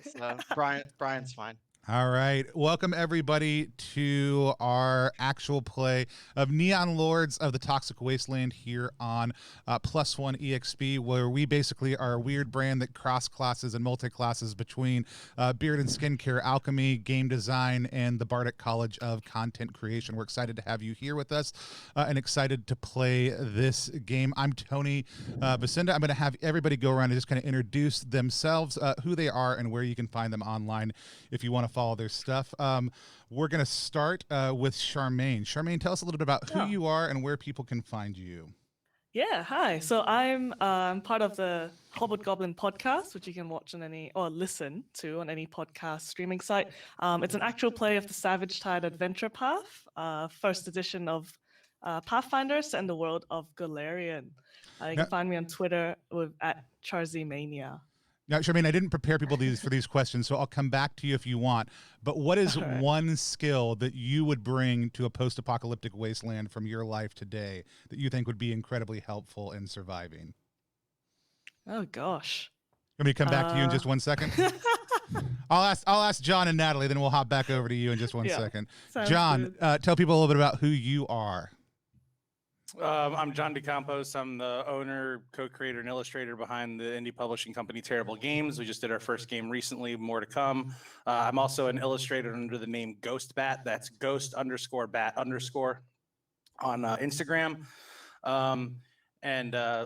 So Brian's fine. All right. Welcome, everybody, to our actual play of Neon Lords of the Toxic Wasteland here on Plus One Exp, where we basically are a weird brand that cross-classes and multi-classes between beard and skincare, alchemy, game design, and the Bardic College of Content Creation. We're excited to have you here with us and excited to play this game. I'm Tony Vicinda. I'm going to have everybody go around and just kind of introduce themselves, who they are, and where you can find them online if you want to follow their stuff. We're going to start with Charmaine. Charmaine, tell us a little bit about who you are and where people can find you. Yeah, hi. So I'm part of the Hobgoblin podcast, which you can watch on listen to on any podcast streaming site. It's an actual play of the Savage Tide Adventure Path, first edition of Pathfinders and the world of Galarian. You can find me on Twitter at CharzyMania. Now, Charmaine, I didn't prepare people for these questions, so I'll come back to you if you want. But what is one skill that you would bring to a post-apocalyptic wasteland from your life today that you think would be incredibly helpful in surviving? Oh, gosh. Let me come back to you in just 1 second. I'll ask John and Natalie, then we'll hop back over to you in just one second. John, tell people a little bit about who you are. I'm John DeCampos. I'm the owner, co-creator, and illustrator behind the indie publishing company Terrible Games. We just did our first game recently, more to come. I'm also an illustrator under the name Ghost Bat. That's ghost_bat_ on Instagram.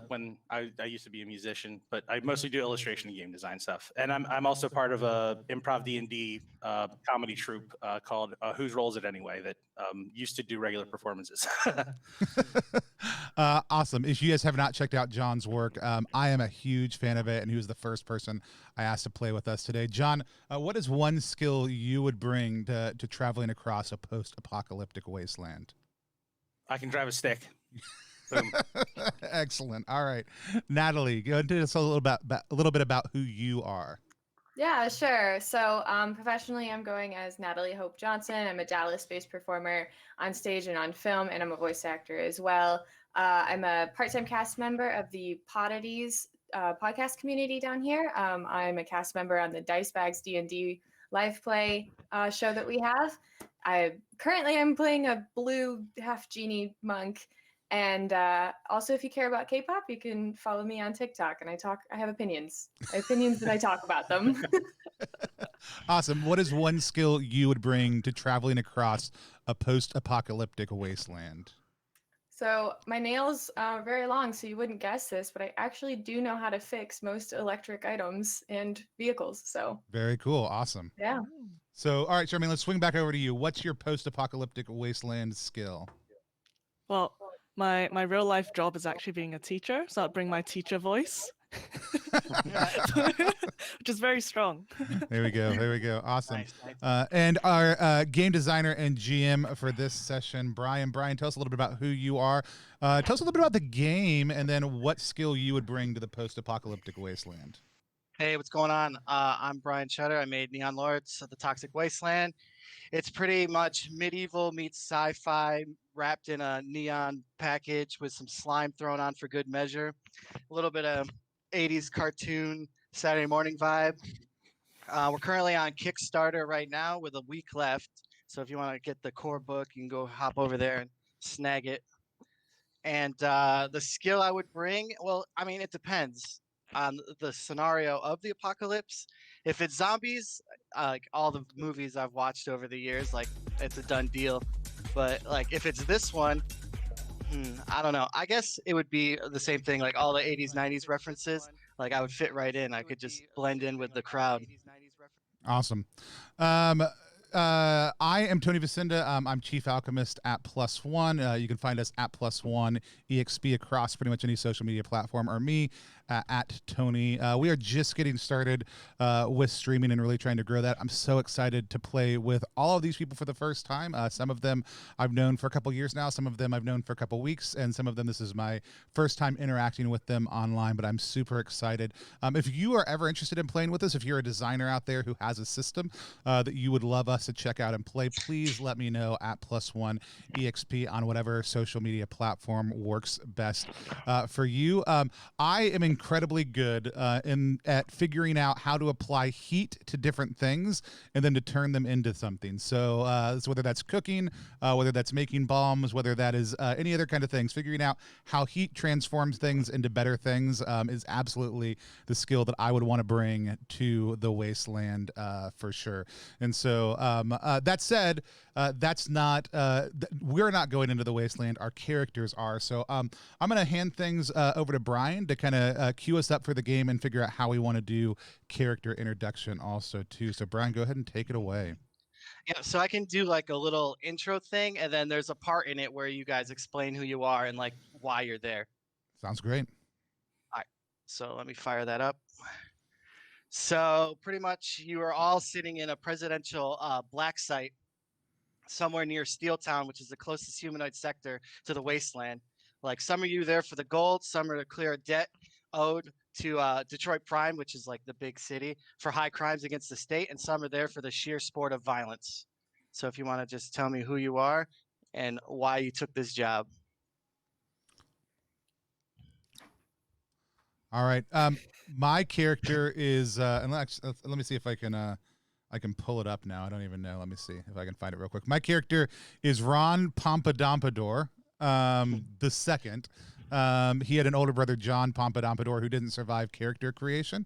When I used to be a musician, but I mostly do illustration and game design stuff. And I'm also part of a improv D&D comedy troupe called Whose Rolls It Anyway that used to do regular performances. Awesome. If you guys have not checked out John's work, I am a huge fan of it, and he was the first person I asked to play with us today. John, what is one skill you would bring to traveling across a post-apocalyptic wasteland? I can drive a stick. Boom. Excellent. All right, Natalie, go into us a little bit about who you are. Yeah, sure. So professionally, I'm going as Natalie Hope Johnson. I'm a Dallas-based performer on stage and on film, and I'm a voice actor as well. I'm a part-time cast member of the Poddities podcast community down here. I'm a cast member on the Dice Bags D&D live play show that we have. I currently am playing a blue half-genie monk. And also, if you care about K-pop, you can follow me on TikTok. And I have opinions. And I talk about them. Awesome. What is one skill you would bring to traveling across a post-apocalyptic wasteland? So my nails are very long, so you wouldn't guess this, but I actually do know how to fix most electric items and vehicles. So very cool. Awesome. Yeah. So, all right, Charmaine, let's swing back over to you. What's your post-apocalyptic wasteland skill? Well, my real life job is actually being a teacher, so I'll bring my teacher voice, which is very strong. There we go. Awesome. Nice. And our game designer and GM for this session, Brian. Brian, tell us a little bit about who you are. Tell us a little bit about the game, and then what skill you would bring to the post-apocalyptic wasteland. Hey, what's going on? I'm Brian Cheddar. I made Neon Lords of the Toxic Wasteland. It's pretty much medieval meets sci-fi, wrapped in a neon package with some slime thrown on for good measure. A little bit of 80s cartoon Saturday morning vibe. We're currently on Kickstarter right now with a week left. So if you want to get the core book, you can go hop over there and snag it. And the skill I would bring, well, I mean, it depends on the scenario of the apocalypse. If it's zombies, like all the movies I've watched over the years, like it's a done deal. But like if it's this one, I don't know. I guess it would be the same thing, like all the 80s, 90s references. Like I would fit right in. I could just blend in with the crowd. Awesome. I am Tony Vicinda. I'm Chief Alchemist at Plus One. You can find us at Plus One Exp across pretty much any social media platform, or me at Tony. We are just getting started with streaming and really trying to grow that. I'm so excited to play with all of these people for the first time. Some of them I've known for a couple years now. Some of them I've known for a couple weeks, and some of them this is my first time interacting with them online, but I'm super excited. If you are ever interested in playing with us, if you're a designer out there who has a system that you would love us to check out and play, please let me know at Plus One Exp on whatever social media platform works best for you. I am incredibly good at figuring out how to apply heat to different things and then to turn them into something. So whether that's cooking, whether that's making bombs, whether that is any other kind of things, figuring out how heat transforms things into better things is absolutely the skill that I would want to bring to the Wasteland for sure. And so that said, that's not we're not going into the Wasteland. Our characters are. So I'm going to hand things over to Brian to kind of cue us up for the game and figure out how we want to do character introduction also too. So Brian, go ahead and take it away. Yeah, so I can do like a little intro thing, and then there's a part in it where you guys explain who you are and like why you're there. Sounds great. All right, so let me fire that up. So pretty much you are all sitting in a presidential black site somewhere near Steeltown, which is the closest humanoid sector to the Wasteland. Like some of you there for the gold, some are to clear a debt owed to Detroit Prime, which is like the big city, for high crimes against the state, and some are there for the sheer sport of violence. So if you want to just tell me who you are and why you took this job. All right. My character is, and let me see if I can pull it up now. I don't even know. Let me see if I can find it real quick. My character is Ron Pompadompador, the second. He had an older brother, John Pompadompador, who didn't survive character creation.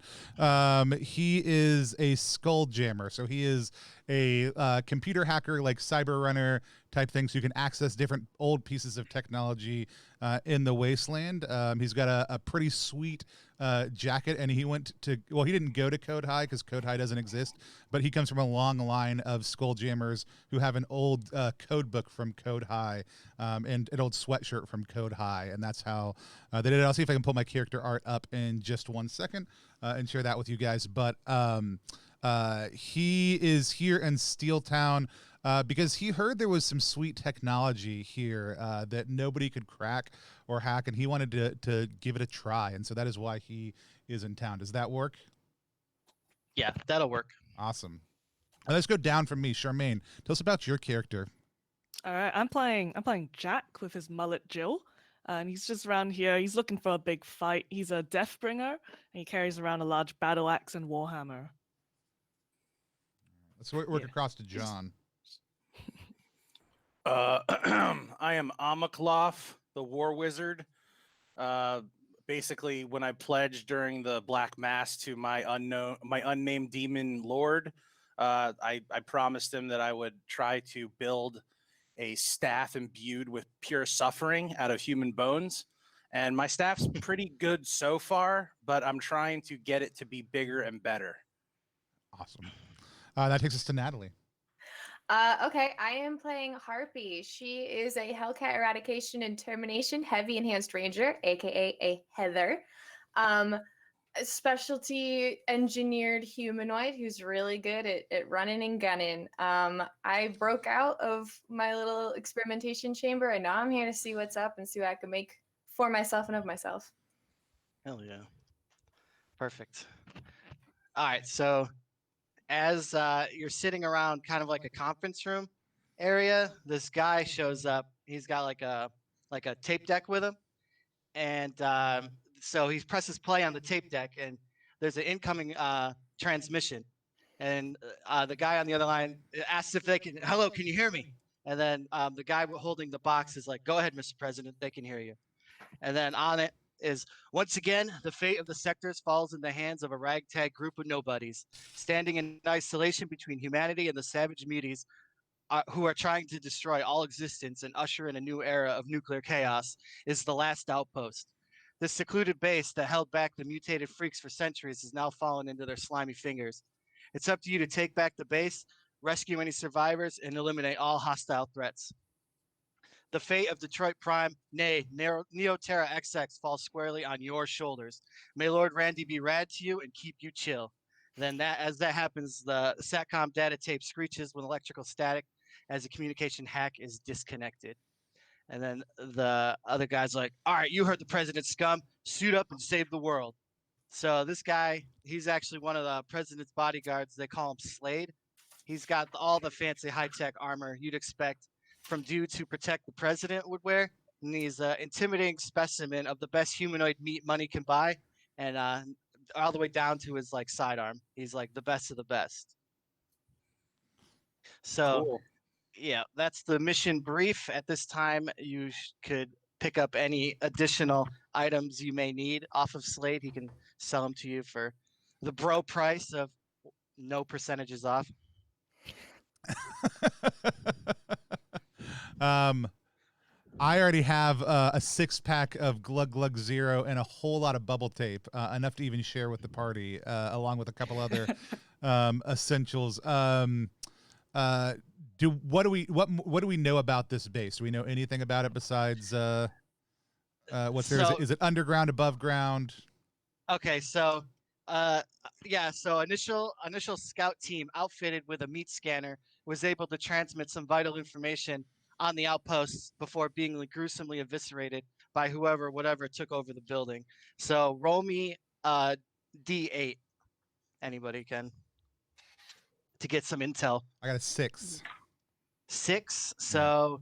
He is a skull jammer. So he is a computer hacker, like cyber runner type thing, so you can access different old pieces of technology in the Wasteland. He's got a pretty sweet jacket, and he didn't go to Code High because Code High doesn't exist, but he comes from a long line of skull jammers who have an old code book from Code High and an old sweatshirt from Code High, and that's how they did it. I'll see if I can pull my character art up in just 1 second and share that with you guys. But he is here in Steeltown because he heard there was some sweet technology here that nobody could crack or hack, and he wanted to give it a try. And so that is why he is in town. Does that work? Yeah, that'll work. Awesome. Let's go down from me. Charmaine, tell us about your character. All right, I'm playing Jack with his mullet Jill, and he's just around here. He's looking for a big fight. He's a Deathbringer, and he carries around a large battle axe and warhammer. Let's work across to John. I am Amakloff, the War Wizard. Basically, when I pledged during the Black Mass to my unnamed demon lord, I promised him that I would try to build a staff imbued with pure suffering out of human bones. And my staff's pretty good so far, but I'm trying to get it to be bigger and better. Awesome. That takes us to Natalie. Okay, I am playing Harpy. She is a Hellcat Eradication and Termination Heavy Enhanced Ranger, aka a Heather. A specialty engineered humanoid who's really good at running and gunning. I broke out of my little experimentation chamber, and now I'm here to see what's up and see what I can make for myself and of myself. Hell yeah. Perfect. All right, so as you're sitting around kind of like a conference room area, this guy shows up. He's got like a tape deck with him, and so he presses play on the tape deck, and there's an incoming transmission, and the guy on the other line asks if they can. Hello, can you hear me? And then the guy holding the box is like, "Go ahead, Mr. President. They can hear you." And then on it is, once again, the fate of the sectors falls in the hands of a ragtag group of nobodies, standing in isolation between humanity and the savage muties who are trying to destroy all existence and usher in a new era of nuclear chaos, is the last outpost. This secluded base that held back the mutated freaks for centuries has now fallen into their slimy fingers. It's up to you to take back the base, rescue any survivors, and eliminate all hostile threats. The fate of Detroit Prime, nay, Neoterra XX, falls squarely on your shoulders. May Lord Randy be rad to you and keep you chill. Then as that happens, the SATCOM data tape screeches with electrical static as the communication hack is disconnected. And then the other guy's like, all right, you heard the president's scum. Suit up and save the world. So this guy, he's actually one of the president's bodyguards. They call him Slade. He's got all the fancy high-tech armor you'd expect from dude to protect the president would wear. And he's an intimidating specimen of the best humanoid meat money can buy. and all the way down to his like sidearm. He's like the best of the best. So Cool. yeah, that's the mission brief. At this time, you could pick up any additional items you may need off of Slade. He can sell them to you for the bro price of no percentages off. I already have a 6-pack of Glug Glug Zero and a whole lot of bubble tape, enough to even share with the party, along with a couple other essentials. What do we know about this base? Do we know anything about it besides what's there? So- Is it underground, above ground? Okay, so yeah, so initial scout team outfitted with a meat scanner was able to transmit some vital information on the outposts before being like, gruesomely eviscerated by whatever took over the building. So roll me D8. Anybody can to get some intel. I got a 6. 6. So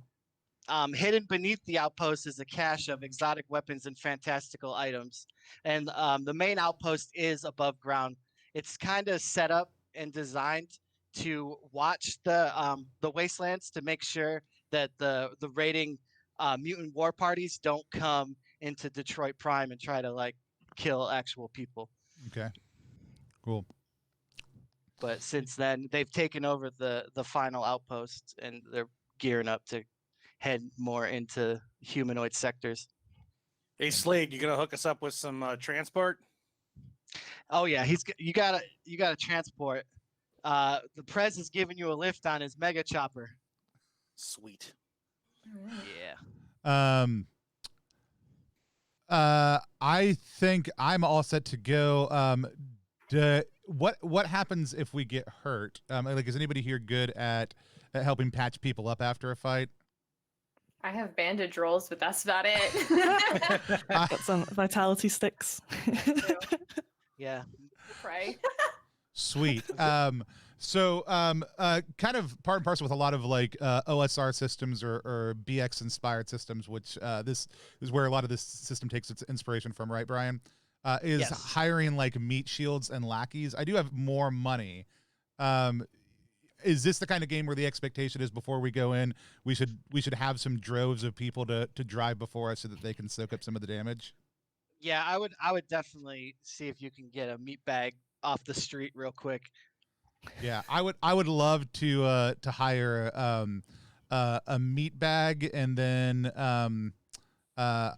hidden beneath the outpost is a cache of exotic weapons and fantastical items. And the main outpost is above ground. It's kind of set up and designed to watch the wastelands to make sure that the raiding mutant war parties don't come into Detroit Prime and try to like kill actual people. Okay, cool. But since then, they've taken over the final outpost and they're gearing up to head more into humanoid sectors. Hey Slade, you gonna hook us up with some transport? Oh yeah, you gotta transport. The Prez is giving you a lift on his mega chopper. Sweet. Yeah. I think I'm all set to go. What happens if we get hurt? Like, is anybody here good at helping patch people up after a fight? I have bandage rolls, but that's about it. Got some vitality sticks. Yeah. Right. Sweet. So kind of part and parcel with a lot of like OSR systems or BX inspired systems, which this is where a lot of this system takes its inspiration from, right, Brian? Is Yes. hiring like meat shields and lackeys. I do have more money. Is this the kind of game where the expectation is before we go in, we should have some droves of people to drive before us so that they can soak up some of the damage? Yeah, I would definitely see if you can get a meat bag off the street real quick. Yeah, I would love to hire a meat bag and then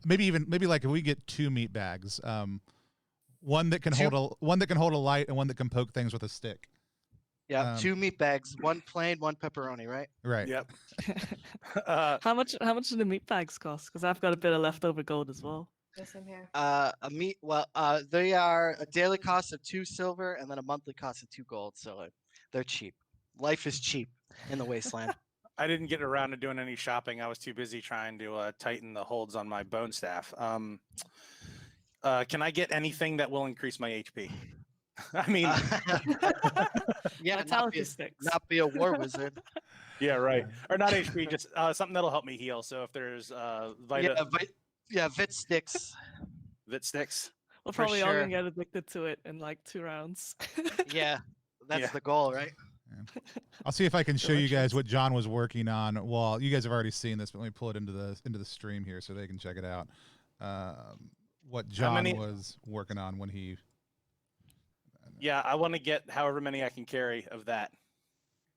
maybe like if we get 2 meat bags, one that can hold a light and one that can poke things with a stick. Yeah, 2 meat bags, 1 plain, 1 pepperoni, right? Right. Yep. How much do the meat bags cost? Because I've got a bit of leftover gold as well. Yes, I'm here. They are a daily cost of 2 silver and then a monthly cost of 2 gold, so they're cheap. Life is cheap in the wasteland. I didn't get around to doing any shopping. I was too busy trying to tighten the holds on my bone staff. Can I get anything that will increase my HP? I mean, yeah, Vitality sticks. not be a war wizard. yeah, right. Or not HP, just something that'll help me heal. So if there's Vit sticks. Vit sticks. We're For probably all sure. gonna get addicted to it in like 2 rounds. Yeah, that's Yeah. the goal, right? I'll see if I can show you guys Delicious. what John was working on. Well, you guys have already seen this, but let me pull it into the stream here so they can check it out. What John many- was working on when he. Yeah, I want to get however many I can carry of that.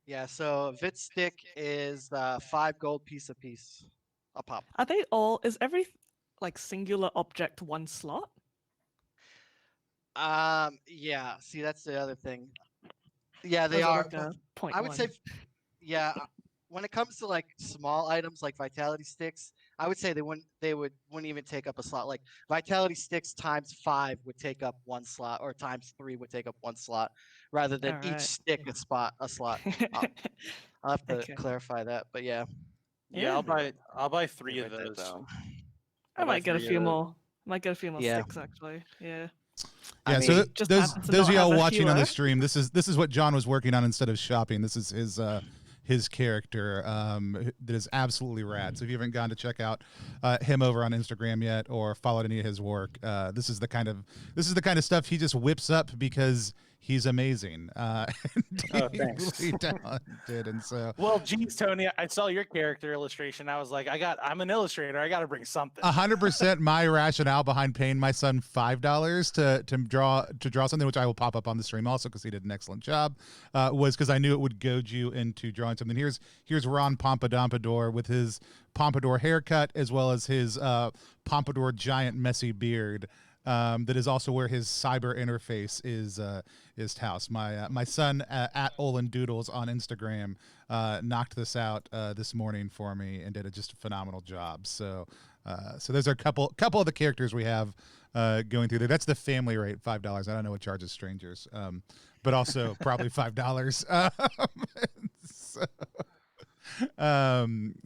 Yeah, so Vit stick is 5 gold piece a piece. A pop. Are they all? Is every like singular object 1 slot? Yeah, see that's the other thing. Yeah, Or they is it are. like a point I would say, yeah, when it comes to like small items like vitality sticks, I would say they wouldn't even take up a slot. Like vitality sticks times 5 would take up 1 slot, or times 3 would take up 1 slot, rather than each Alright. stick a slot. I'll have to Okay. clarify that, but yeah. Yeah, Yeah. I'll buy 3 of Write that those. down. I I'll buy might get a 3 few of those. more. Might get a few more Yeah. sticks actually. Yeah. Yeah, I so mean, just those happen to those not of y'all have a watching on the healer. stream, this is what John was working on instead of shopping. This is his character that is absolutely rad. So if you haven't gone to check out him over on Instagram yet or followed any of his work, this is the kind of stuff he just whips up because he's amazing, deeply talented, and so. Well, geez, Tony, I saw your character illustration. I was like, I'm an illustrator. I got to bring something. 100% my rationale behind paying my son $5 to draw something, which I will pop up on the stream also because he did an excellent job, was because I knew it would goad you into drawing something. Here's Ron Pompadour with his pompadour haircut as well as his pompadour giant messy beard. That is also where his cyber interface is housed. My son at Olin Doodles on Instagram knocked this out this morning for me and did just a phenomenal job. So there's a couple of the characters we have going through there. That's the family rate, $5. I don't know what charges strangers, but also probably $5.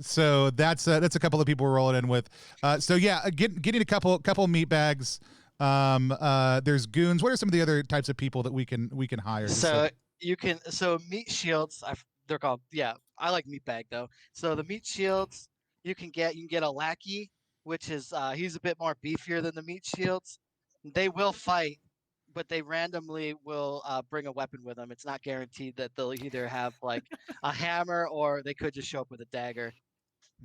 So that's a couple of people we're rolling in with. So yeah, getting a couple meat bags. There's goons. What are some of the other types of people that we can hire? So meat shields. They're called. Yeah, I like meat bag though. So the meat shields you can get a lackey, which is he's a bit more beefier than the meat shields. They will fight, but they randomly will bring a weapon with them. It's not guaranteed that they'll either have like a hammer or they could just show up with a dagger.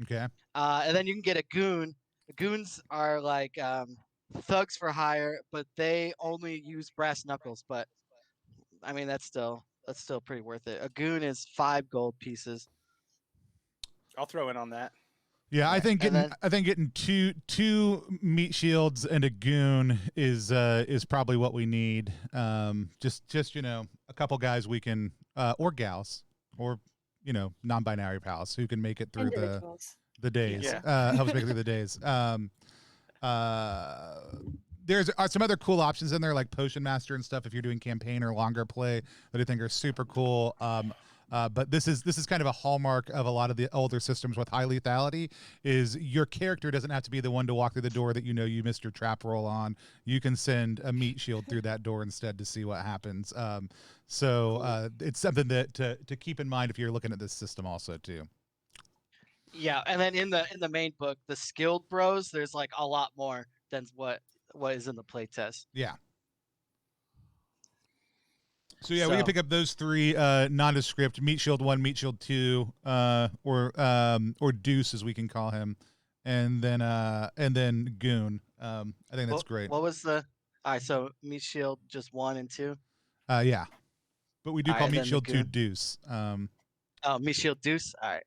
Okay. And then you can get a goon. Goons are like thugs for hire, but they only use brass knuckles. But I mean, that's still pretty worth it. A goon is 5 gold pieces. I'll throw in on that. Yeah, I think getting two meat shields and a goon is probably what we need. Just a couple guys we can or gals or non-binary pals who can make it through the days. Helps make it through the days. There's some other cool options in there like Potion Master and stuff if you're doing campaign or longer play that I think are super cool. But this is kind of a hallmark of a lot of the older systems with high lethality is your character doesn't have to be the one to walk through the door that you missed your trap roll on. You can send a meat shield through that door instead to see what happens. So it's something that to keep in mind if you're looking at this system also too. Yeah, and then in the main book, the skilled bros, there's like a lot more than what is in the playtest. Yeah. So we can pick up those 3 nondescript Meat Shield 1, Meat Shield 2, or Deuce as we can call him, and then Goon. I think that's great. What was the? All right, so Meat Shield just 1 and 2. Yeah, but we do call Meat Shield 2 Deuce. Oh, Meat Shield Deuce. All right.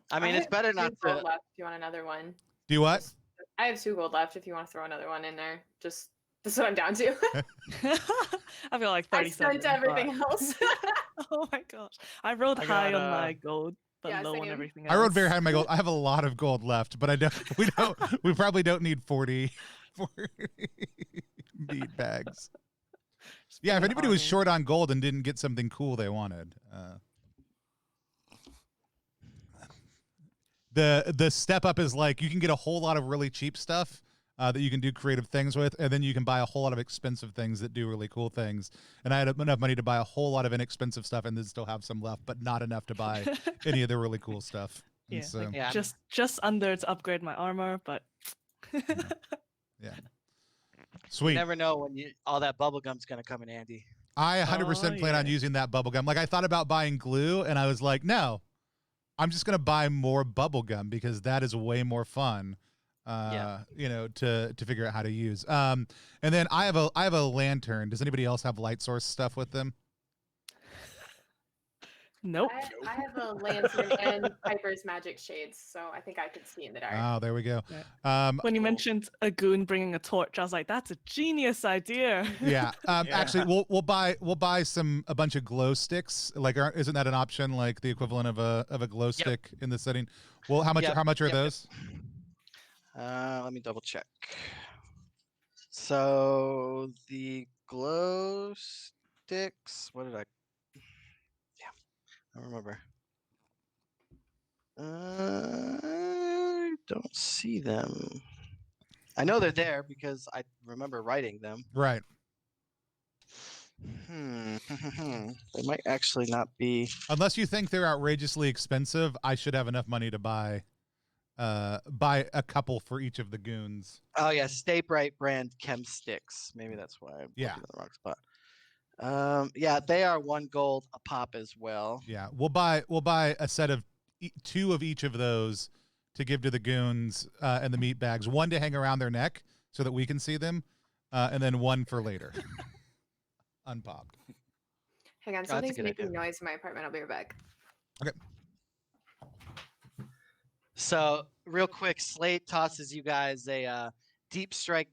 I mean, it's better not to. Left if you want another one. Do what? I have 2 gold left. If you want to throw another one in there, just this is what I'm down to. I feel like 37. I spent everything else. Oh my gosh, I rode high on my gold, but low on same. everything else. I rode very high on my gold. I have a lot of gold left, but we probably don't need 40 meat bags. Yeah, if anybody was short on gold and didn't get something cool they wanted. The step up is like you can get a whole lot of really cheap stuff that you can do creative things with, and then you can buy a whole lot of expensive things that do really cool things. And I had enough money to buy a whole lot of inexpensive stuff and then still have some left, but not enough to buy any of the really cool stuff. Yeah, so, just under to upgrade my armor, but yeah. Sweet. You never know when all that bubble gum's gonna come in handy. I 100% plan on using that bubble gum. Like I thought about buying glue, and I was like, no, I'm just gonna buy more bubble gum because that is way more fun. To figure out how to use. And then I have a lantern. Does anybody else have light source stuff with them? Nope. I have a lantern and Piper's magic shades, so I think I could see in the dark. Oh, there we go. Yeah. When you mentioned a goon bringing a torch, I was like, "That's a genius idea." Yeah. Actually, we'll buy a bunch of glow sticks. Like, isn't that an option? Like the equivalent of a glow stick in the setting. Well, how much are those? Let me double check. So the glow sticks. What did I? I don't remember. I don't see them. I know they're there because I remember writing them. Right. They might actually not be. Unless you think they're outrageously expensive, I should have enough money to buy a couple for each of the goons. Oh yeah, Stay Bright brand chem sticks. Maybe that's why I'm Yeah. looking in the wrong spot. Yeah, they are 1 gold a pop as well. Yeah, we'll buy a set of 2 of each of those to give to the goons and the meat bags. 1 to hang around their neck so that we can see them, and then 1 for later. Unpopped. Hang on, that's a something's good making idea. noise in my apartment. I'll be right back. Okay. So real quick, Slade tosses you guys a deep strike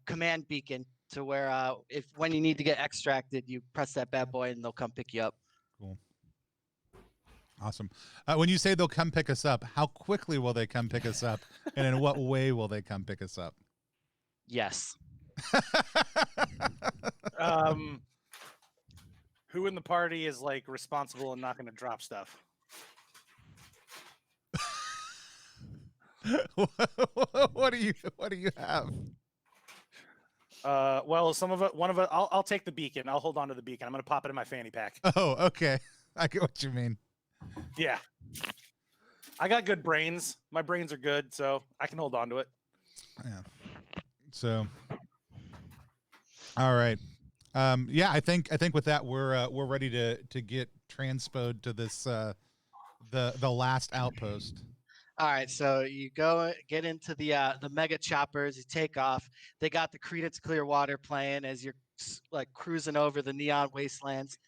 command beacon to where if when you need to get extracted, you press that bad boy and they'll come pick you up. Cool. Awesome. When you say they'll come pick us up, how quickly will they come pick us up, and in what way will they come pick us up? Yes. Who in the party is like responsible and not going to drop stuff? What do you have? Well, one of it. I'll take the beacon. I'll hold on to the beacon. I'm going to pop it in my fanny pack. Oh, okay. I get what you mean. Yeah. I got good brains. My brains are good, so I can hold on to it. Yeah. So, all right. Yeah, I think with that we're ready to get transpoed to this the last outpost. All right, so you get into the mega choppers. You take off. They got the Creedence Clearwater playing as you're like cruising over the neon wastelands,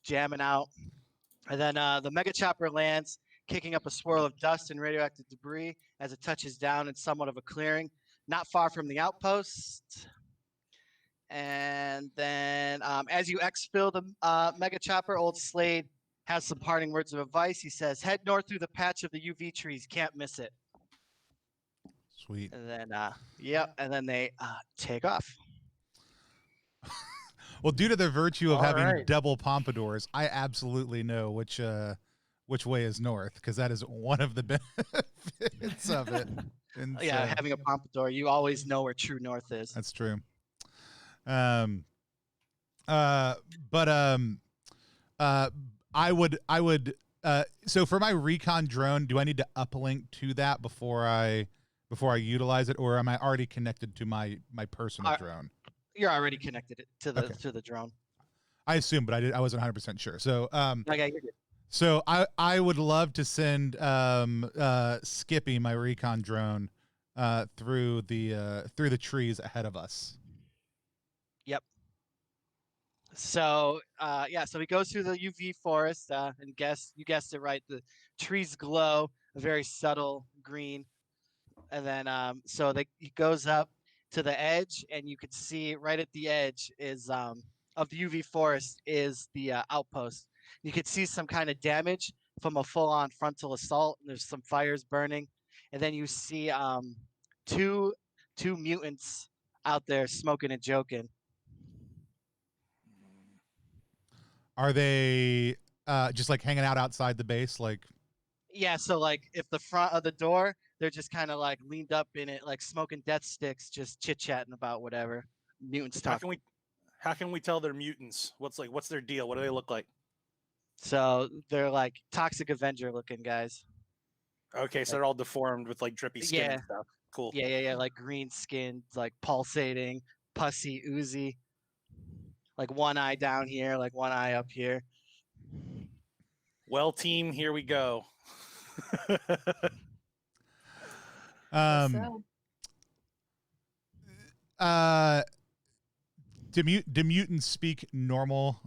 jamming out. And then the mega chopper lands, kicking up a swirl of dust and radioactive debris as it touches down in somewhat of a clearing, not far from the outpost. And then as you exfil the mega chopper, old Slade has some parting words of advice. He says, head north through the patch of the UV trees. Can't miss it. Sweet. And then, yep. And then they take off. Well, due to the virtue of All having right. double pompadours, I absolutely know which way is north, because that is one of the benefits of it. And Yeah, so, having a pompadour, you always know where true north is. that's true. I would so for my recon drone, do I need to uplink to that before I utilize it, or am I already connected to my personal drone? You're already connected to the Okay. to the drone. I assume, but I wasn't 100% sure. So Okay, you're good. so I would love to send Skippy, my recon drone, through the trees ahead of us. Yep. So yeah, so he goes through the UV forest, and you guessed it right. The trees glow a very subtle green, and then so he goes up to the edge, and you can see right at the edge is of the UV forest is the outpost. You could see some kind of damage from a full-on frontal assault. And there's some fires burning, and then you see two mutants out there smoking and joking. Are they just like hanging out outside the base? Like, Yeah, so like if the front of the door, they're just kind of like leaned up in it, like smoking death sticks, just chit chatting about whatever mutants How talk. can we tell they're mutants? What's their deal? What do they look like? So they're like toxic Avenger looking guys. Okay, so they're all deformed with like drippy skin Yeah. and stuff. Cool. Yeah, like green skinned, like pulsating, pussy, oozy. Like one eye down here, like one eye up here. Well, team, here we go. So, do mutants speak normal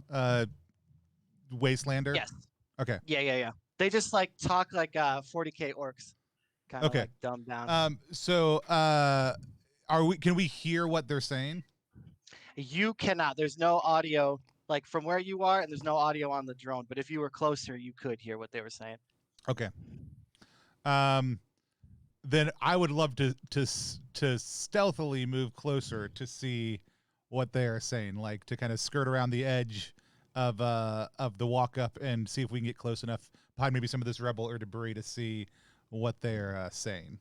Wastelander? Yes. Okay. Yeah. They just like talk like 40K orcs. Kind of Okay. like dumbed down. So can we hear what they're saying? You cannot. There's no audio like from where you are, and there's no audio on the drone. But if you were closer, you could hear what they were saying. Okay. Then I would love to stealthily move closer to see what they are saying, like to kind of skirt around the edge of the walk up and see if we can get close enough behind maybe some of this rebel or debris to see what they're saying.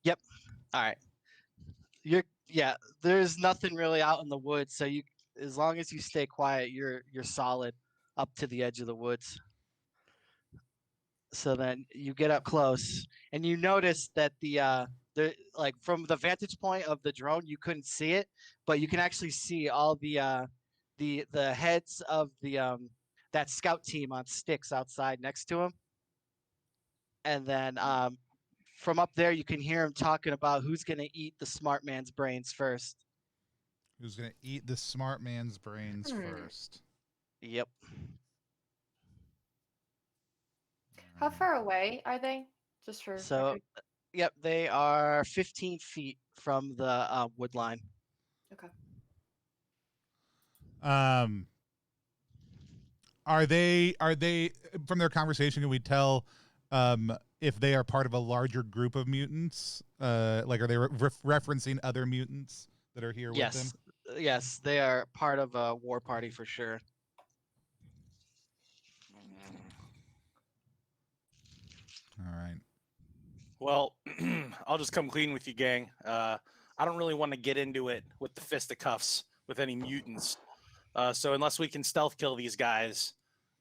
Yep. All right. Yeah, there's nothing really out in the woods, so as long as you stay quiet, you're solid up to the edge of the woods. So then you get up close and you notice that the like from the vantage point of the drone, you couldn't see it, but you can actually see all the heads of the that scout team on sticks outside next to him. And then from up there, you can hear him talking about who's going to eat the smart man's brains first. Who's gonna eat the smart man's brains first? Yep. How far away are they? Just for So, record. yep, they are 15 feet from the wood line. Okay. Are they from their conversation? Can we tell if they are part of a larger group of mutants? Like, are they referencing other mutants that are here with them? Yes, they are part of a war party for sure. All right. Well, I'll just come clean with you, gang. I don't really want to get into it with the fisticuffs with any mutants. So unless we can stealth kill these guys,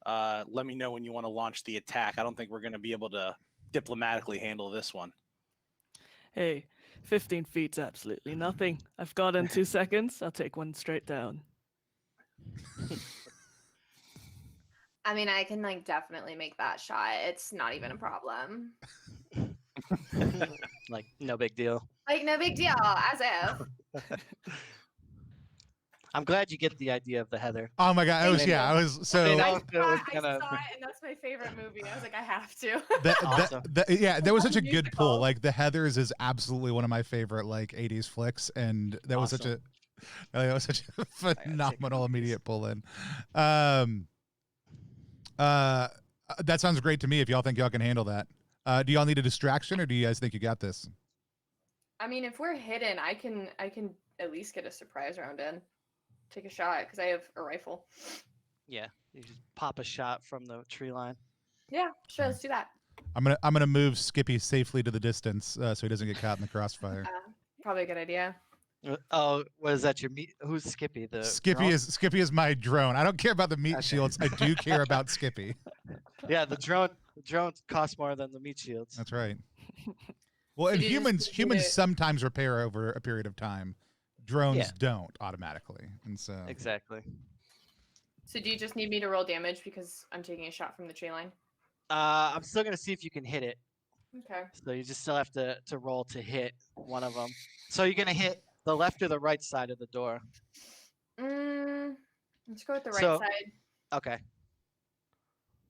let me know when you want to launch the attack. I don't think we're going to be able to diplomatically handle this one. Hey, 15 feet's absolutely nothing. I've got in 2 seconds. I'll take one straight down. I mean, I can like definitely make that shot. It's not even a problem. Like, no big deal. Like no big deal, as if. I'm glad you get the idea of the Heather. Oh my god! I was Thank you. so. I I know saw, it was I gonna- saw it, and that's my favorite movie. I was like, I have to. Awesome. Yeah, that was such a good pull. Musical. Like The Heathers is absolutely one of my favorite like 80s flicks, and that was such a phenomenal immediate pull in. That sounds great to me. If y'all think y'all can handle that, do y'all need a distraction, or do you guys think you got this? I mean, if we're hidden, I can at least get a surprise round in. Take a shot because I have a rifle. Yeah, you just pop a shot from the tree line. Yeah, sure. Let's do that. I'm gonna move Skippy safely to the distance so he doesn't get caught in the crossfire. Probably a good idea. Oh, what is that? Your meat? Who's Skippy? The drone? Skippy is my drone. I don't care about the meat Okay. shields. I do care about Skippy. Yeah, the drone. The drone costs more than the meat shields. That's right. Well, So and you just humans need humans to- sometimes repair over a period of time. Drones Yeah. don't automatically, and so Exactly. So do you just need me to roll damage because I'm taking a shot from the tree line? I'm still gonna see if you can hit it. Okay. So you just still have to roll to hit one of them. So you're gonna hit the left or the right side of the door. Let's go with the right So- side. Okay.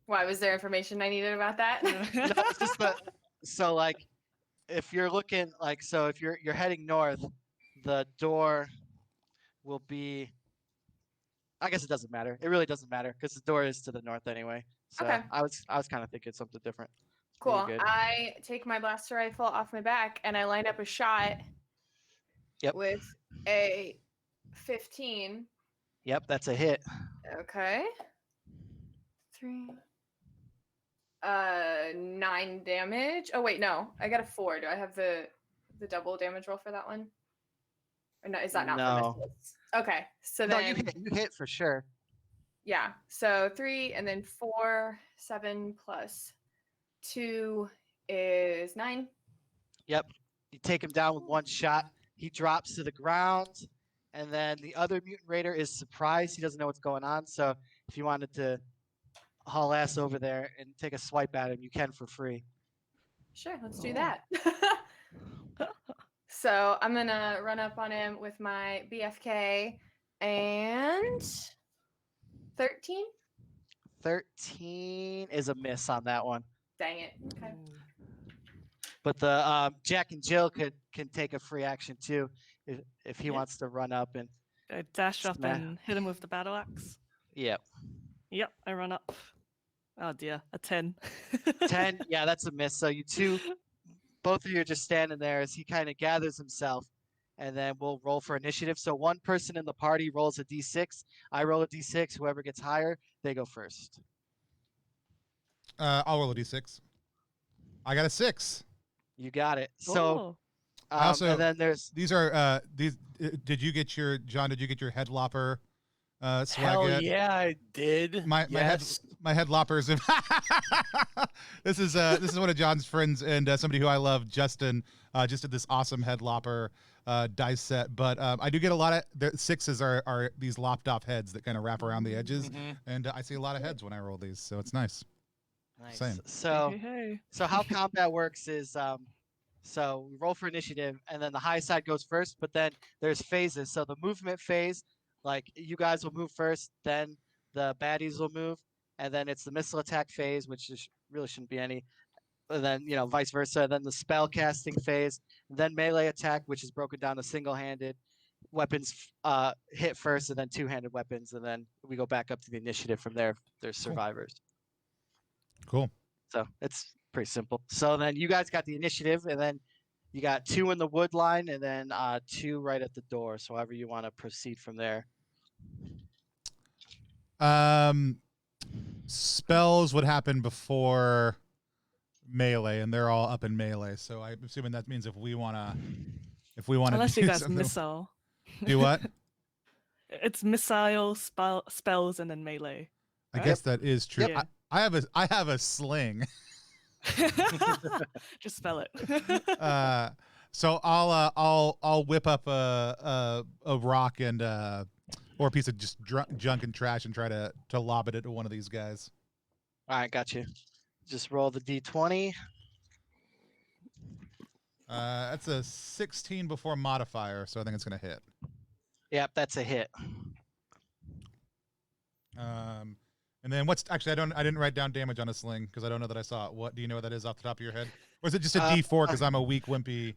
Why was there information I needed about that? No, it's just that. So like, if you're looking like, so if you're heading north, the door will be. I guess it doesn't matter. It really doesn't matter because the door is to the north anyway. So Okay. I was kind of thinking something different. Cool. good. I take my blaster rifle off my back and I line up a shot. Yep. With a 15. Yep, that's a hit. Okay. 3. 9 damage. Oh wait, no. I got a 4. Do I have the double damage roll for that one? Or no, is that not No. for missiles? Okay. So No, then you hit for sure. yeah. So 3 and then 4, 7 plus 2 is 9. Yep. You take him down with one shot. He drops to the ground, and then the other mutant raider is surprised. He doesn't know what's going on. So if you wanted to haul ass over there and take a swipe at him, you can for free. Sure, let's do that. So I'm gonna run up on him with my BFK and 13. 13 is a miss on that one. Dang it. Okay. But the Jack and Jill can take a free action too if he Yeah. wants to run up and I dash up Smack. and hit him with the battle axe. yeah. Yep, I run up. Oh dear, a 10. 10, yeah, that's a miss. So you two, both of you are just standing there as he kind of gathers himself, and then we'll roll for initiative. So one person in the party rolls a d6. I roll a d6. Whoever gets higher, they go first. I'll roll a d6. I got a 6. You got it. So Oh, I also- and then there's These are these. Did you get your John? Did you get your headlopper Hell Swagat. yeah, I did. My yes. head loppers. This is one of John's friends and somebody who I love, Justin. Just did this awesome head lopper dice set, but I do get a lot of the sixes are these lopped off heads that kind of wrap around the edges, and I see a lot of heads when I roll these, so it's nice. Nice. Same. Hey. So how combat works is so we roll for initiative, and then the high side goes first, but then there's phases. So the movement phase, like you guys will move first, then the baddies will move, and then it's the missile attack phase, which really shouldn't be any. And then vice versa. Then the spell casting phase, then melee attack, which is broken down to single-handed weapons hit first, and then two-handed weapons, and then we go back up to the initiative from there. If there's survivors. Cool. So it's pretty simple. So then you guys got the initiative, and then you got 2 in the wood line, and then 2 right at the door. So however you want to proceed from there. Spells would happen before melee, and they're all up in melee. So I'm assuming that means if we wanna Unless do you guys something- missile. do what? It's missile, spells, and then melee. I guess that is true. Yeah. I have a sling. Just spell it. So I'll whip up a rock and or a piece of just junk and trash and try to lob it at one of these guys. All right, got you. Just roll the d20. That's a 16 before modifier, so I think it's gonna hit. Yep, that's a hit. And then what's actually I didn't write down damage on a sling because I don't know that I saw it. What do you know what that is off the top of your head? Or is it just a D4 because I'm a weak wimpy?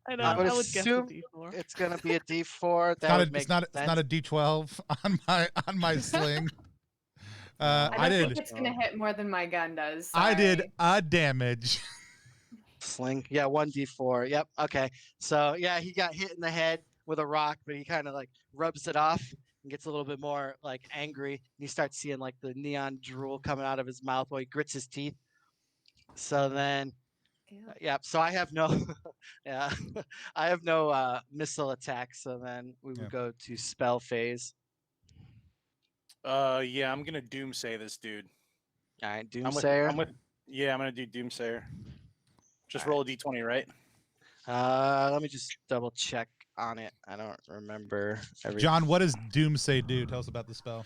I know. I I would would guess a assume D4. It's gonna be a d4. It's That not would a, make it's not sense. it's not a D12 on my sling. I I don't did think it's gonna hit more than my gun does. I did sorry. a damage. Sling. Yeah, 1d4. Yep. Okay. So yeah, he got hit in the head with a rock, but he kind of like rubs it off and gets a little bit more like angry. And you start seeing like the neon drool coming out of his mouth while he grits his teeth. So then, Ew. yeah. So I have no, yeah, I have no missile attack. So then we would Yeah. go to spell phase. Yeah, I'm gonna doomsay this dude. All right, I'm Doomsayer. I'm gonna do doomsayer. Just All roll a d20, right? Let me just double check on it. I don't remember everything. John, what does Doomsay do? Tell us about the spell.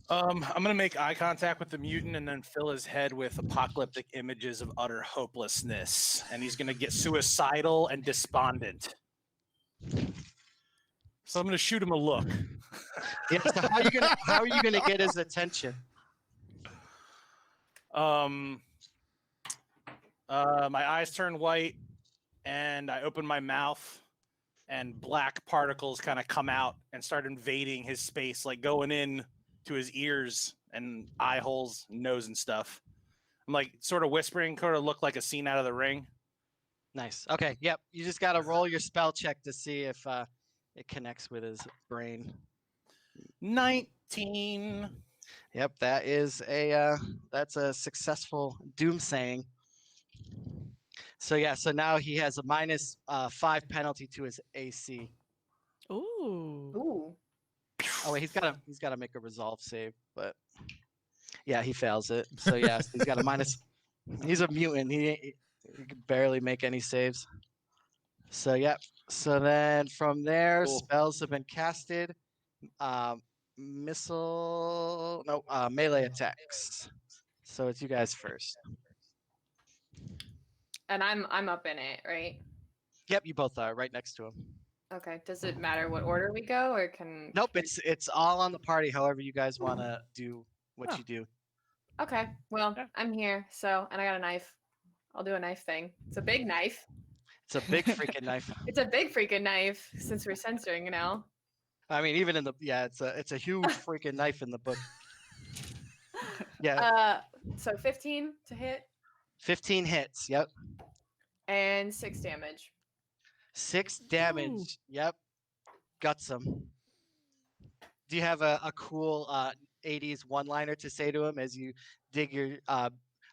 I'm gonna make eye contact with the mutant and then fill his head with apocalyptic images of utter hopelessness, and he's gonna get suicidal and despondent. So I'm gonna shoot him a look. Yeah, so how are you gonna get his attention? My eyes turn white, and I open my mouth, and black particles kind of come out and start invading his space, like going in to his ears and eye holes, nose and stuff. I'm like sort of whispering, sort of look like a scene out of The Ring. Nice. Okay. Yep. You just gotta roll your spell check to see if it connects with his brain. 19. Yep. That's a successful doomsaying. So yeah. So now he has a -5 penalty to his AC. Ooh. Ooh. Oh wait, he's gotta make a resolve save, but yeah, he fails it. So yeah, so he's got a minus. He's a mutant. He can barely make any saves. So yeah. So then from there, Cool. spells have been casted. Melee attacks. So it's you guys first. And I'm up in it, right? Yep, you both are right next to him. Okay. Does it matter what order we go, or can? Nope, it's all on the party. However you guys want to do what Huh. you do. Okay. Well, Yeah. I'm here. So, and I got a knife. I'll do a knife thing. It's a big knife. It's a big freaking knife. It's a big freaking knife since we're censoring, I mean, even in the it's a huge freaking knife in the book. Yeah, So 15 to hit 15 hits. Yep, and 6 damage. 6 damage. Yep, guts him. Do you have a cool 80s one-liner to say to him as you dig your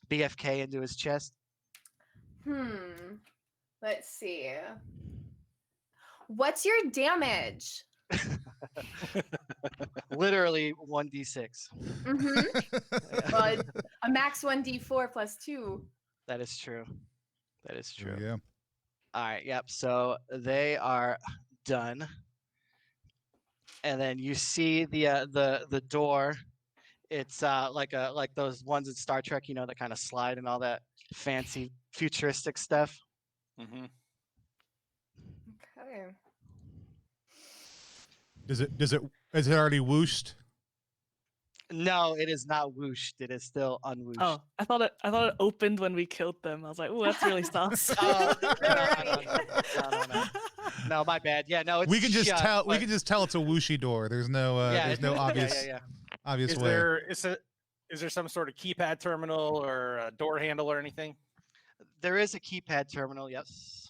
BFK into his chest? Let's see. What's your damage? Literally 1d6. Mm-hmm. Well, it's a max 1d4 plus 2. That is true. That is There true. we go. All right. Yep. So they are done. And then you see the door. It's like those ones in Star Trek, that kind of slide and all that fancy futuristic stuff. Mm-hmm. Okay. Is it already whooshed? No, it is not whooshed. It is still unwhooshed. Oh, I thought it opened when we killed them. I was like, oh, that's really sus. Oh, Right. no. No, my bad. Yeah, no, it's We can just shut, tell. We but- can just tell it's a whooshy door. There's no. There's no obvious. Yeah. Obvious Is way. there some sort of keypad terminal or a door handle or anything? There is a keypad terminal. Yes.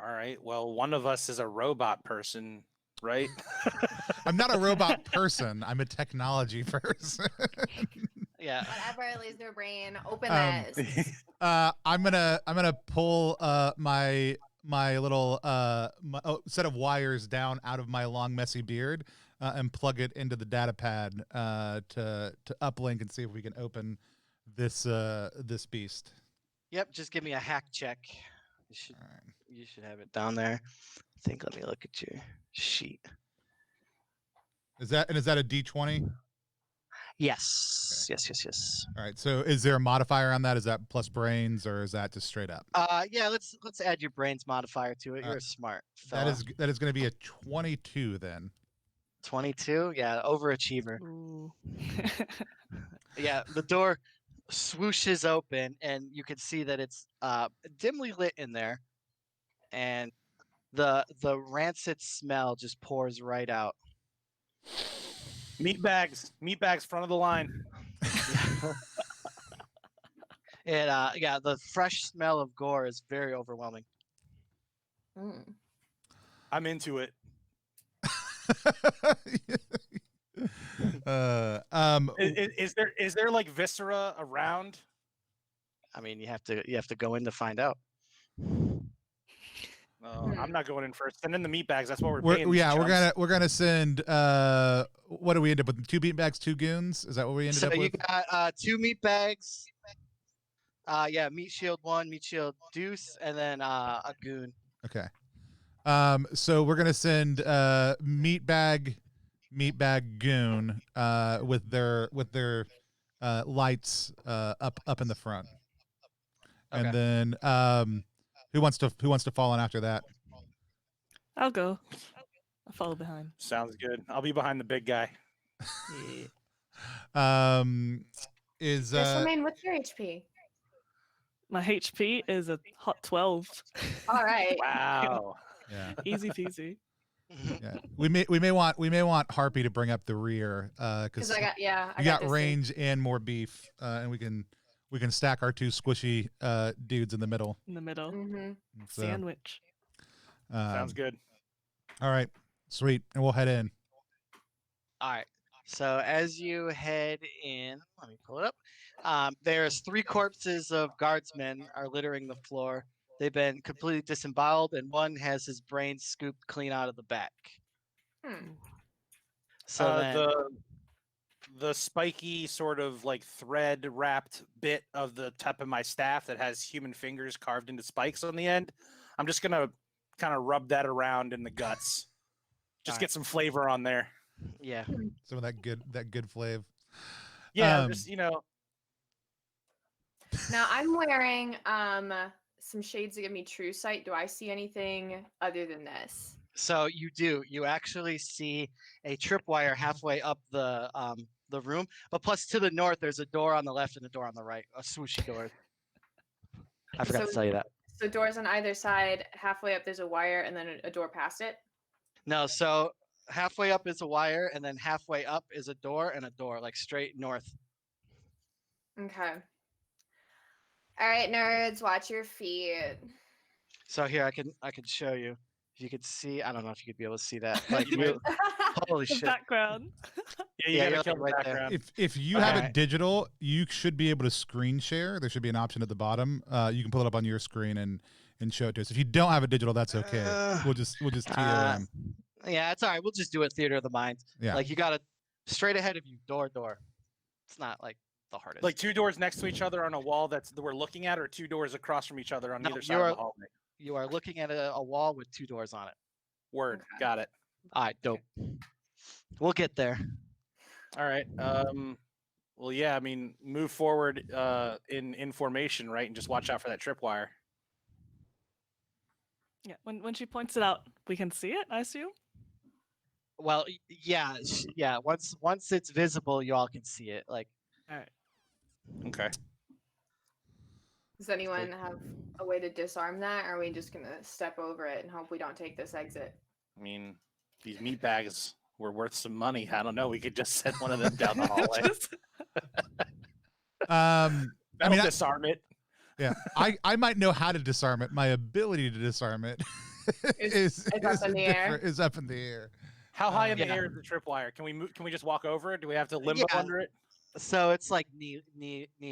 All right. Well, one of us is a robot person, right? I'm not a robot person. I'm a technology person. Yeah. Whatever, laser brain, open Um, this. I'm gonna pull my little set of wires down out of my long messy beard and plug it into the data pad to uplink and see if we can open this this beast. Yep. Just give me a hack check. All right. You should have it down there. I think. Let me look at your sheet. Is that a D20? Yes. Yes. All right. So is there a modifier on that? Is that plus brains or is that just straight up? Yeah. Let's add your brains modifier to it. You're a smart fella. That is going to be a 22 then. 22. Yeah. Overachiever. Ooh. Yeah. The door swooshes open, and you can see that it's dimly lit in there, and the rancid smell just pours right out. Meat bags, front of the line. And yeah, the fresh smell of gore is very overwhelming. Mm. I'm into it. Is there like viscera around? I mean, you have to go in to find out. I'm not going in first. Send in the meat bags. That's what we're We're paying. these chumps. we're gonna send what do we end up with? 2 meat bags, 2 goons? Is that what we ended So up you with? got 2 meat bags. Yeah, meat shield 1, meat shield deuce, and then a goon. Okay. So we're gonna send meat bag goon with their lights up in the front. Okay. And then who wants to fall in after that? I'll go. I'll follow behind. Sounds good. I'll be behind the big guy. Yeah. Is Jermaine, what's your HP? My HP is a hot 12. All right. Wow. yeah. Easy peasy. Yeah. We may want Harpy to bring up the rear because I got you got this thing. range and more beef, and we can stack our 2 squishy dudes in the middle. In the middle. Mhm. So, Sandwich. Sounds good. All right, sweet, and we'll head in. All right. So as you head in, let me pull it up. There's 3 corpses of guardsmen are littering the floor. They've been completely disemboweled, and one has his brains scooped clean out of the back. Hmm. So then, The spiky sort of like thread wrapped bit of the tip of my staff that has human fingers carved into spikes on the end. I'm just gonna kind of rub that around in the guts. Just Alright. get some flavor on there. yeah. Some of that good flavor. Yeah, Um, just Now I'm wearing some shades to give me true sight. Do I see anything other than this? So you do. You actually see a tripwire halfway up the room, but plus to the north, there's a door on the left and a door on the right, a swooshy door. I forgot to So- tell you that. So doors on either side. Halfway up, there's a wire, and then a door past it. No, so halfway up is a wire, and then halfway up is a door and a door, like straight north. Okay. All right, nerds, watch your feet. So here I can show you. If you could see, I don't know if you could be able to see that. Like you, holy The shit. background. you Yeah, gotta you're kill the right there. background. if you have it Alright. digital, you should be able to screen share. There should be an option at the bottom. You can pull it up on your screen and and show it to us. If you don't have a digital, that's okay. We'll just TOM. Yeah, it's all right. We'll just do it theater of the mind. Yeah. Like you got to straight ahead of you, door. It's not like the hardest. Like 2 doors next to each other on a wall that we're looking at, or 2 doors across from each other on No, either side of the hallway. You are looking at a wall with 2 doors on it. Word. Okay. Got it. All right, dope. We'll get there. All right. Well, yeah. I mean, move forward in formation, right, and just watch out for that tripwire. Yeah, when she points it out, we can see it, I assume. Well, yeah. Once it's visible, you all can see it. Like, All right. Okay. Does anyone have a way to disarm that, or are we just gonna step over it and hope we don't take this exit? I mean, these meat bags were worth some money. I don't know. We could just send one of them down the hallway. That'll disarm it. Yeah, I might know how to disarm it. My ability to disarm it is up in the air. Is up in the air. How high in the Yeah. air is the tripwire? Can we move? Can we just walk over it? Do we have to limbo Yeah. under it? so it's like knee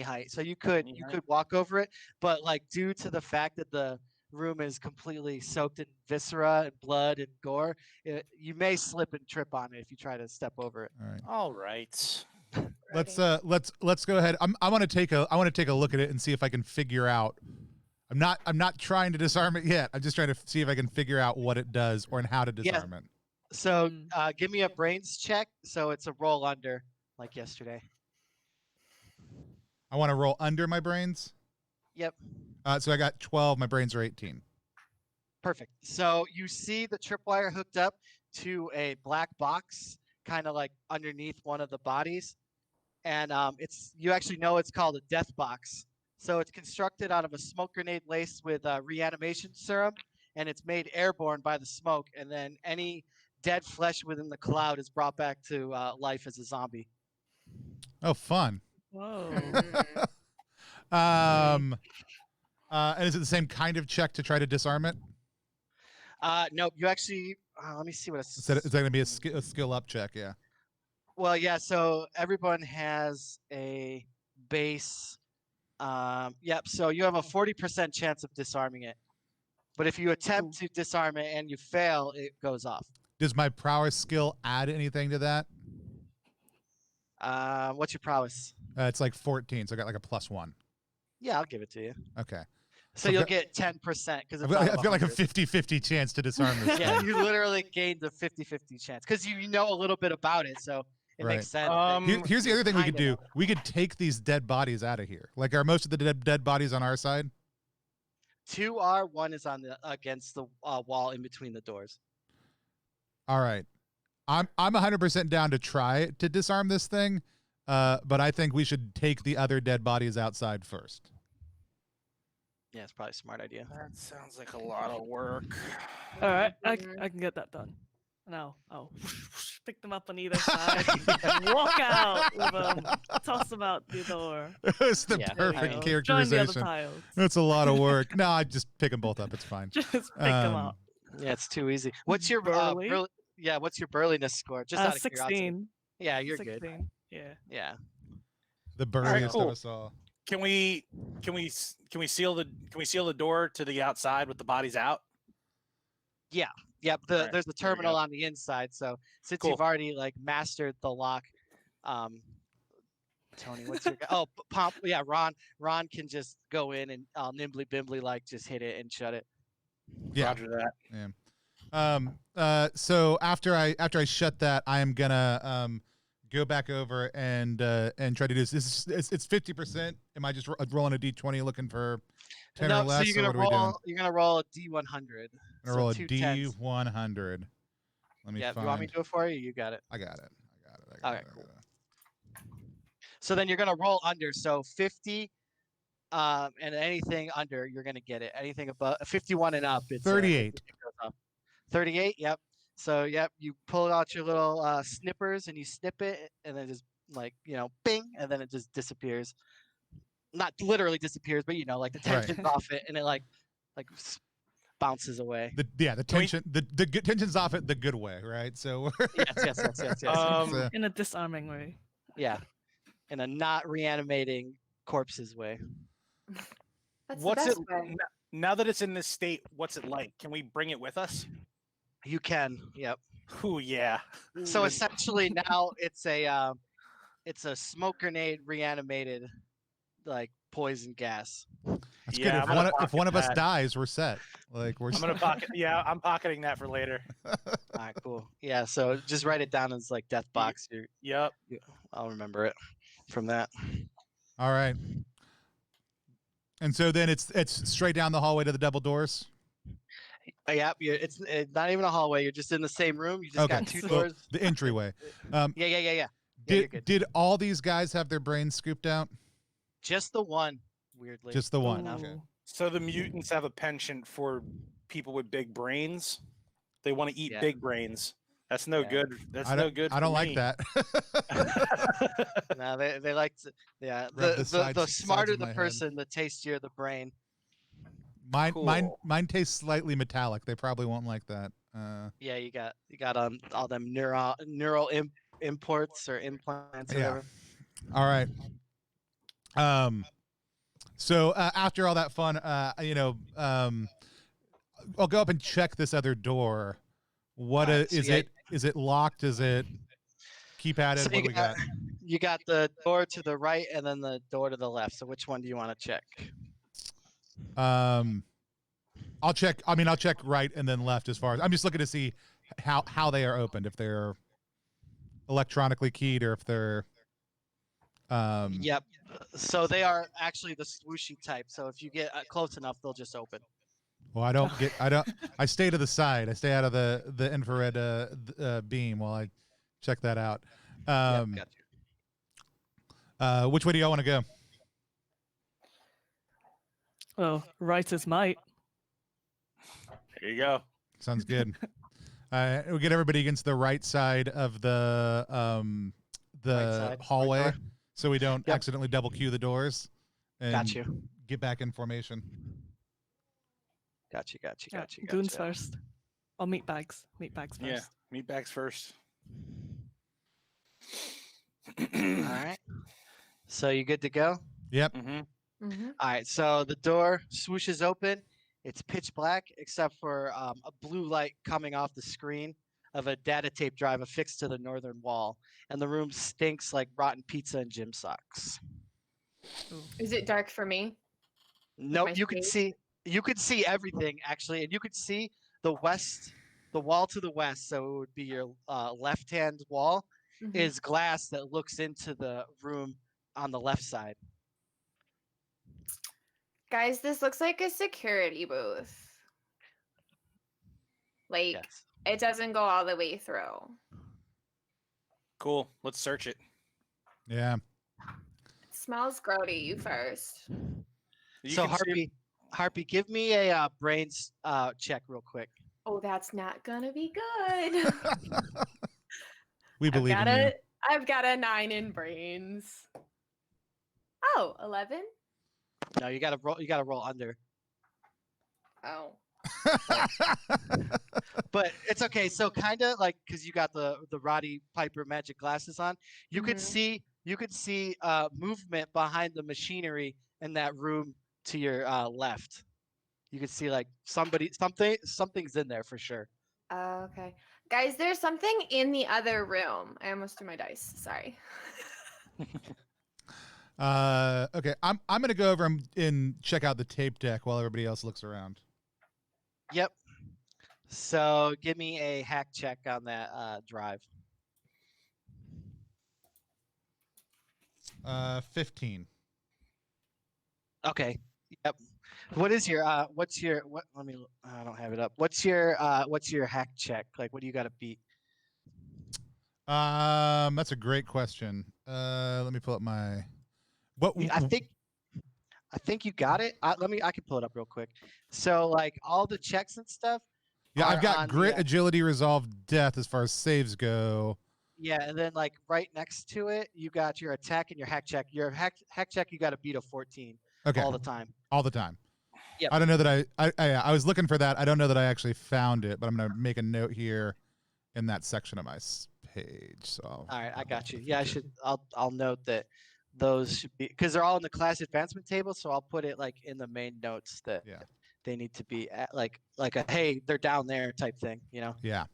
height. So you could walk over it, but like due to the fact that the room is completely soaked in viscera and blood and gore, you may slip and trip on it if you try to step over it. All right. All right. Let's go ahead. I want to take a look at it and see if I can figure out. I'm not trying to disarm it yet. I'm just trying to see if I can figure out what it does or and how to disarm it. So give me a brains check. So it's a roll under, like yesterday. I want to roll under my brains. Yep. So I got 12. My brains are 18. Perfect. So you see the tripwire hooked up to a black box, kind of like underneath one of the bodies, and you actually know it's called a death box. So it's constructed out of a smoke grenade laced with reanimation serum, and it's made airborne by the smoke, and then any dead flesh within the cloud is brought back to life as a zombie. Oh, fun. Whoa. And is it the same kind of check to try to disarm it? No, you actually. Let me see what it's. Is that going to be a skill up check? Yeah. Well, yeah. So everyone has a base. Yep. So you have a 40% chance of disarming it, but if you attempt to disarm it and you fail, it goes off. Does my prowess skill add anything to that? What's your prowess? It's like 14, so I got like a +1. Yeah, I'll give it to you. Okay. So you'll get 10% because I've got like a 50-50 chance to disarm this. Yeah, thing. you literally gained a 50-50 chance because you know a little bit about it, so it Right. makes sense. that Here's the other thing we could kinda do. We could take these dead bodies out of here. Like, are most of the dead bodies on our side? 2 are, 1 is on the against the wall in between the doors. All right. I'm 100% down to try to disarm this thing, but I think we should take the other dead bodies outside first. Yeah, it's probably a smart idea. That sounds like a lot of work. All right, I can get that done. Now, pick them up on either side, and walk out with them, toss them out the door. It's the Yeah. perfect Join the other characterization. piles. That's a lot of work. No, I just pick them both up. It's fine. Just pick them Um, out. Yeah, it's too easy. What's your Burly? what's your burliness score? Just out of curiosity. 16. Yeah, you're good. 16. Yeah. Yeah. The burliest cool. of us all. Can we seal the door to the outside with the bodies out? Yep. Alright, There's the there we terminal go. on the inside. So since Cool. you've already like mastered the lock, Tony, what's your Pomp? Yeah, Ron can just go in and nimbly bimbly like just hit it and shut it. Yeah. Roger that. So after I shut that, I am gonna go back over and try to do this. It's 50%. Am I just rolling a d20 looking for 10 No, or less? so you're or gonna what are we doing? roll. You're gonna roll a D100. I'm gonna roll a two tens. d100. Let me Yeah, find. you want me to do it for you? You got it. I got it. Okay, cool. So then you're gonna roll under. So 50, and anything under, you're gonna get it. Anything above 51 and up, it's 38. it goes up. 38. Yep. So yep, you pull out your little snippers and you snip it, and then just like bing, and then it just disappears. Not literally disappears, but like the Right. tension's off it, and it like bounces away. The tension the good tension's off it the good way, right? So Yes. In a disarming way. Yeah, in a not reanimating corpses way. That's What's the it? best way. Now that it's in this state, what's it like? Can we bring it with us? You can. Yep. Ooh, yeah. So essentially now it's a smoke grenade reanimated like poison gas. That's Yeah, good. I'm gonna If one of pocket us that. dies, we're set. Like we're. I'm gonna pocket. Yeah, I'm pocketing that for later. All right, cool. Yeah, so just write it down as like death box. Yep. I'll remember it from that. All right. And so then it's straight down the hallway to the double doors. Yep, it's not even a hallway. You're just in the same room. You just got two So doors. the entryway. Yeah. Yeah, you're good. Did all these guys have their brains scooped out? Just the one, weirdly. Just the one. Ooh. Okay. So the mutants have a penchant for people with big brains. They want to eat Yeah. big brains. That's no Yeah. good. That's I no don't. good. I don't for like me. that. No, they like to. Yeah, Rub the the sides- the sides smarter of the my head. person, the tastier the brain. Mine tastes slightly metallic. They probably won't like that. Yeah, you got all them imports or implants or Yeah. whatever. All right. So after all that fun, I'll go up and check this other door. What Alright, is so yeah. it? Is it locked? Is it keypadded? So What do we got? you got the door to the right and then the door to the left. So which one do you want to check? I'll check. I mean, I'll check right and then left as far as I'm just looking to see how they are opened. If they're electronically keyed or if they're Yep. So they are actually the swooshy type. So if you get close enough, they'll just open. Well, I stay to the side. I stay out of the infrared beam while I check that out. Yep, got you. Which way do y'all want to go? Well, right as might. There you go. Sounds good. We'll get everybody against the right side of the Right side, right hallway, door. so we don't Yep. accidentally double queue the doors. And Got you. Get back in formation. Got you. Yeah, goons first. Or meat bags. Meat bags first. Yeah. Meat bags first. All right. So you good to go? Yep. Mm-hmm. Mm-hmm. All right. So the door swooshes open. It's pitch black except for a blue light coming off the screen of a data tape drive affixed to the northern wall, and the room stinks like rotten pizza and gym socks. Is it dark for me? Nope, my you could space? see everything actually, and you could see the wall to the west. So it would be your left-hand wall Mhm. is glass that looks into the room on the left side. Guys, this looks like a security booth. Like, Yes. it doesn't go all the way through. Cool. Let's search it. Yeah. It smells grody. You first. You So can see- Harpy, give me a brains check real quick. Oh, that's not gonna be good. We believe in you. I've got a 9 in brains. Oh, 11? No, you gotta roll under. Oh. But it's okay. So kind of like because you got the Roddy Piper magic glasses on, you could Mhm. see movement behind the machinery in that room to your left. You could see like something's in there for sure. Okay. Guys, there's something in the other room. I almost threw my dice. Sorry. Okay. I'm gonna go over and check out the tape deck while everybody else looks around. Yep. So give me a hack check on that drive. 15. Okay. Yep. What is your what let me I don't have it up. What's your hack check? Like what do you got to beat? That's a great question. Let me pull up my. What I think you got it. I can pull it up real quick. So like all the checks and stuff. Yeah, I've are got on grit, the, agility, resolve, death as far as saves go. yeah, and then like right next to it, you got your attack and your hack check. Your hack check, you got to beat a 14 Okay, all the time. all the time. Yep. I don't know that I was looking for that. I don't know that I actually found it, but I'm gonna make a note here in that section of my page. So All right, I got you. Yeah, I'll note that those should be because they're all in the class advancement table. So I'll put it like in the main notes that Yeah. they need to be at, like a hey, they're down there type thing, you know. Yeah.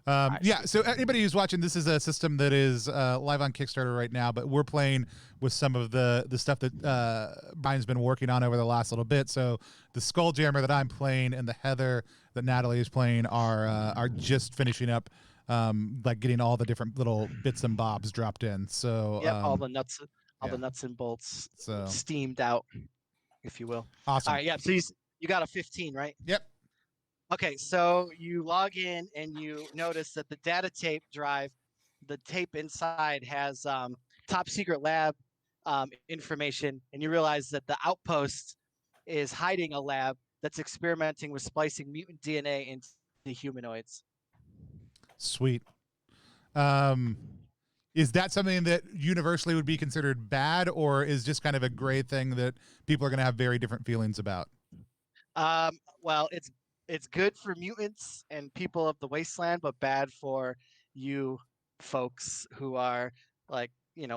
I Yeah. see. So anybody who's watching, this is a system that is live on Kickstarter right now, but we're playing with some of the stuff that Brian's been working on over the last little bit. So the Skulljammer that I'm playing and the Heather that Natalie is playing are just finishing up, like getting all the different little bits and bobs dropped in. So Yep, all the nuts, yeah. the nuts and bolts So steamed out, if you will. awesome. All right, yeah. So you got a 15, right? Yep. Okay, so you log in and you notice that the data tape drive, the tape inside has top secret lab information, and you realize that the outpost is hiding a lab that's experimenting with splicing mutant DNA into humanoids. Sweet. Is that something that universally would be considered bad, or is just kind of a gray thing that people are going to have very different feelings about? Well, it's good for mutants and people of the Wasteland, but bad for you folks who are like,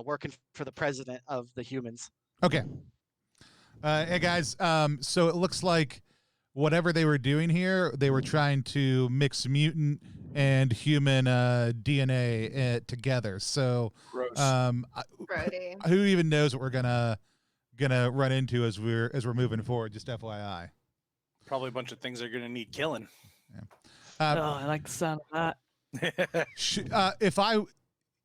working for the president of the humans. Okay. Hey guys, so it looks like whatever they were doing here, they were trying to mix mutant and human DNA together. So, Gross. Brody. who even knows what we're gonna run into as we're moving forward? Just FYI. Probably a bunch of things are going to need killing. Oh, I like the sound of that.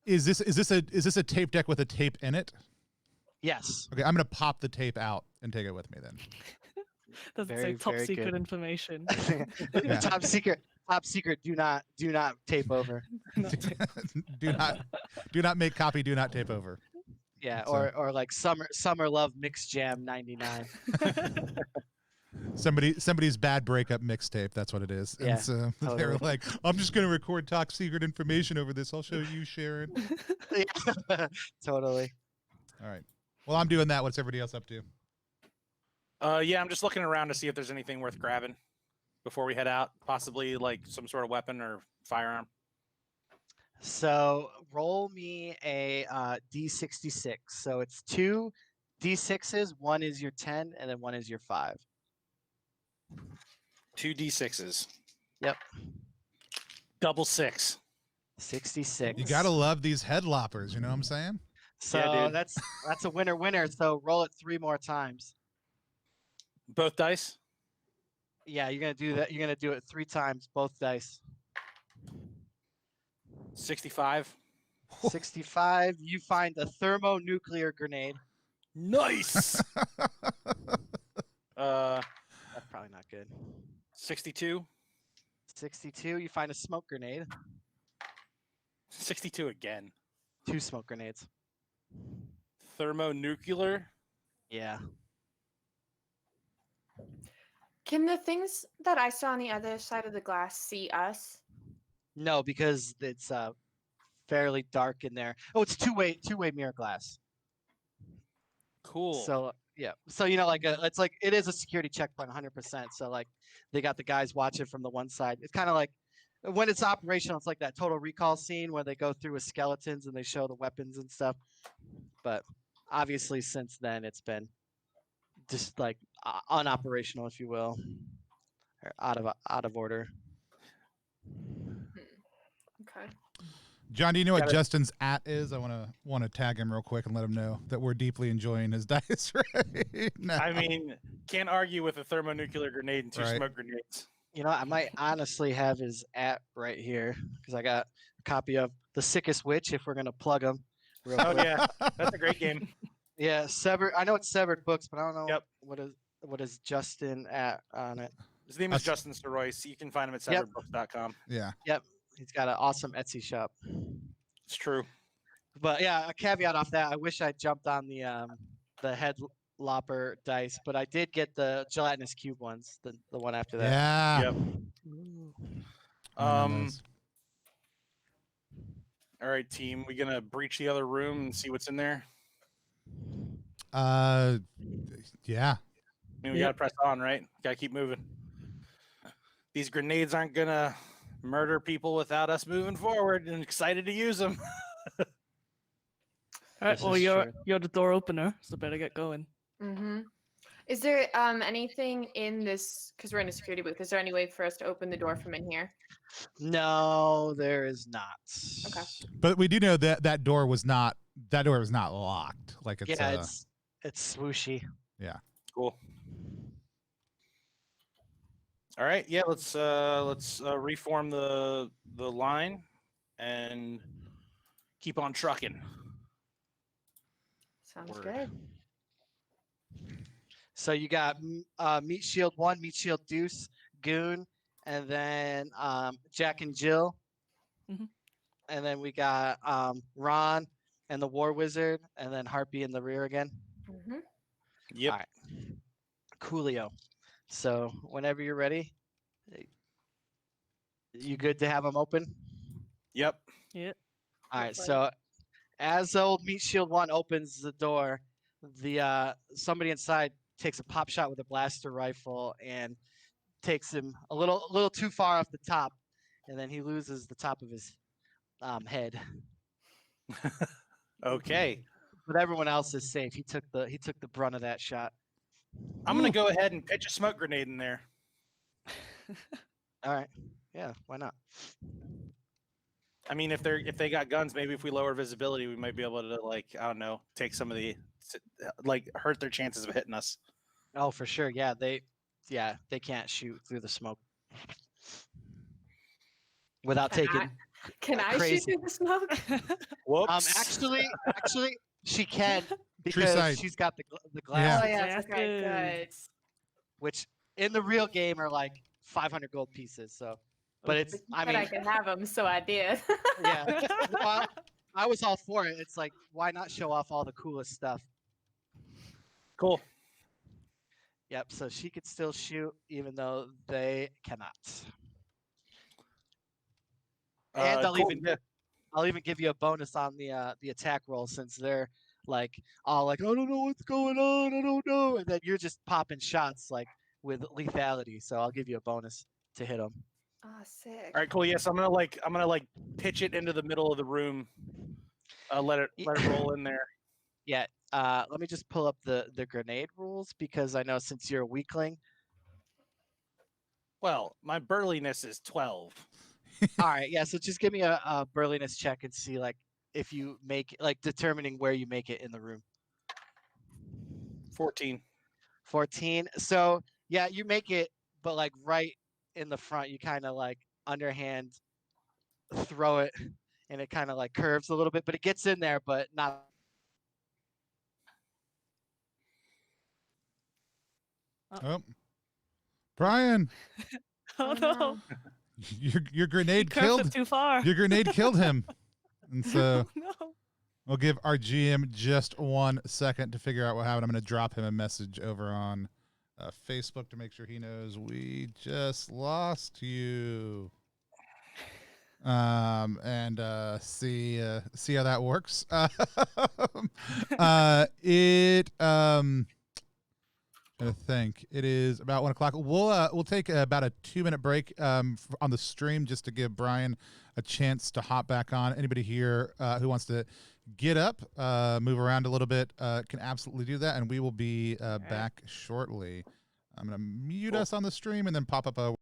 Is this a tape deck with a tape in it? Yes. Okay, I'm gonna pop the tape out and take it with me then. Doesn't Very, say top very secret good. information. Yeah. Top secret. Do not tape over. do not make copy. Do not tape over. Yeah, So- or like summer love mix jam 99. Somebody's bad breakup mixtape. That's what it is. Yeah, And so they were totally. like, "I'm just gonna record top secret information over this. I'll show you, Sharon." Yeah, totally. All right. Well, I'm doing that. What's everybody else up to? Yeah, I'm just looking around to see if there's anything worth grabbing before we head out. Possibly like some sort of weapon or firearm. So roll me a D66. So it's 2 D6s. One is your 10, and then one is your 5. 2 D6s. Yep. Double 6. 66. You gotta love these head loppers. You know what I'm saying? So Yeah, dude. that's a winner. So roll it 3 more times. Both dice. Yeah, you're gonna do that. You're gonna do it 3 times, both dice. 65. 65. You find a thermonuclear grenade. Nice. That's probably not good. 62. 62. You find a smoke grenade. 62 again. 2 smoke grenades. Thermonuclear. Yeah. Can the things that I saw on the other side of the glass see us? No, because it's fairly dark in there. Oh, it's two-way mirror glass. Cool. So yeah. So like it's like it is a security checkpoint 100%. So like they got the guys watching from the one side. It's kind of like when it's operational, it's like that Total Recall scene where they go through with skeletons and they show the weapons and stuff. But obviously since then it's been just like unoperational, if you will, or out of order. Okay. John, do you know what Gotta- Justin's @ is? I want to tag him real quick and let him know that we're deeply enjoying his dice right now. I mean, can't argue with a thermonuclear grenade and 2 Right. smoke grenades. I might honestly have his @ right here because I got a copy of The Sickest Witch if we're gonna plug him. Real Oh quick. yeah, that's a great game. Yeah, severed. I know it's severed books, but I don't know Yep. what is Justin @ on it. His name is Justin Soroyce. You can find him at Yep. severedbooks.com. Yeah. He's got an awesome Etsy shop. It's true. But yeah, a caveat off that. I wish I jumped on the head lopper dice, but I did get the gelatinous cube ones. The one after that. Yeah. Yep. Nice. All right, team. We gonna breach the other room and see what's in there. Yeah. I mean, we gotta press on, right? Gotta keep moving. These grenades aren't gonna murder people without us moving forward, and excited to use them. All right, This well, is you're true. you're the door opener, so better get going. Mm-hmm. Is there anything in this, because we're in a security booth, is there any way for us to open the door from in here? No, there is not. Okay. But we do know that that door was not locked. Like it's Yeah, it's swooshy. yeah. Cool. All right, yeah, let's reform the line and keep on trucking. Sounds Word. good. So you got Meat Shield 1, Meat Shield Deuce, Goon, and then Jack and Jill. Mhm. And then we got Ron and the War Wizard, and then Harpy in the rear again. Mm-hmm. Yep. All right. Coolio. So whenever you're ready, you good to have them open? Yep. Yeah. All right. Looks like- So as old Meat Shield 1 opens the door, the somebody inside takes a pop shot with a blaster rifle and takes him a little too far off the top, and then he loses the top of his head. Okay. But everyone else is safe. He took the brunt of that shot. I'm gonna go ahead and pitch a smoke grenade in there. All right. Yeah, why not? I mean, if they got guns, maybe if we lower visibility, we might be able to, like, I don't know, take some of the, like, hurt their chances of hitting us. Oh, for sure. Yeah, they can't shoot through the smoke without taking Can I shoot crazy. through the smoke? Whoops. Actually, she can True because sight. she's got the Oh glasses, yeah, okay, good. which in the real game are like 500 gold pieces. So, but it's I But I mean, can have them, so I did. yeah. Well, I was all for it. It's like, why not show off all the coolest stuff? Cool. Yep. So she could still shoot, even though they cannot. And Cool. Yeah. I'll even give you a bonus on the attack roll since they're like all like, I don't know what's going on, I don't know, and then you're just popping shots like with lethality. So I'll give you a bonus to hit them. Oh, sick. All right, cool. Yes, I'm gonna like pitch it into the middle of the room. Let it roll in there. Yeah. Let me just pull up the grenade rules because I know since you're a weakling. Well, my burliness is 12. All right. Yeah. So just give me a burliness check and see like if you make like determining where you make it in the room. 14. 14. So yeah, you make it, but like right in the front, you kind of like underhand throw it, and it kind of like curves a little bit, but it gets in there, but not. Oh, Brian, Oh Oh, no. no. your grenade Curved killed it too far. your grenade killed him, and so Oh, no. we'll give our GM just 1 second to figure out what happened. I'm going to drop him a message over on Facebook to make sure he knows we just lost you. And see how that works. I think it is about 1 o'clock. We'll take about a 2-minute break on the stream just to give Brian a chance to hop back on. Anybody here who wants to get up, move around a little bit, can absolutely do that, and we will be back shortly. I'm gonna mute us on the stream and then pop up a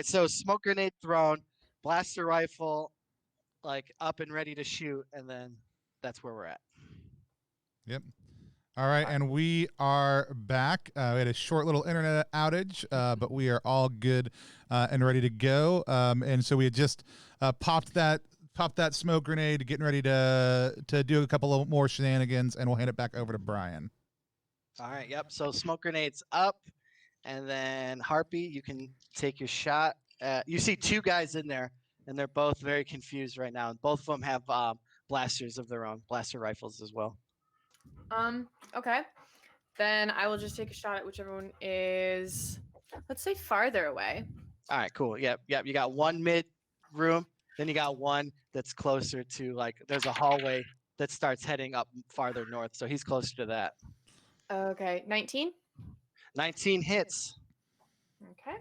So smoke grenade thrown, blaster rifle, like up and ready to shoot, and then that's where we're at. Yep. All right, and we are back. We had a short little internet outage, but we are all good and ready to go. And so we had just popped that smoke grenade, getting ready to do a couple of more shenanigans, and we'll hand it back over to Brian. All right. Yep. So smoke grenades up, and then Harpy, you can take your shot. You see two guys in there, and they're both very confused right now. Both of them have blasters of their own, blaster rifles as well. Okay. Then I will just take a shot at whichever one is, let's say, farther away. All right. Cool. Yep. Yep. You got one mid room, then you got one that's closer to like there's a hallway that starts heading up farther north. So he's closer to that. Okay. 19. 19 hits. Okay.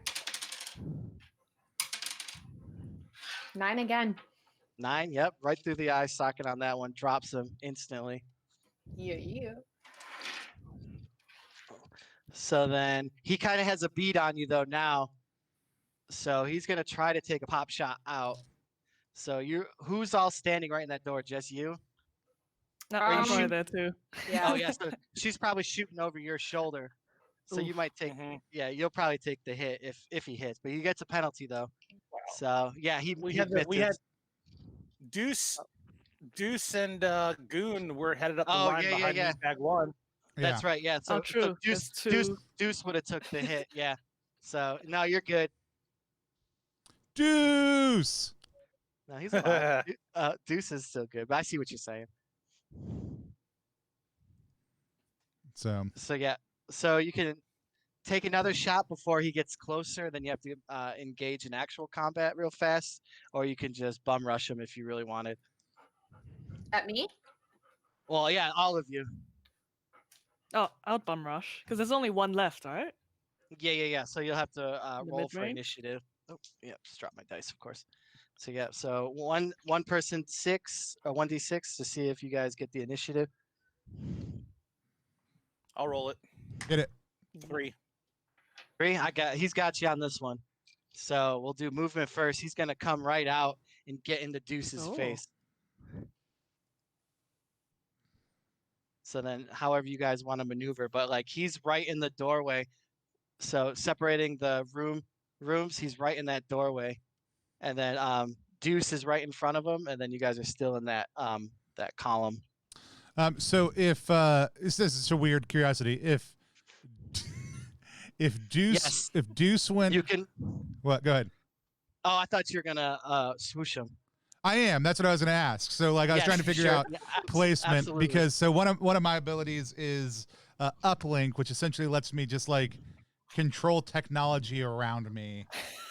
9 again. 9. Yep. Right through the eye socket on that one. Drops him instantly. Yeah. So then he kind of has a bead on you though now. So he's gonna try to take a pop shot out. So who's all standing right in that door? Just you? No, Are you I'm shooting- there too. Yeah. Oh yeah. So she's probably shooting over your shoulder. So you Oof. might take. Mhm. Yeah, you'll probably take the hit if he hits, but he gets a penalty though. So yeah, We he had misses. Deuce and Goon were headed up the Oh, line yeah, yeah, behind yeah. Meatbag 1. That's right. Yeah. So, Oh, true. Deuce, There's two. Deuce would have took the hit. Yeah. So no, you're good. Deuce. No, he's alive. Deuce is still good, but I see what you're saying. So Yeah. So you can take another shot before he gets closer. Then you have to engage in actual combat real fast, or you can just bum rush him if you really wanted. At me? Well, yeah, all of you. Oh, I'll bum rush because there's only one left, right? Yeah. So you'll have to In the roll for mid-range? initiative. Oh, yeah, just drop my dice, of course. So yeah, so one person 6 or 1d6 to see if you guys get the initiative. I'll roll it. get it. 3. 3, he's got you on this one. So we'll do movement first. He's gonna come right out and get into Deuce's Oh. face. So then, however you guys want to maneuver, but like he's right in the doorway. So separating the rooms, he's right in that doorway, and then Deuce is right in front of him, and then you guys are still in that that column. So if this is a weird curiosity, if Deuce went, You can. what? Go ahead. Oh, I thought you were gonna swoosh him. I am. That's what I was going to ask. So like I was Yeah, trying to figure sure. out Yeah, placement absolutely. because so one of my abilities is uplink, which essentially lets me just like control technology around me,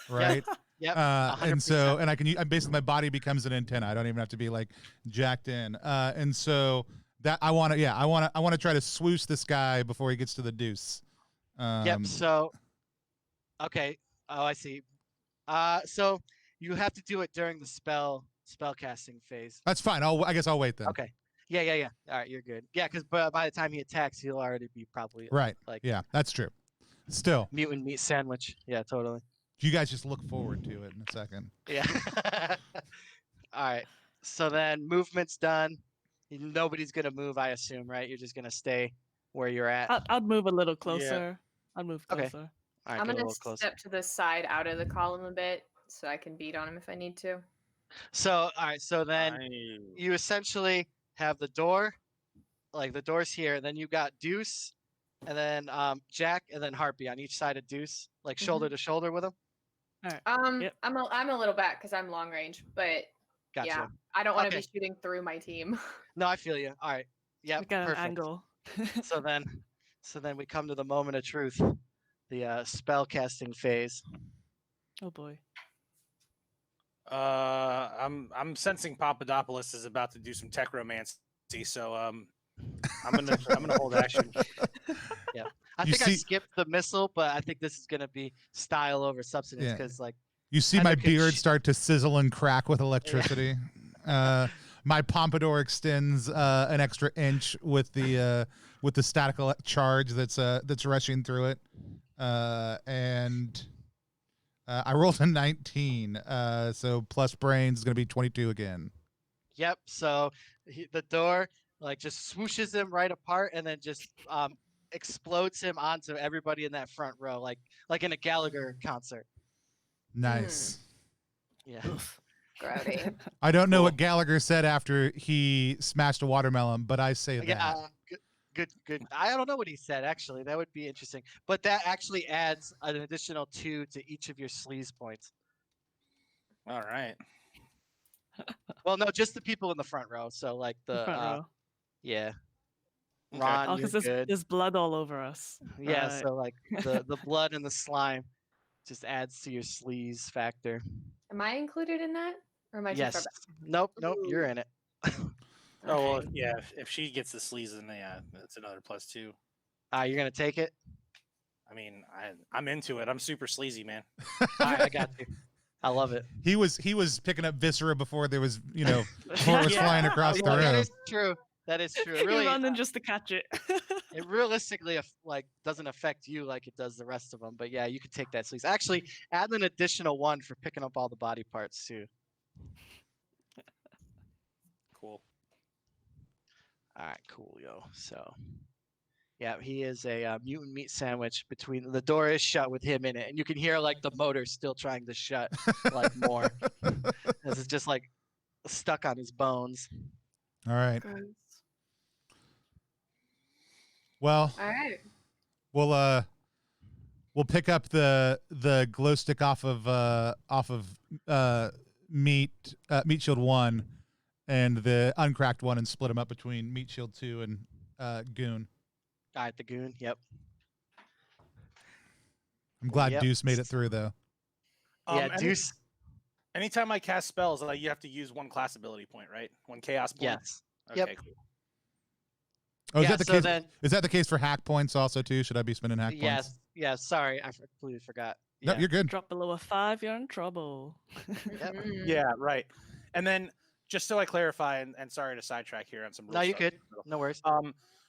right? Yep. And so 100%. and I can basically my body becomes an antenna. I don't even have to be like jacked in. And so that I want to try to swoosh this guy before he gets to the Deuce. Yep. So, okay. Oh, I see. So you have to do it during the spell casting phase. That's fine. I guess I'll wait then. Okay. Yeah. All right, you're good. Yeah, because by the time he attacks, he'll already be probably Right. like Yeah, that's true. Still, mutant meat sandwich. Yeah, totally. you guys just look forward to it in a second. Yeah. All right. So then movement's done. Nobody's gonna move, I assume, right? You're just gonna stay where you're at. I'd move a little closer. I'd move Okay. closer. All right, I'm get a gonna little closer. step to the side out of the column a bit so I can beat on him if I need to. So, all right. So then you essentially have the door, like the door's here. Then you got Deuce, and then Jack, and then Harpy on each side of Deuce, like shoulder to shoulder with him. Yep. I'm a little back because I'm long range, but Gotcha. yeah, I don't want to Okay. be shooting through my team. No, I feel you. All right. Yeah. We got an Perfect. angle. So then we come to the moment of truth, the spell casting phase. Oh boy. I'm sensing Papadopoulos is about to do some techromancy, so I'm gonna hold action. I You think I see- skipped the missile, but I think this is gonna be style over substance Yeah. because like You see I my look at beard sh- start to sizzle and crack with electricity. My pompadour extends an extra inch with the static charge that's rushing through it, and I rolled a 19. So plus brains is gonna be 22 again. Yep. So the door like just swooshes him right apart and then just explodes him onto everybody in that front row, like in a Gallagher concert. Nice. Yeah. Grody. I don't know Cool. what Gallagher said after he smashed a watermelon, but I say that. Yeah. Good. I don't know what he said actually. That would be interesting. But that actually adds an additional 2 to each of your sleaze points. All right. Well, no, just the people in the front row. So like The front row. yeah. Okay. Ron, Oh, you're because good. there's blood all over us. Yeah, Right. so like the blood and the slime just adds to your sleaze factor. Am I included in that? Or am I too Yes. far back? Nope, you're in it. Oh well, Okay. yeah. If she gets the sleaze, then yeah, that's another +2. You're gonna take it? I mean, I'm into it. I'm super sleazy, man. I got you. I love it. He was picking up viscera before there was, before it was Yeah, flying across the That room. is true. That is true. It You're really, running just to catch it. it realistically like doesn't affect you like it does the rest of them. But yeah, you could take that sleaze. Actually, add an additional 1 for picking up all the body parts too. Cool. All right, cool, yo. So, yeah, he is a mutant meat sandwich. Between the door is shut with him in it, and you can hear like the motor still trying to shut, like more. This is just like stuck on his bones. All right. Gross. Well, All right. we'll pick up the glow stick off of meat shield 1 and the uncracked one and split them up between meat shield 2 and goon. All right, the goon. Yep. I'm glad Yep. Deuce made it through though. Yeah, Deuce. Anytime I cast spells, you have to use 1 class ability point, right? 1 chaos point. Yes. Okay. Yep. Cool. Oh, is Yeah, that the so case? then- Is that the case for hack points also too? Should I be spending hack points? Yes. Yeah. Sorry, I completely forgot. No, Yeah. you're good. Drop below a 5, you're in trouble. Yep. Mhm. Yeah. Right. And then just so I clarify, and sorry to sidetrack here on some. No, rule you're stuff. good. No worries.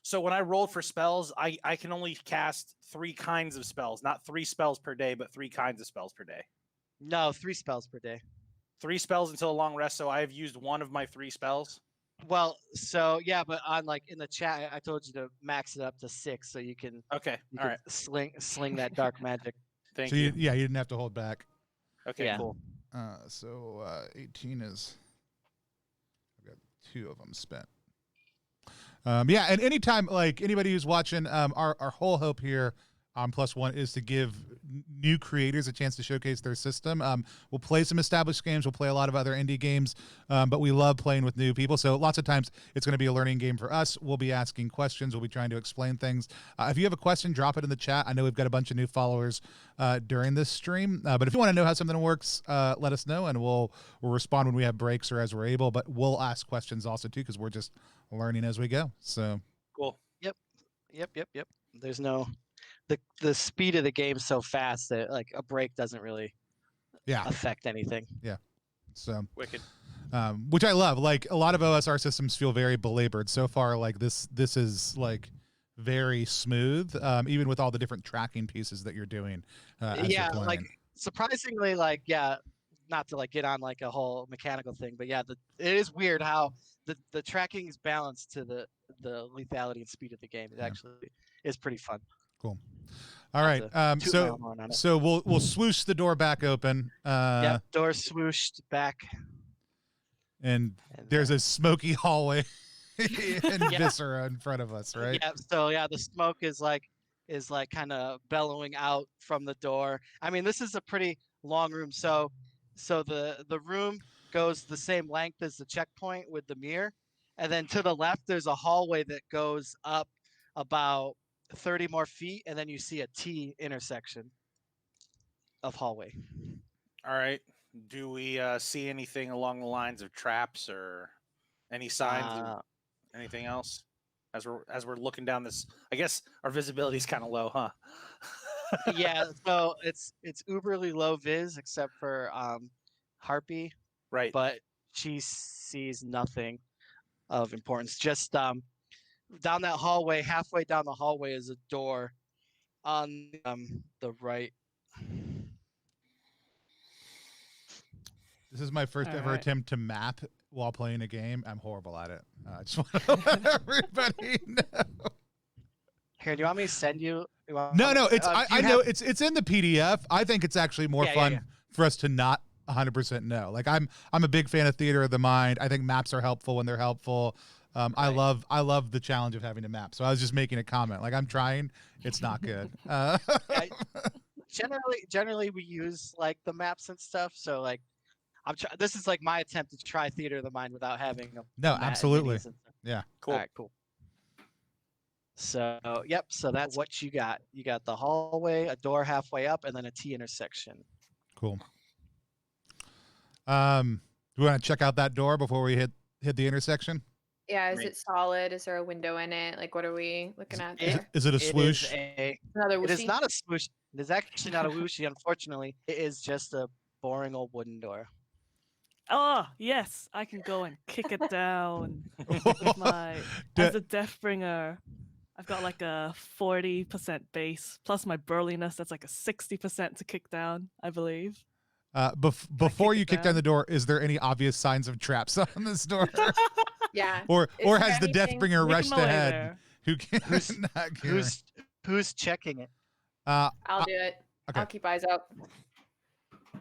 So when I rolled for spells, I can only cast 3 kinds of spells, not 3 spells per day, but 3 kinds of spells per day. No, 3 spells per day. 3 spells until a long rest. So I have used 1 of my 3 spells. Well, so yeah, but on like in the chat, I told you to max it up to 6, so you can Okay. All right. sling that dark magic. Thank So you. you didn't have to hold back. Okay. Yeah. Cool. So 18 is. I've got 2 of them spent. Yeah, and anytime like anybody who's watching, our whole hope here on Plus One is to give new creators a chance to showcase their system. We'll play some established games. We'll play a lot of other indie games, but we love playing with new people. So lots of times it's going to be a learning game for us. We'll be asking questions. We'll be trying to explain things. If you have a question, drop it in the chat. I know we've got a bunch of new followers during this stream, but if you want to know how something works, let us know, and we'll respond when we have breaks or as we're able. But we'll ask questions also too, because we're just learning as we go. So Cool. Yep. There's no the speed of the game so fast that like a break doesn't really yeah, affect anything. so. Wicked. Which I love. Like a lot of OSR systems feel very belabored so far. Like this is like very smooth, even with all the different tracking pieces that you're doing. As Yeah, you're like playing. surprisingly, like yeah, not to like get on like a whole mechanical thing, but yeah, it is weird how the tracking is balanced to the lethality and speed of the game. It Yeah. actually is pretty fun. Cool. All right. Toot my own horn on it. So we'll swoosh the door back open. Yep, door swooshed back. And And, there's a smoky hallway and Yeah. viscera in front of us, right? Yeah, so yeah, the smoke is like kind of bellowing out from the door. I mean, this is a pretty long room, so the room goes the same length as the checkpoint with the mirror, and then to the left there's a hallway that goes up about 30 more feet, and then you see a T intersection of hallway. All right. Do we see anything along the lines of traps or any signs of anything else as we're looking down this? I guess our visibility is kind of low, huh? Yeah, so it's uberly low vis except for Harpy, Right. but she sees nothing of importance. Just down that hallway, halfway down the hallway is a door on the right. This is my first All ever right. attempt to map while playing a game. I'm horrible at it. I just want to let everybody know. Here, do you want me to send you? No, it's do I you know have- it's in the PDF. I think it's actually more Yeah, fun yeah. for us to not 100% know. Like I'm a big fan of theater of the mind. I think maps are helpful when they're helpful. I love the challenge of having to map. So I was just making a comment. Like I'm trying. It's not good. Yeah, generally we use like the maps and stuff. So like this is like my attempt to try theater of the mind without having a No, map and absolutely. minis and stuff. Yeah. Cool. All right, cool. So yep, so that's what you got. You got the hallway, a door halfway up, and then a T intersection. Cool. Do we want to check out that door before we hit the intersection? Yeah, is Great. it solid? Is there a window in it? Like, what are we looking at there? Is it a swoosh? Another It is whooshy? not a swoosh. It is actually not a whooshy, unfortunately. It is just a boring old wooden door. Oh, yes, I can go and kick it down with my as a Deathbringer. I've got like a 40% base plus my burliness. That's like a 60% to kick down, I believe. Before kick you it kick down down? the door, is there any obvious signs of traps on this door? Yeah. or Is there has the anything- Deathbringer Making rushed my way ahead? there. Who can Who's- not caring? Who's checking it? I'll do it. okay. I'll keep eyes out.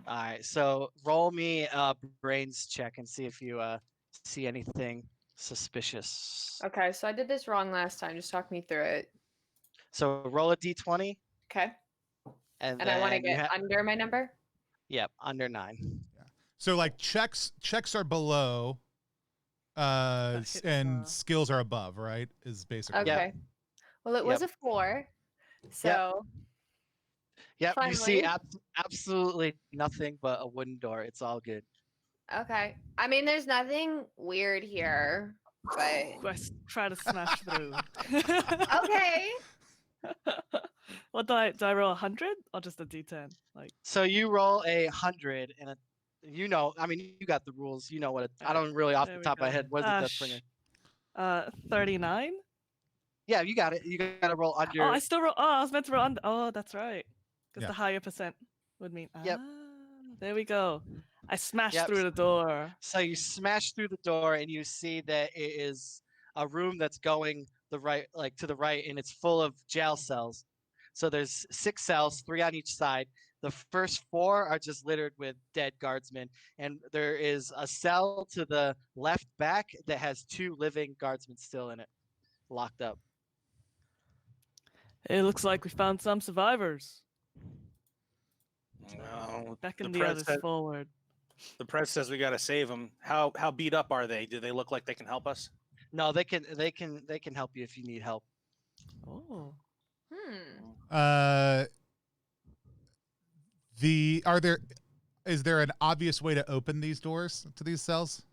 All right, so roll me a brains check and see if you see anything suspicious. Okay, so I did this wrong last time. Just talk me through it. So roll a d20, Okay. and And I want to then you get under my number. Yep, under 9. So like checks are below, hits, and skills are above, right? Is basically. Okay. Well, it was a 4. So Yep, you see Finally. absolutely nothing but a wooden door. It's all good. okay. I mean, there's nothing weird here, but Try to smash through. okay. What do I roll 100 or just a D10? Like So you roll 100, and I mean, you got the rules. You know what? I don't really off there the we top of my go. head. What is it, Deathbringer? 39. Yeah, you got it. You got to roll under. Oh, I still roll. Oh, I was meant to roll under. Oh, that's right. Because Yeah. the higher percent would mean. Yep. There we go. I smashed Yep. through the door. So you smash through the door, and you see that it is a room that's going the right, like to the right, and it's full of jail cells. So there's 6 cells, 3 on each side. The first 4 are just littered with dead guardsmen, and there is a cell to the left back that has 2 living guardsmen still in it, locked up. It looks like we found some survivors. Well, Beckon the the press others said- forward. the press says we got to save them. How beat up are they? Do they look like they can help us? No, they can help you if you need help. Oh. Is there an obvious way to open these doors to these cells?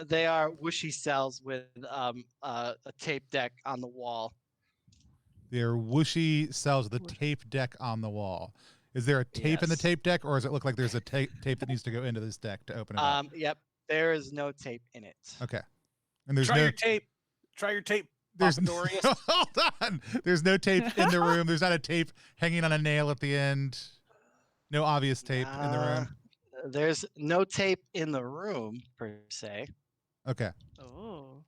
They are whooshy cells with a tape deck on the wall. They're whooshy cells with a tape deck on the wall. Is there a tape in the Yes. tape deck, or does it look like there's a tape that needs to go into this deck to open it up? Yep, there is no tape in it. Okay. And there's Try no your tape. Try your tape. there's Papadorius. hold on. There's no tape in the room. There's not a tape hanging on a nail at the end. No obvious tape in the room. There's no tape in the room per se. Okay. Oh.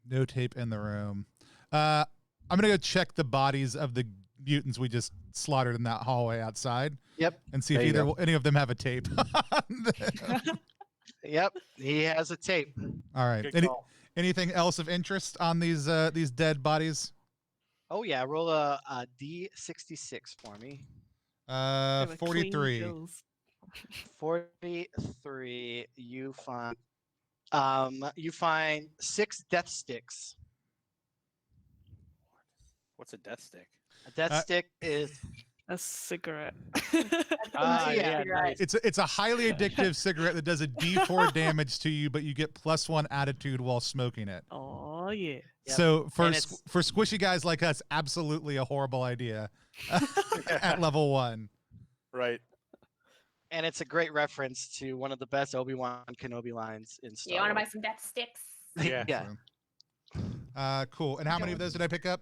No tape in the room. I'm gonna go check the bodies of the mutants we just slaughtered in that hallway outside. Yep. And see if There you go. any of them have a tape. Yep, he has a tape. All right. Good call. Anything else of interest on these dead bodies? Oh yeah, roll a D66 for me. They were clean 43. kills. 43. You find 6 death sticks. What's a death stick? A death stick is A cigarette. yeah, right. It's a highly addictive cigarette that does a D4 damage to you, but you get +1 attitude while smoking it. Oh yeah. Yep. So for And it's- for squishy guys like us, absolutely a horrible idea at level 1. Right. and it's a great reference to one of the best Obi-Wan Kenobi lines in Star You want to buy Wars. some death sticks? Yeah. Yeah. Cool. And how many of those did I pick up?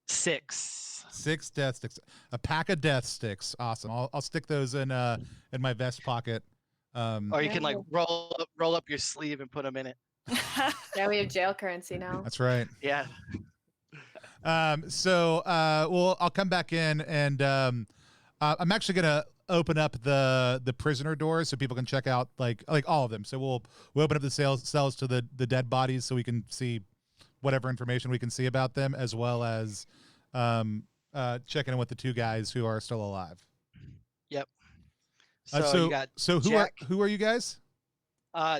6. 6 death sticks. A pack of death sticks. Awesome. I'll stick those in my vest pocket. Or you can like roll up your sleeve and put them in it. Yeah, we have jail currency now. That's right. Yeah. Well, I'll come back in and I'm actually gonna open up the prisoner doors so people can check out like all of them. So we'll open up the cells to the dead bodies so we can see whatever information we can see about them, as well as checking in with the 2 guys who are still alive. Yep. So you got who are you guys?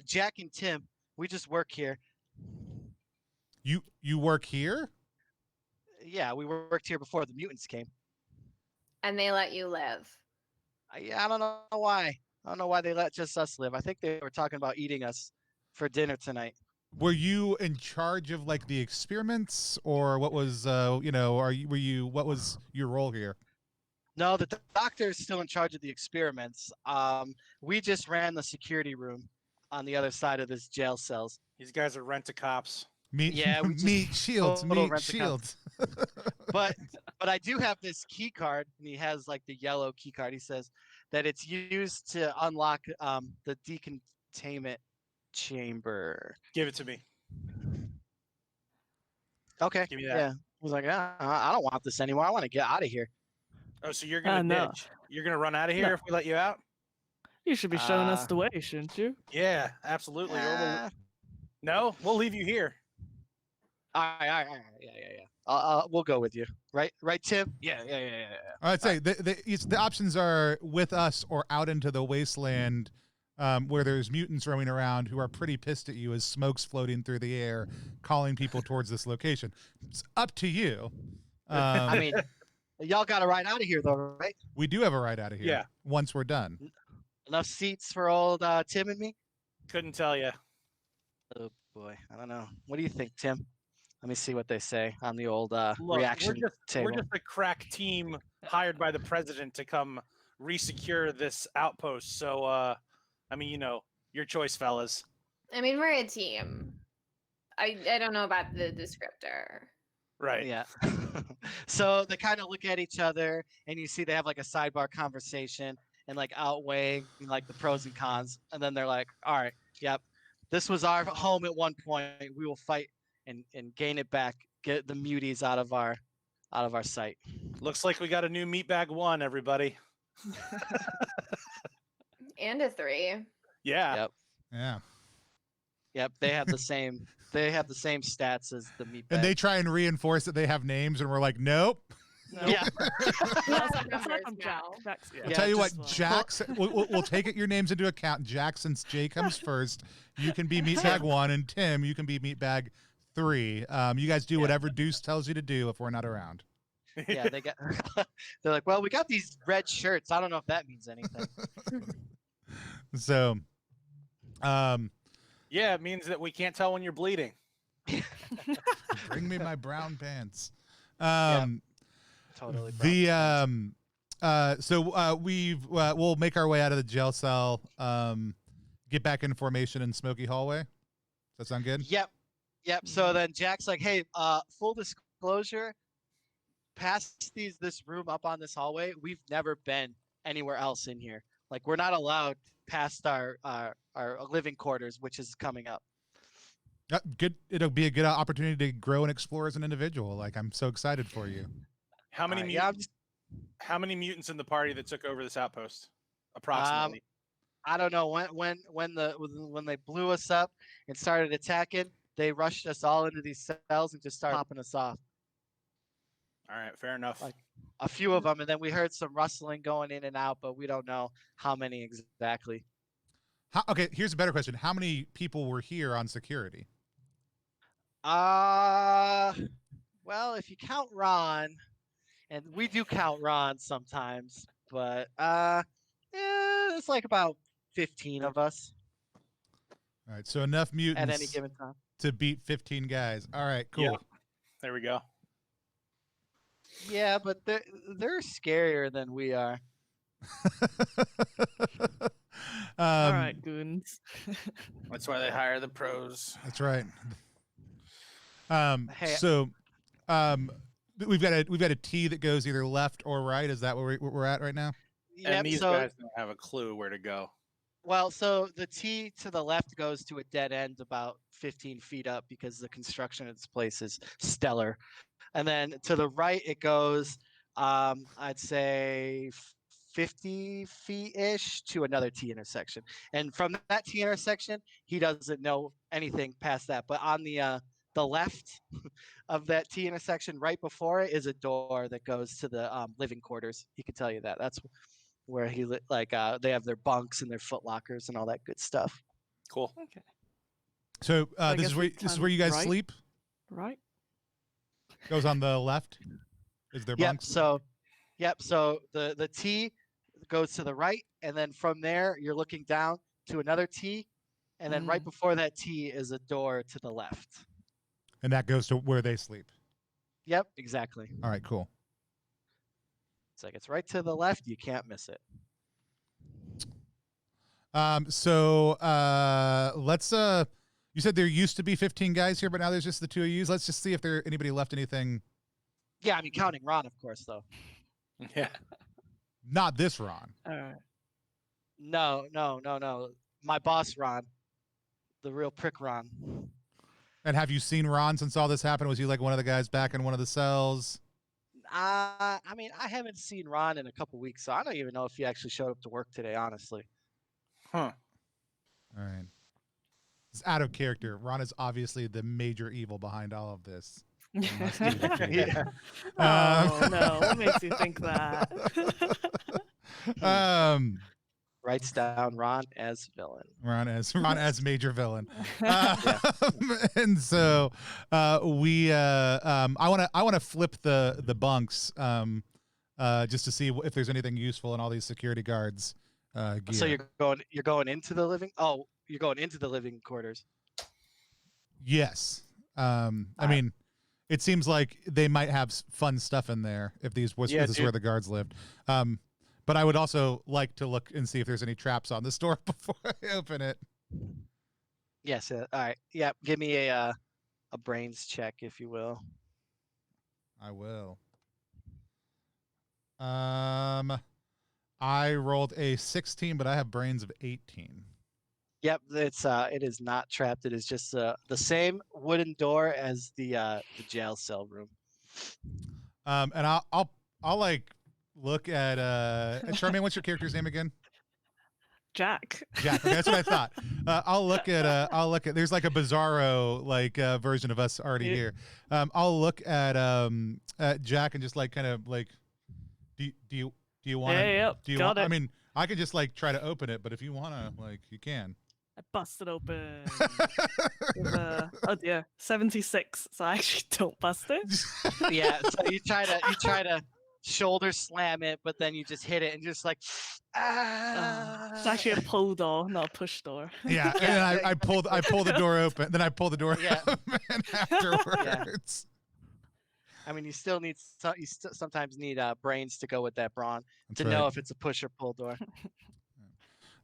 Jack and Tim. We just work here. You work here? Yeah, we worked here before the mutants came. And they let you live. I don't know why. I don't know why they let just us live. I think they were talking about eating us for dinner tonight. Were you in charge of like the experiments, or what was what was your role here? No, the doctor is still in charge of the experiments. We just ran the security room on the other side of this jail cells. These guys are rent-a-cops. Meat, Yeah, we just meat shields, total meat rent-a-cop. shields. But I do have this key card, and he has like the yellow key card. He says that it's used to unlock the decontainment chamber. Give it to me. Okay. Give me that. Yeah. I was like, I don't want this anymore. I want to get out of here. Oh, so you're gonna no. ditch? You're gonna run out of here No. if we let you out? You should be showing us the way, shouldn't you? Yeah, absolutely. Or Uh, no, we'll leave you here. all right. Yeah. We'll go with you. Right, Tim? Yeah. I'd say the options are with us or out into the wasteland, where there's mutants roaming around who are pretty pissed at you as smoke's floating through the air, calling people towards this location. It's up to you. I mean, y'all got to ride out of here, though, right? We do have a ride out of here. Yeah. Once we're done. Enough seats for old Tim and me? Couldn't tell you. Oh boy, I don't know. What do you think, Tim? Let me see what they say on the old Look, reaction table. we're just a crack team hired by the president to come resecure this outpost. So, I mean, your choice, fellas. I mean, we're a team. I don't know about the descriptor. Right. Yeah. So they kind of look at each other, and you see they have like a sidebar conversation and like outweighing like the pros and cons, and then they're like, "All right, yep, this was our home at one point. We will fight and gain it back. Get the muties out of our sight." Looks like we got a new meatbag 1, everybody. And a 3. Yeah. Yep. Yeah. Yep. They have the same. They have the same stats as the meat. And they try and reinforce that they have names, and we're like, nope. No. Yeah. Aside from Jack. now. Jack's, I'll Yeah, tell you just what, Jax, we'll take your names into account. Jack, since Jay comes first, you can be meatbag 1, and Tim, you can be meatbag 3. You guys do whatever Deuce tells you to do if we're not around. Yeah, they got. They're like, well, we got these red shirts. I don't know if that means anything. So, Yeah, it means that we can't tell when you're bleeding. bring me my brown pants. Totally. We'll make our way out of the jail cell. Get back in formation in Smoky Hallway. Does that sound good? Yep. So then Jack's like, hey, full disclosure, past this room up on this hallway, we've never been anywhere else in here. Like, we're not allowed past our living quarters, which is coming up. Good. It'll be a good opportunity to grow and explore as an individual. Like, I'm so excited for you. How many mutants? How many mutants in the party that took over this outpost? Approximately. I don't know when they blew us up and started attacking, they rushed us all into these cells and just started popping us off. All right, fair enough. Like, a few of them, and then we heard some rustling going in and out, but we don't know how many exactly. Okay, here's a better question. How many people were here on security? Well, if you count Ron, and we do count Ron sometimes, but it's like about 15 of us All right, so enough mutants at any given time. to beat 15 guys. All right, cool. Yeah. There we go. Yeah, but they're scarier than we are. All right, goons. That's why they hire the pros. That's right. Hey. So, we've got a T that goes either left or right. Is that where we're at right now? Yep. And these So guys don't have a clue where to go. well, so the T to the left goes to a dead end about 15 feet up because the construction of this place is stellar. And then to the right, it goes, I'd say 50 feet ish to another T intersection. And from that T intersection, he doesn't know anything past that. But on the left of that T intersection, right before it, is a door that goes to the living quarters. He can tell you that. That's where they have their bunks and their foot lockers and all that good stuff. Cool. Okay. So I this guess is we where turn you guys right? sleep. Right. Goes on the left. Is there Yep. bunks? So the T goes to the right, and then from there you're looking down to another T, and then right before that T is a door to the left. And that goes to where they sleep. Yep, exactly. All right, cool. It's like it's right to the left. You can't miss it. So let's you said there used to be 15 guys here, but now there's just the two of you. Let's just see if anybody left anything. Yeah, I mean counting Ron, of course, though. Yeah. Not this Ron. All right. No. My boss, Ron, the real prick, Ron. And have you seen Ron since all this happened? Was he like one of the guys back in one of the cells? I mean, I haven't seen Ron in a couple weeks, so I don't even know if he actually showed up to work today, honestly. Huh. All right. It's out of character. Ron is obviously the major evil behind all of this. Yeah. Oh no! What makes you think that? Writes down Ron as villain. Ron as major villain. And so I want to flip the bunks just to see if there's anything useful in all these security guards gear. So you're going into the living. Oh, you're going into the living quarters. Yes. I mean, it seems like they might have fun stuff in there if this is where the guards lived. But I would also like to look and see if there's any traps on this door before I open it. Yes. All right. Yeah. Give me a brains check, if you will. I will. I rolled a 16, but I have brains of 18. Yep. It is not trapped. It is just the same wooden door as the jail cell room. And I'll like look at Charmaine. What's your character's name again? Jack. Jack. Okay, that's what I thought. I'll look at. There's like a Bizarro version of us already here. I'll look at Jack and just like kind of like, do you want to? Yeah, do you got want? it. I mean, I could just like try to open it, but if you want to, like, you can. I busted open. Oh dear, 76. So I actually don't bust it. Yeah. So you try to shoulder slam it, but then you just hit it and just like. It's actually a pull door, not a push door. Yeah, and I pull the door open. Then I pull the door open afterwards. I mean, you still need sometimes need brains to go with that brawn to That's know right. if it's a push or pull door.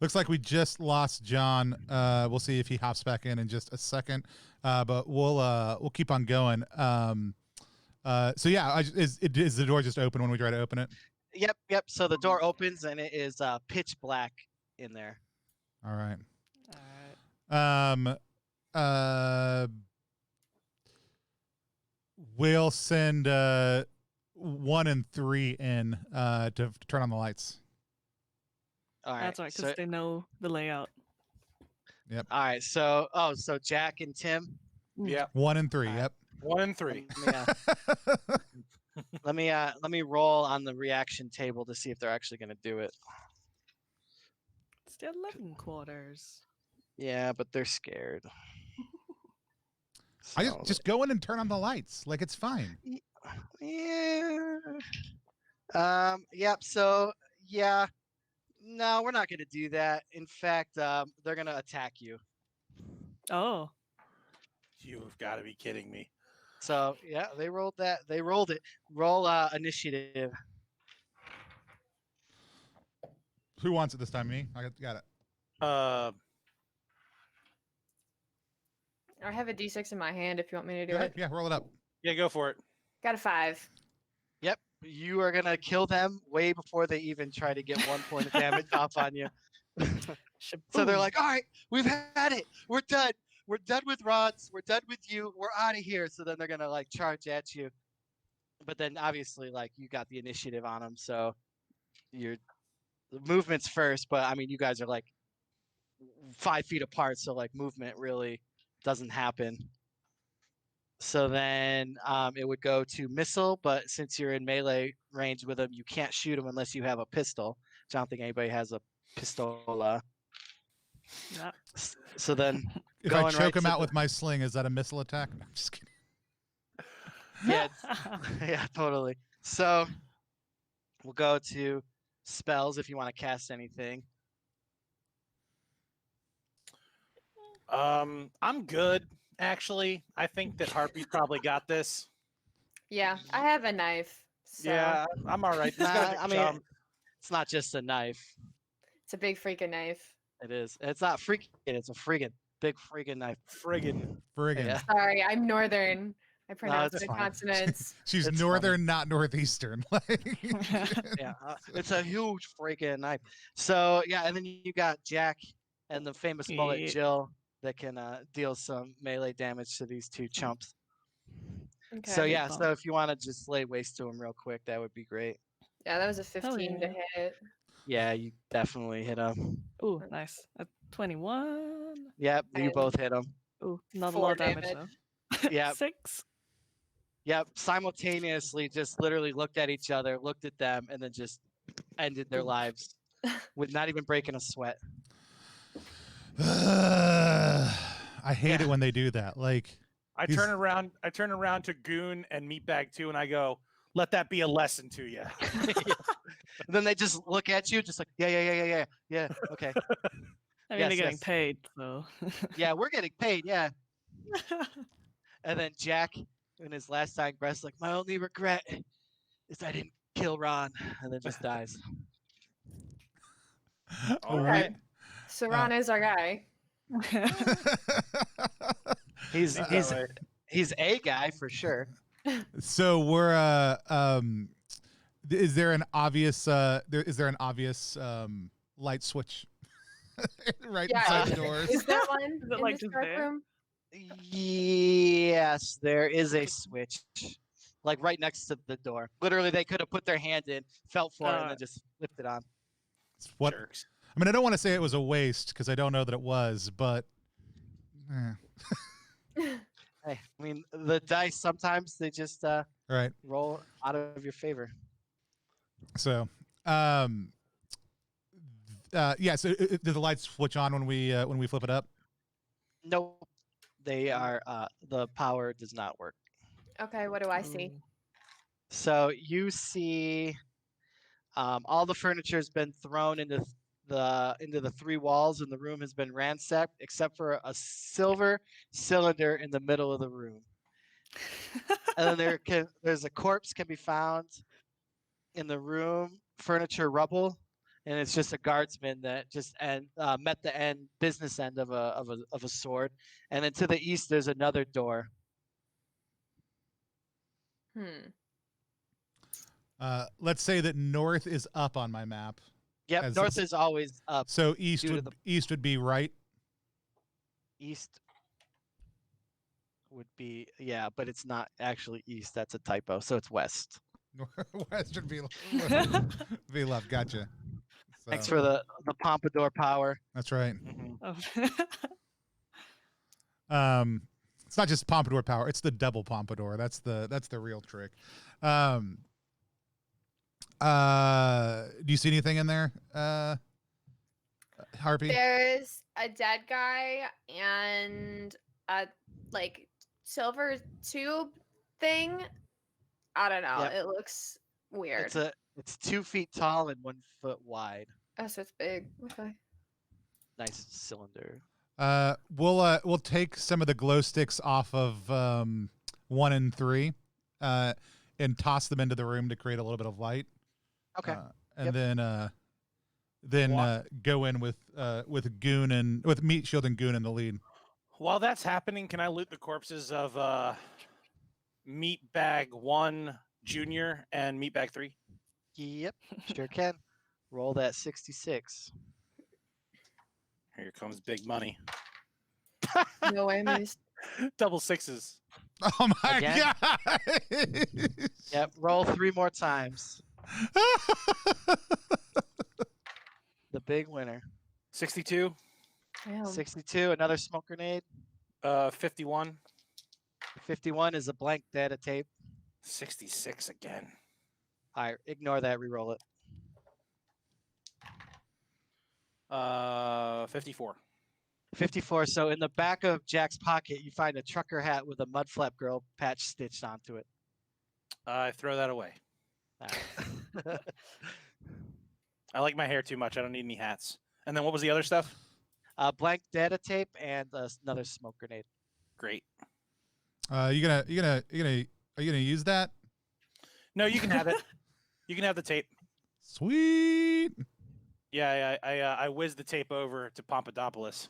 Looks like we just lost John. We'll see if he hops back in just a second. But we'll keep on going. So yeah, is the door just open when we try to open it? Yep. So the door opens and it is pitch black in there. All right. All right. We'll send 1 and 3 in to turn on the lights. All right. That's right, because they know the layout. Yep. All right. So Jack and Tim. Yeah. 1 and 3. All right. Yep. 1 and 3. Let me roll on the reaction table to see if they're actually going to do it. It's the 11 quarters. Yeah, but they're scared. I So, just go in and turn on the lights. Like, it's fine. yeah. Yep. So yeah. No, we're not going to do that. In fact, they're going to attack you. Oh. You've got to be kidding me. So yeah, they rolled that. They rolled it. Roll initiative. Who wants it this time? Me? I got it. I have a D6 in my hand if you want me to do Go ahead. it. Yeah, roll it up. Yeah, go for it. Got a 5. Yep, you are gonna kill them way before they even try to get 1 point of damage off on you. So they're Shaboom. like, "All right, we've had it. We're done. We're done with rods. We're done with you. We're out of here." So then they're gonna like charge at you, but then obviously like you got the initiative on them, so your the movement's first. But I mean, you guys are like 5 feet apart, so like movement really doesn't happen. So then it would go to missile, but since you're in melee range with them, you can't shoot them unless you have a pistol. Which I don't think anybody has a pistol. Yeah. So then If I going choke right him to out the- with my sling, is that a missile attack? No, I'm just kidding. yeah, yeah, totally. So we'll go to spells if you want to cast anything. I'm good, actually. I think that Harpy's probably got this. Yeah, I have a knife. So Yeah, I'm all right. He's got a Nah, big I mean, jump. it's not just a knife. it's a big freaking knife. It is. It's not freaking. It's a friggin' big friggin' knife. Friggin'. Friggin'. Yeah. Sorry, I'm northern. I pronounce it's the fine. consonants. She's It's northern, not northeastern. Like, Yeah, it's a huge freaking knife. So yeah, and then you got Jack and the famous mullet Yeah. Jill that can deal some melee damage to these two chumps. Okay. So Big yeah, bump. so if you want to just lay waste to them real quick, that would be great. Yeah, that was a 15 to yeah. hit. Yeah, you definitely hit them. Ooh, nice. 21. Yep, you And both hit them. Ooh, not a 4 lot of damage damage. though. Yep. 6. Yep, simultaneously just literally looked at each other, looked at them, and then just ended their Oof. lives with not even breaking a sweat. I hate Yeah. it when they do that. Like, I He's- turn around to Goon and Meatbag 2, and I go, let that be a lesson to you. And then they just look at you, just like, yeah, okay. I mean, Yes, they're getting yes. paid, so. Yeah, we're getting paid, yeah. And then Jack, in his last dying breath, like, my only regret is I didn't kill Ron, and then just dies. All we- right. Saran is our guy. He's Think he's that way. he's a guy for sure. So we're is there an obvious light switch right Yeah, inside the doors? Is there one Is it, in like, this just dark there? room? Yes, there is a switch, like right next to the door. Literally, they could have put their hand in, felt for it, and then just flipped it on. What Jerks. I mean, I don't want to say it was a waste because I don't know that it was, but Hey, I mean, the dice sometimes they just right. roll out of your favor. So, yeah. So, did the lights switch on when we flip it up? Nope, they are. The power does not work. Okay, what do I see? So you see, all the furniture has been thrown into the three walls, and the room has been ransacked, except for a silver cylinder in the middle of the room. And then there's a corpse can be found in the room, furniture rubble, and it's just a guardsman that just met the business end of a sword. And then to the east, there's another door. Let's say that north is up on my map. Yep, As north it's- is always up. So east Due to would be right. East would be, yeah, but it's not actually east. That's a typo. So it's west. West would be be left. Gotcha. So, Thanks for the pompadour power. that's right. Oh. It's not just pompadour power; it's the double pompadour. That's the real trick. Do you see anything in there, Harpy? There's a dead guy and a like silver tube thing. I don't know. Yep. It looks weird. It's 2 feet tall and 1 foot wide. Oh, so it's big. Okay. Nice cylinder. We'll take some of the glow sticks off of 1 and 3, and toss them into the room to create a little bit of light. Okay. And Yep. then go in with Goon and with Meat Shield and Goon in the lead. While that's happening, can I loot the corpses of Meatbag 1, Junior and Meatbag 3. Yep, sure can. Roll that 66. Here comes big money. No whammies. Double sixes. Oh my Again? god! Yep, roll 3 more times. The big winner. 62. Damn. 62, another smoke grenade. 51. 51 is a blank data tape. 66 again. All right, ignore that, re-roll it. 54. 54, so in the back of Jack's pocket, you find a trucker hat with a mud flap girl patch stitched onto it. I throw that away. All right. I like my hair too much. I don't need any hats. And then what was the other stuff? Blank data tape and another smoke grenade. Great. Are you gonna use that? No, you can have it. You can have the tape. Sweet. Yeah, I whizzed the tape over to Pompadopoulos.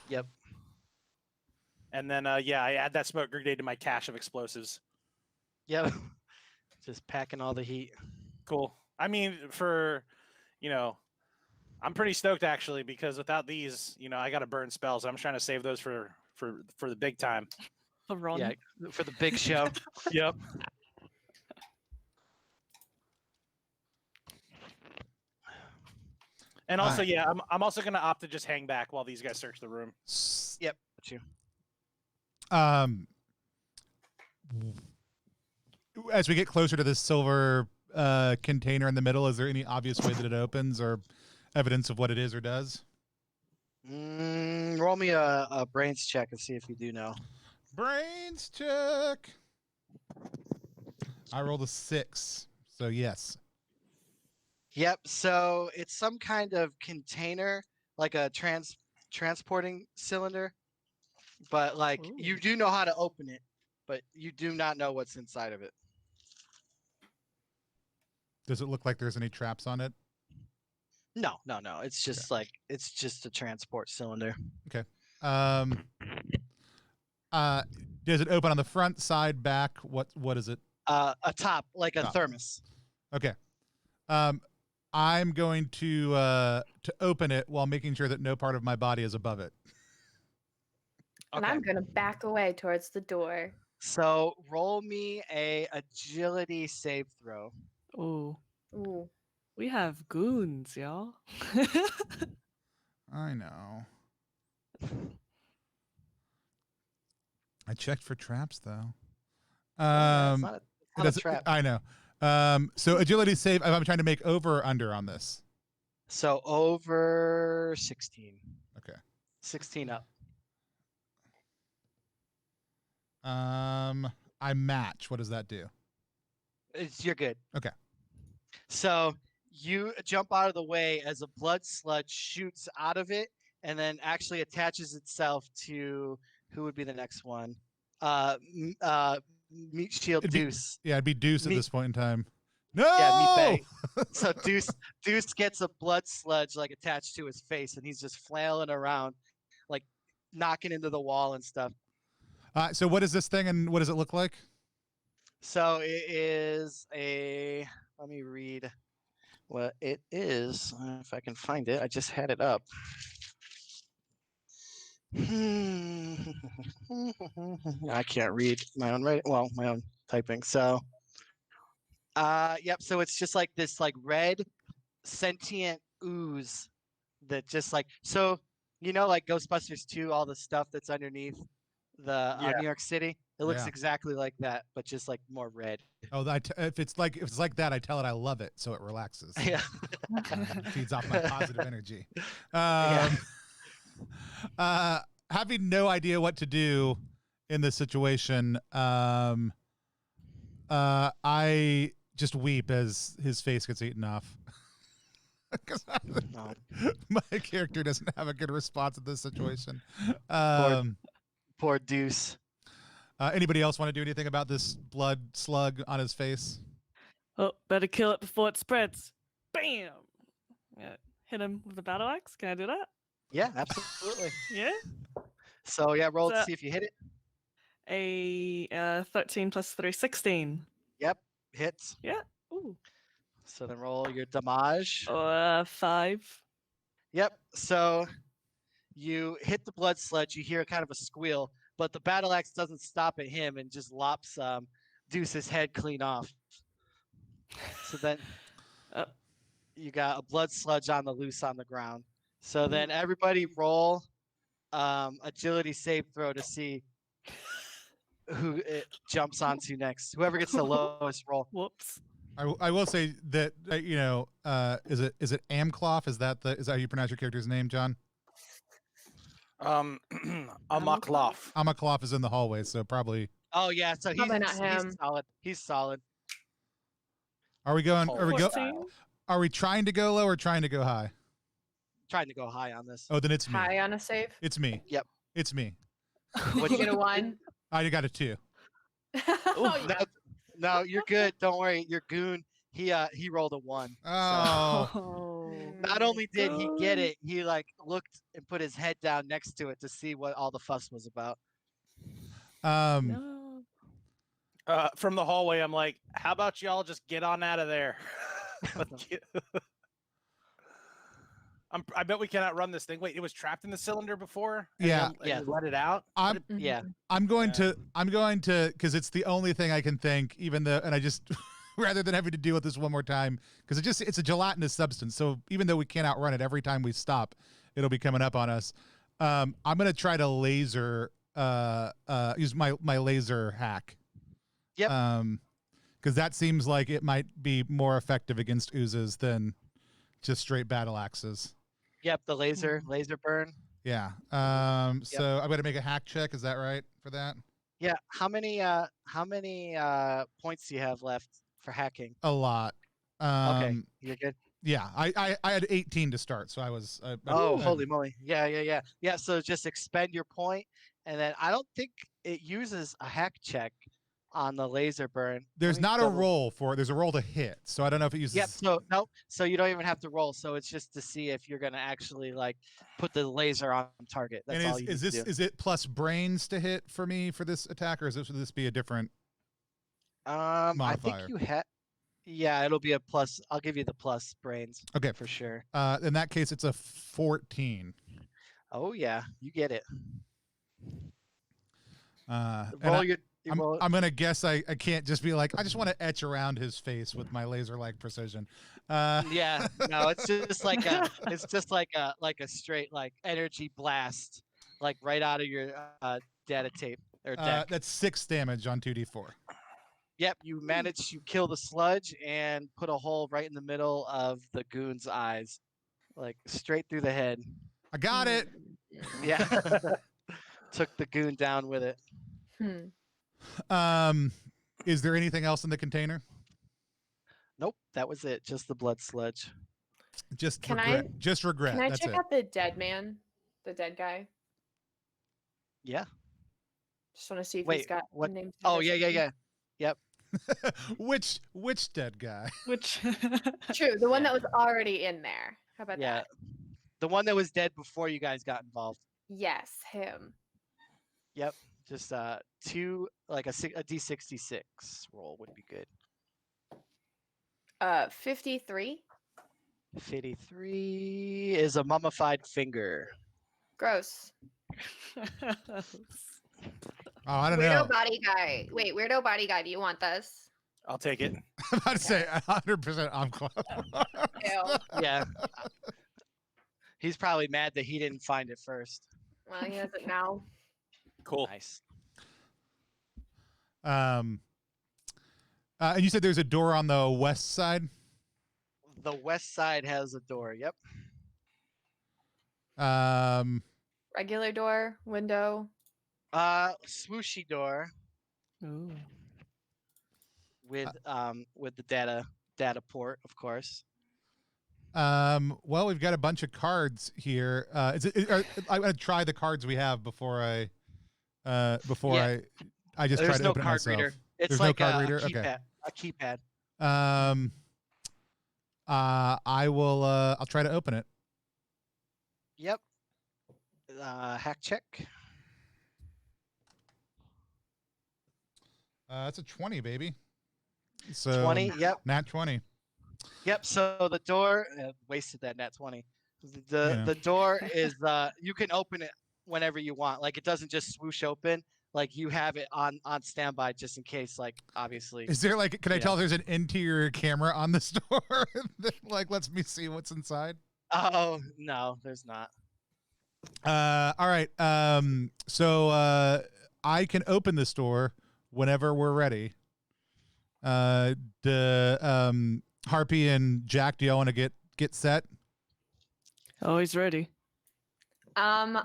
Yep. And then yeah, I add that smoke grenade to my cache of explosives. Yep. Just packing all the heat. Cool. I mean, I'm pretty stoked actually because without these, I got to burn spells. I'm trying to save those for the big time. For Ron. Yeah, for the big show. Yep. And also, Alright. yeah, I'm also gonna opt to just hang back while these guys search the room. Yep. Got you. As we get closer to this silver container in the middle, is there any obvious way that it opens or evidence of what it is or does? Roll me a brains check and see if you do know. Brains check. I rolled a 6, so yes. Yep. So it's some kind of container, like a transporting cylinder, but like you Ooh. do know how to open it, but you do not know what's inside of it. Does it look like there's any traps on it? No. It's just it's just a transport cylinder. Does it open on the front, side, back? What is it? A top, like a Top. thermos. Okay. I'm going to open it while making sure that no part of my body is above it. And Okay. I'm gonna back away towards the door. So roll me a agility save throw. Ooh. Ooh. We have goons, y'all. I know. I checked for traps though. Yeah, it's not It a doesn't- trap. I know. So agility save. I'm trying to make over or under on this. So over 16. Okay. 16 up. I match. What does that do? You're good. Okay. So you jump out of the way as a blood sludge shoots out of it and then actually attaches itself to who would be the next one? Meat Shield It'd be- Deuce. Yeah, it'd be Deuce at Meat- this point in time. No. Yeah, Meatbag. So Deuce gets a blood sludge like attached to his face and he's just flailing around, like knocking into the wall and stuff. So what is this thing and what does it look like? So it is let me read what it is. If I can find it. I just had it up. I can't read my own writing. Well, my own typing. So, yep. So it's just like this, like red sentient ooze that just like like Ghostbusters 2, all the stuff that's underneath the New York City. It looks Yeah. exactly like that, but just like more red. Oh, if it's like that, I tell it I love it, so it relaxes. Yeah. It feeds off my positive energy. Yeah. Having no idea what to do in this situation, I just weep as his face gets eaten off. Because No. my character doesn't have a good response in this situation. Poor Deuce. Anybody else want to do anything about this blood slug on his face? Oh, better kill it before it spreads. Bam! Yeah, hit him with the battle axe. Can I do that? Yeah, absolutely. Yeah. So yeah, roll to So- see if you hit it. A 13 plus 3, 16. Yep. hits. Yeah. Ooh. So then roll your damage. 5. Yep. So you hit the blood sludge. You hear kind of a squeal, but the battle axe doesn't stop at him and just lops Deuce's head clean off. So then Uh, you got a blood sludge on the loose on the ground. So then everybody roll agility save throw to see who it jumps onto next. Whoever gets the lowest roll. Whoops. I will say that is it Amcloth? Is that how you pronounce your character's name, John? Amaklov. Amcloth is in the hallway, so probably. Oh yeah, so Probably not he's him. solid. He's solid. Are we going? Are we go? 14. Are we trying to go low or trying to go high? Trying to go high on this. Oh, then it's me. High on a save. It's me. Yep. It's me. Did you get a 1? I got a 2. Oh, No, no, you're good. Don't worry. Your goon, he rolled a 1. Oh. Oh. Not only did he get it, he like looked and put his head down next to it to see what all the fuss was about. No. From the hallway, I'm like, how about y'all just get on out of there? I bet we cannot run this thing. Wait, it was trapped in the cylinder before? And Yeah. then- and Yeah. you let it out? I'm Yeah. I'm going Yeah. to because it's the only thing I can think, even though, and I just rather than having to deal with this one more time, because it's a gelatinous substance. So even though we can't outrun it, every time we stop, it'll be coming up on us. I'm gonna try to laser use my laser hack. Yep. Because that seems like it might be more effective against oozes than just straight battle axes. Yep, the laser burn. Yeah. So I'm gonna make a hack check. Is that right for that? Yeah. How many points do you have left for hacking? A lot. Okay, you're good. Yeah. I had 18 to start, so I was. Oh, holy moly. Yeah. Yeah, so just expend your point, and then I don't think it uses a hack check on the laser burn. There's Let me not a double- roll for it. There's a roll to hit. So I don't know if it uses. Yep. So nope. So you don't even have to roll. So it's just to see if you're gonna actually like put the laser on target. That's And all you is need this to do. is it plus brains to hit for me for this attack, or would this be a different? I think modifier? you had. Yeah, it'll be a plus. I'll give you the plus brains. Okay. For sure. In that case, it's a 14. Oh yeah, you get it. And Roll your. I'm gonna guess I can't just be like, I just want to etch around his face with my laser-like precision. Yeah, no, it's just like a straight like energy blast, like right out of your data tape or deck. That's 6 damage on 2d4. Yep, you managed to kill the sludge and put a hole right in the middle of the goon's eyes, like straight through the head. I got it. Yeah, took the goon down with it. Is there anything else in the container? Nope, that was it. Just the blood sludge. Just Can regret. Just regret. Can I That's check it. out the dead man? The dead guy? Yeah. Just want to see if he's Wait, got what? a name. tag Oh or yeah. something. Yep. which dead guy? Which True, the one Yeah. that was already in there. How about Yeah. that? The one that was dead before you guys got involved. Yes, him. Yep. Just two like a D66 roll would be good. 53. 53 is a mummified finger. Gross. Oh, I don't Weirdo know. body guy. Wait, weirdo body guy. Do you want this? I'll take it. I'm about to say 100% I'm close. Ew. Yeah. He's probably mad that he didn't find it first. Well, he has it now. Cool. Nice. And you said there's a door on the west side? The west side has a door. Yep. Regular door, window. Swooshy door Ooh. with the data port, of course. Well, we've got a bunch of cards here. I'm gonna try the cards we have before I Yeah. I just try There's to no open it card myself. reader. It's There's no like card a reader? keypad. Okay. A keypad. I will I'll try to open it. Yep. Hack check. It's a 20, baby. So 20. Yep. nat 20. Yep. So the door wasted that nat 20. The You know. the door is you can open it whenever you want. Like it doesn't just swoosh open. Like you have it on standby just in case. Like obviously. Is there like? Can I you tell know. there's an interior camera on this door that like lets me see what's inside? Oh no, there's not. All right. So I can open this door whenever we're ready. The Harpy and Jack, do y'all want to get set? Oh, he's ready. I'm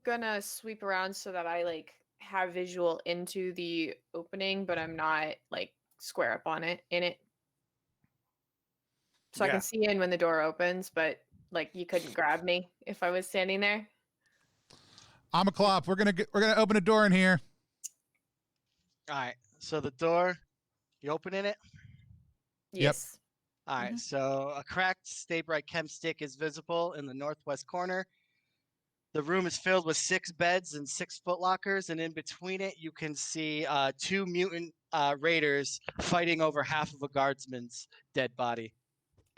gonna sweep around so that I like have visual into the opening, but I'm not like square up on it in it. So I Yeah. can see in when the door opens, but like you couldn't grab me if I was standing there. I'm a Clop. We're gonna open a door in here. All right. So the door, you opening it? Yes. All right. Mhm. So a cracked stay bright chem stick is visible in the northwest corner. The room is filled with 6 beds and 6 footlockers, and in between it, you can see 2 mutant raiders fighting over half of a guardsman's dead body.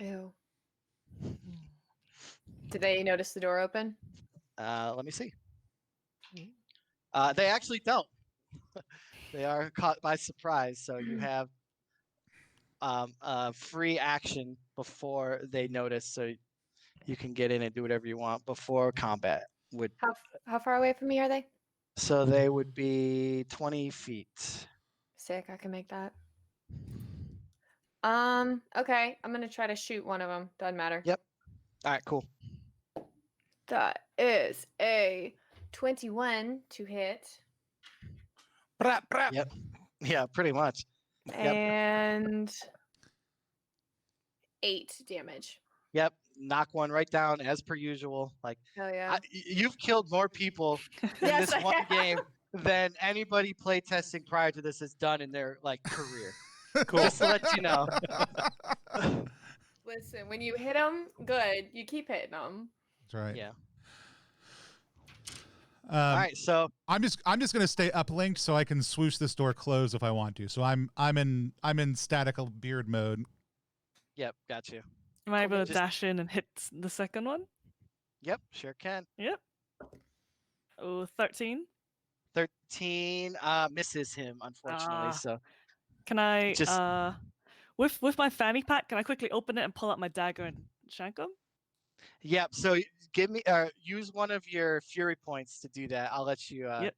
Ew. Did they notice the door open? Let me see. They actually don't. They are caught by surprise, so you have free action before they notice, so you can get in and do whatever you want before combat. How far away from me are they? So they would be 20 feet. Sick, I can make that. Okay, I'm gonna try to shoot one of them. Doesn't matter. Yep. All right, cool. That is a 21 to hit. Brap, brap. Yep. Yeah, pretty much. Yep. And 8 damage. Yep. Knock one right down as per usual. Like Hell yeah. you've killed more people in Yes, this I one have. game than anybody playtesting prior to this has done in their like career. Cool. Just to let you know. Listen, when you hit them, good. You keep hitting them. That's right. Yeah. All right. So I'm just gonna stay uplinked so I can swoosh this door closed if I want to. So I'm in statical beard mode. yep. Got you. Am I able to Just- dash in and hit the second one? Yep. Sure can. Yep. Oh, 13. 13 misses him, unfortunately. Ah. So Can I Just- with my fanny pack, can I quickly open it and pull out my dagger and shank him? yep. So give me use one of your fury points to do that. I'll let you Yep.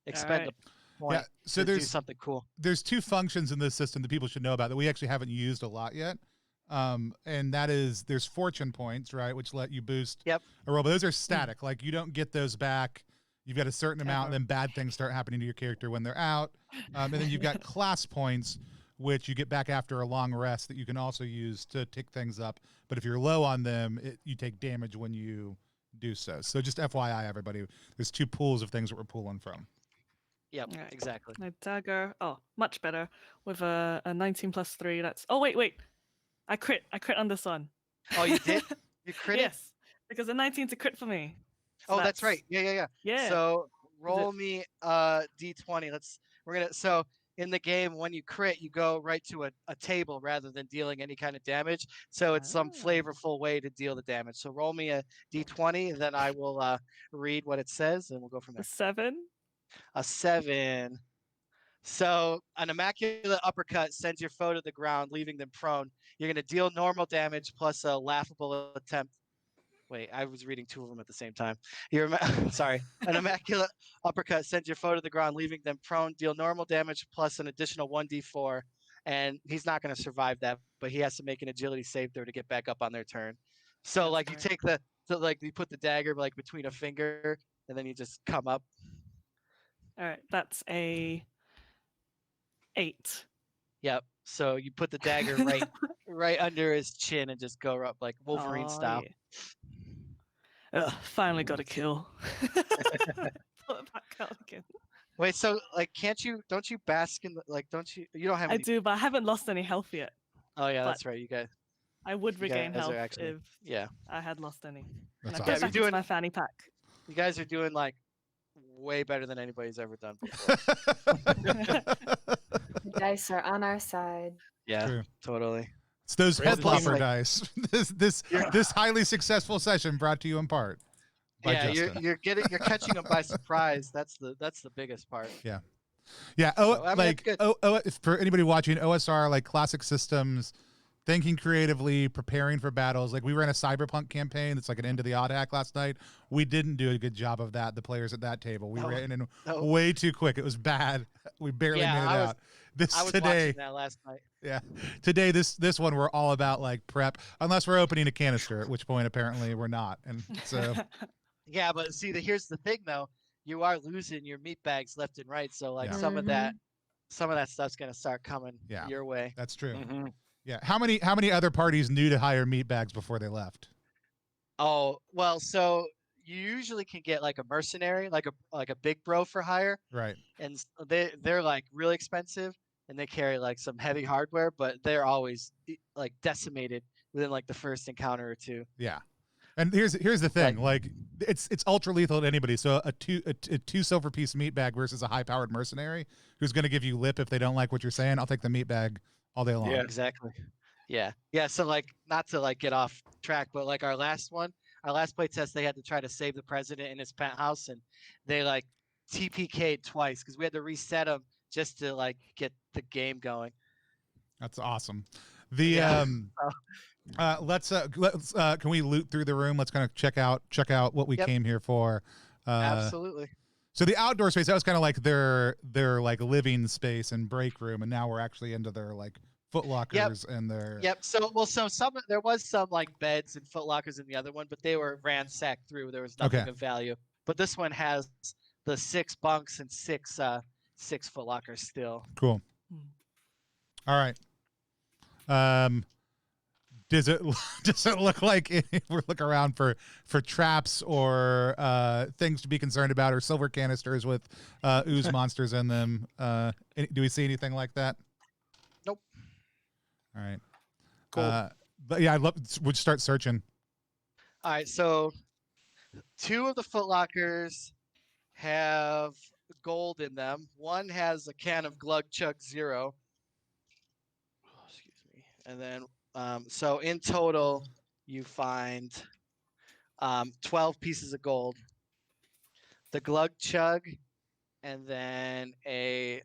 expend Alright. a point Yeah. So to do there's something cool. 2 functions in this system that people should know about that we actually haven't used a lot yet. And that is there's fortune points, right, which let you boost Yep. a roll, but those are static. Like you don't get those back. You've got a certain amount, and Ever. then bad things start happening to your character when they're out. And then you've got class points, which you get back after a long rest that you can also use to tick things up. But if you're low on them, you take damage when you do so. So just FYI, everybody, there's 2 pools of things that we're pulling from. Yep. Alright. Exactly. My dagger. Oh, much better. With a 19 plus 3. That's. Oh wait. I crit on this one. Oh, you did? You crit it? Yes, because a 19's a crit for me. So Oh, that's right. Yeah. Yeah. So roll me d20. So in the game when you crit, you go right to a table rather than dealing any kind of damage. So it's some Ah. flavorful way to deal the damage. So roll me a d20, then I will read what it says and we'll go from A there. 7. A 7. So an immaculate uppercut sends your foe to the ground, leaving them prone. You're going to deal normal damage plus a laughable attempt. Wait, I was reading 2 of them at the same time. Sorry. An immaculate uppercut sends your foe to the ground, leaving them prone. Deal normal damage plus an additional 1d4. And he's not going to survive that, but he has to make an agility save throw to get back up on their turn. So That's like you right. take you put the dagger like between a finger and then you just come up. All right, that's a 8. Yep. So you put the dagger right under his chin and just go up like Wolverine style. Yeah. Ugh, finally got a kill. Pull it back out again. Wait, so like don't you bask in you don't have I any do, but I haven't lost any health yet. Oh yeah, but- that's right. You guys I would regain guys are health actually- if yeah. I had lost any. That's And awesome. I put it you're back into doing- my fanny pack. You guys are doing like way better than anybody's ever done before. The dice are on our side. Yeah, True. totally. It's those Raise head the flopper team. dice. This highly successful session brought to you in part by Yeah, Justin. you're catching them by surprise. That's the biggest part. Yeah. So, I mean, it's good. For anybody watching, OSR, like classic systems, thinking creatively, preparing for battles. Like we ran a cyberpunk campaign that's like an end of the odd hack last night. We didn't do a good job of that. The players at that table, we ran in way too quick. It was bad. We barely made it out. I was today, watching that last night. yeah. Today, this one we're all about like prep, unless we're opening a canister, at which point apparently we're not. And so Yeah, but see, here's the thing though. You are losing your meat bags left and right, so like Yeah. some of that stuff's gonna start coming your way. that's true. Mhm. Yeah. How many other parties knew to hire meat bags before they left? Oh well, so you usually can get like a mercenary, like a big bro for hire, Right. and they're like really expensive, and they carry like some heavy hardware, but they're always like decimated within like the first encounter or two. Yeah. And here's the thing, like it's ultra lethal to anybody. So a two silver piece meat bag versus a high powered mercenary who's going to give you lip if they don't like what you're saying. I'll take the meat bag all day long. Yeah. Exactly. Yeah. So like not to like get off track, but like our last play test, they had to try to save the president in his penthouse, and they like TPK'd twice because we had to reset them just to like get the game going. That's awesome. The Yeah. let's can we loot through the room? Let's kind of check out what we came here for. Absolutely. So the outdoor space, that was kind of like their like living space and break room, and now we're actually into their like foot lockers and their So there was some like beds and foot lockers in the other one, but they were ransacked through. There was nothing of value. But this one has the 6 bunks and 6 foot lockers still. Cool. All right. Does it look like we're looking around for traps or things to be concerned about, or silver canisters with ooze monsters in them? Do we see anything like that? Nope. All right. Cool. But yeah, we'd start searching. All right, so 2 of the foot lockers have gold in them. One has a can of Glug Chug Zero. Oh, excuse me. And then so in total, you find 12 pieces of gold, the Glug Chug, and then a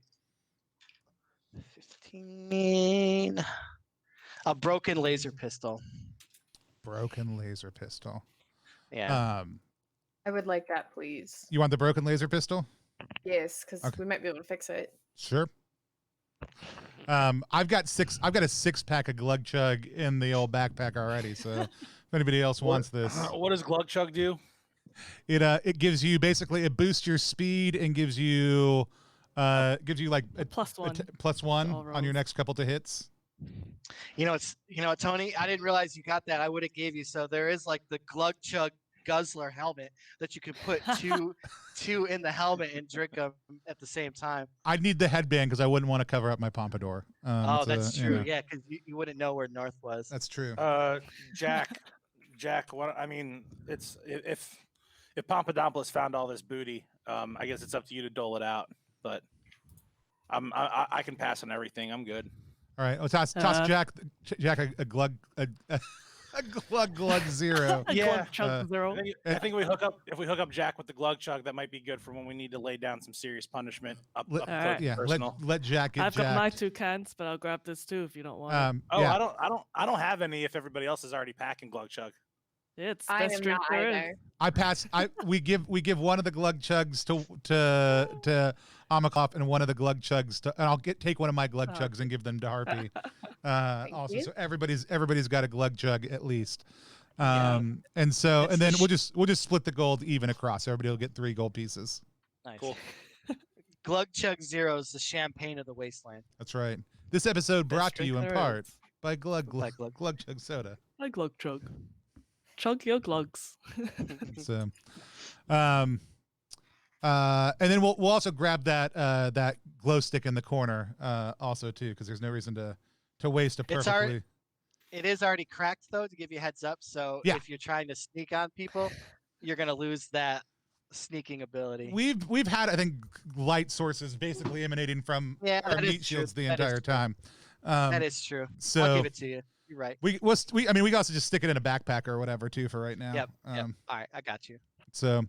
15, a broken laser pistol. Broken laser pistol. Yeah. I would like that, please. You want the broken laser pistol? Yes, because Okay. we might be able to fix it. Sure. I've got a 6-pack of Glug Chug in the old backpack already. So if anybody else wants this, What does Glug Chug do? it gives you basically, it boosts your speed and gives you like a +1 on your next couple to hits. You know what, Tony? I didn't realize you got that. I would have gave you. So there is like the Glug Chug Guzzler helmet that you could put two in the helmet and drink them at the same time. I'd need the headband because I wouldn't want to cover up my pompadour. That's true. Yeah, because you wouldn't know where north was. That's true. Jack, what I mean, it's if Papadopoulos found all this booty, I guess it's up to you to dole it out. But I can pass on everything. I'm good. All right, toss Jack a glug a glug zero. Yeah, Chug Zero. I think if we hook up Jack with the Glug Chug, that might be good for when we need to lay down some serious punishment. Let Jack get I've Jack. got my 2 cans, but I'll grab this too if you don't want. I don't have any. If everybody else is already packing Glug Chug. It's I best am drink not there is. either. I pass. We give one of the Glug Chugs to Amakov and one of the Glug Chugs to, and I'll take one of my Glug Chugs and give them to Harpy. Also, you. so everybody's got a Glug Chug at least. And then we'll just split the gold even across. Everybody will get 3 gold pieces. Nice. Cool. Glug Chug Zero is the champagne of the wasteland. That's right. This episode brought Best to you drink in there part is. by Glug Chug Soda. I glug chug. Chug your glugs. So, and then we'll also grab that glow stick in the corner also too, because there's no reason to waste a perfectly. It is already cracked though, to give you a heads up. So if you're trying to sneak on people, you're gonna lose that sneaking ability. We've had, I think, light sources basically emanating from our meat shields the entire time. That is true. So I'll give it to you. You're right. we I mean we can also just stick it in a backpack or whatever too for right now. Yep. All right, I got you. So,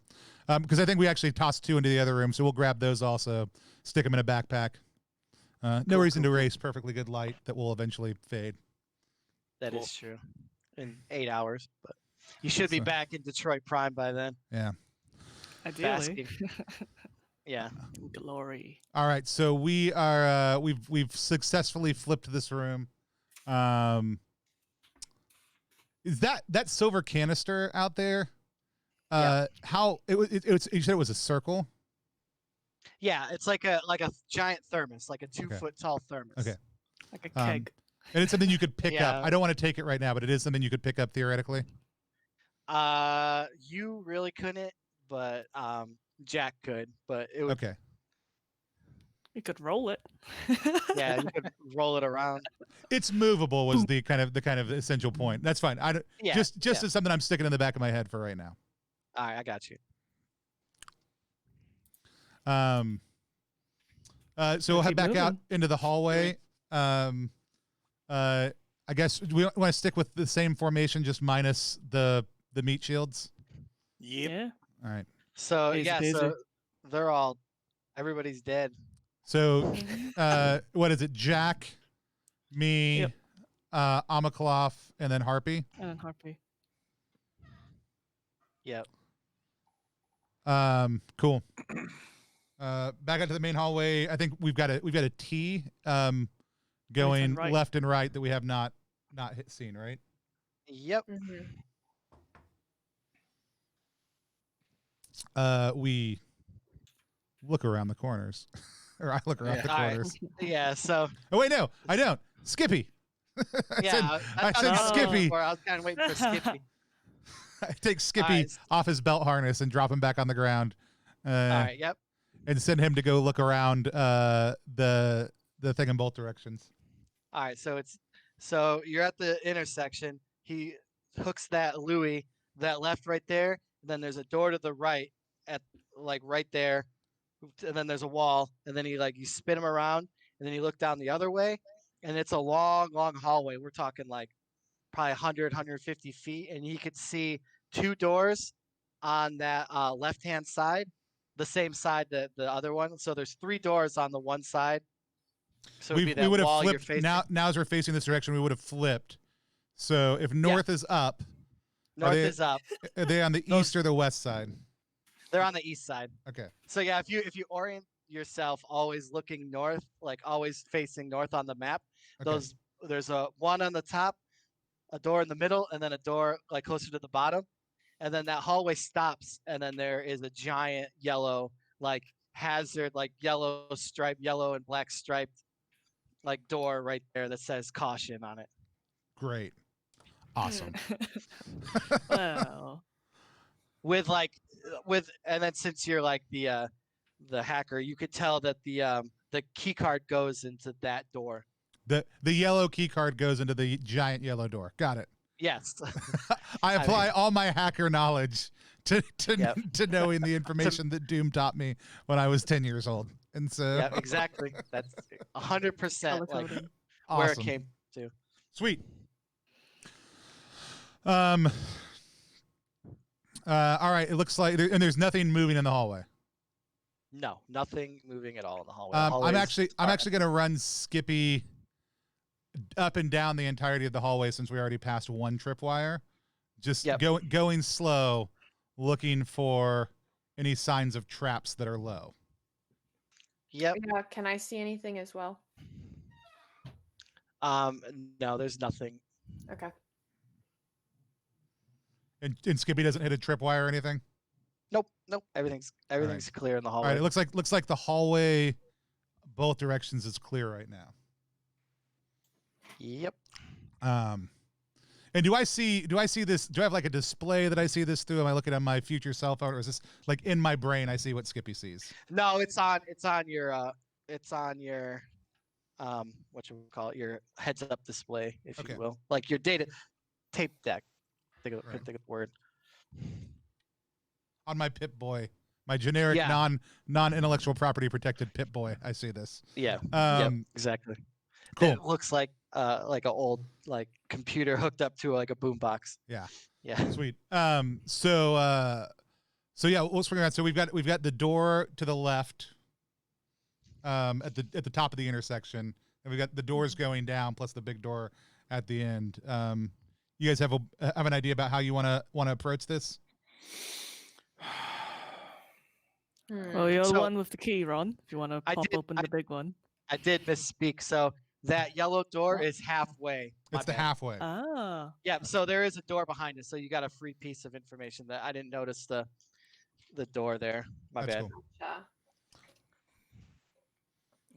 because I think we actually tossed 2 into the other room, so we'll grab those also, stick them in a backpack. No reason to erase perfectly good light that will eventually fade. That is true. In 8 hours, but you should be back in Detroit Prime by then. Yeah. Ideally. Basking. Yeah. Glory. All right, so we are we've successfully flipped this room. Is that silver canister out there? How it was? You said it was a circle. Yeah, it's like a giant thermos, like a 2-foot tall thermos. Okay. Like a keg. And it's something you could pick Yeah. up. I don't want to take it right now, but it is something you could pick up theoretically. You really couldn't, but Jack could, but it would. Okay. You could roll it. Yeah, you could roll it around. It's movable was the kind of essential point. That's fine. I don't, Yeah. just yeah. as something I'm sticking in the back of my head for right now. All right, I got you. So we'll head Keep back out moving. into the hallway. I guess we want to stick with the same formation, just minus the meat shields. Yep. Yeah. All right. So Easy yeah, peasy. so everybody's dead. So, what is it? Jack, me, Yep. Amaklov, and then Harpy. And then Harpy. Yep. Cool. Back out to the main hallway. I think we've got a T going right. left and right that we have not seen, right? Yep. We look around the corners, or I look around the All right. corners. Yeah. So Oh wait, no, I don't. Skippy. yeah, I thought said that was Skippy. before. I was kind of waiting for Skippy. I take Skippy All right. off his belt harness and drop him back on the ground, All right. Yep. and send him to go look around the thing in both directions. All right. So you're at the intersection. He hooks that Louis, that left right there. And then there's a door to the right at like right there. And then there's a wall. And then you spin him around and then you look down the other way. And it's a long, long hallway. We're talking like probably 100, 150 feet. And you could see 2 doors on that left-hand side, the same side that the other one. So there's 3 doors on the one side. So it'd be We that would have wall you're flipped. facing. Now as we're facing this direction, we would have flipped. So if north is up, North they- is up. are they on the east or the west side? They're on the east side. Okay. So yeah, if you orient yourself always looking north, like always facing north on the map, Okay. there's a one on the top, a door in the middle, and then a door like closer to the bottom. And then that hallway stops, and then there is a giant yellow like hazard, like yellow and black striped like door right there that says caution on it. Great. Awesome. Well. And then since you're like the hacker, you could tell that the key card goes into that door. The yellow key card goes into the giant yellow door. Got it. Yes. I apply all my hacker knowledge to Yep. to knowing the information that Doom taught me when I was 10 years old. And so Yeah, exactly. That's 100% like Color-coded. where it awesome. came to. Sweet. All right, it looks like there's nothing moving in the hallway. No, nothing moving at all in the hallway. I'm actually going to run Skippy up and down the entirety of the hallway since we already passed one tripwire. Just Yep. going slow, looking for any signs of traps that are low. Yep. Yeah, can I see anything as well? No, there's nothing. Okay. And Skippy doesn't hit a tripwire or anything. Nope. Everything's clear in the All hallway. right, it looks like the hallway, both directions, is clear right now. Yep. And do I see this? Do I have like a display that I see this through? Am I looking at my future cell phone, or is this like in my brain? I see what Skippy sees. No, it's on your what you call it, your heads up display, if Okay. you will. Like your data tape deck. Couldn't Right. think of the word. On my Pip Boy, my generic Yeah. non intellectual property protected Pip Boy. I see this. Yeah. Um, Yep, exactly. Cool. It looks like an old like computer hooked up to like a boombox. Yeah. Yeah. Sweet. So yeah, let's figure out. So we've got the door to the left, at the top of the intersection, and we've got the doors going down plus the big door at the end. You guys have an idea about how you want to approach this? Well, you're the So- one with the key, Ron. If you want to I pop did- open the big one. I did misspeak. So that yellow door is halfway. My It's the bad. halfway. Ah. Yeah. So there is a door behind it. So you got a free piece of information that I didn't notice the door there. My That's bad. cool. Gotcha.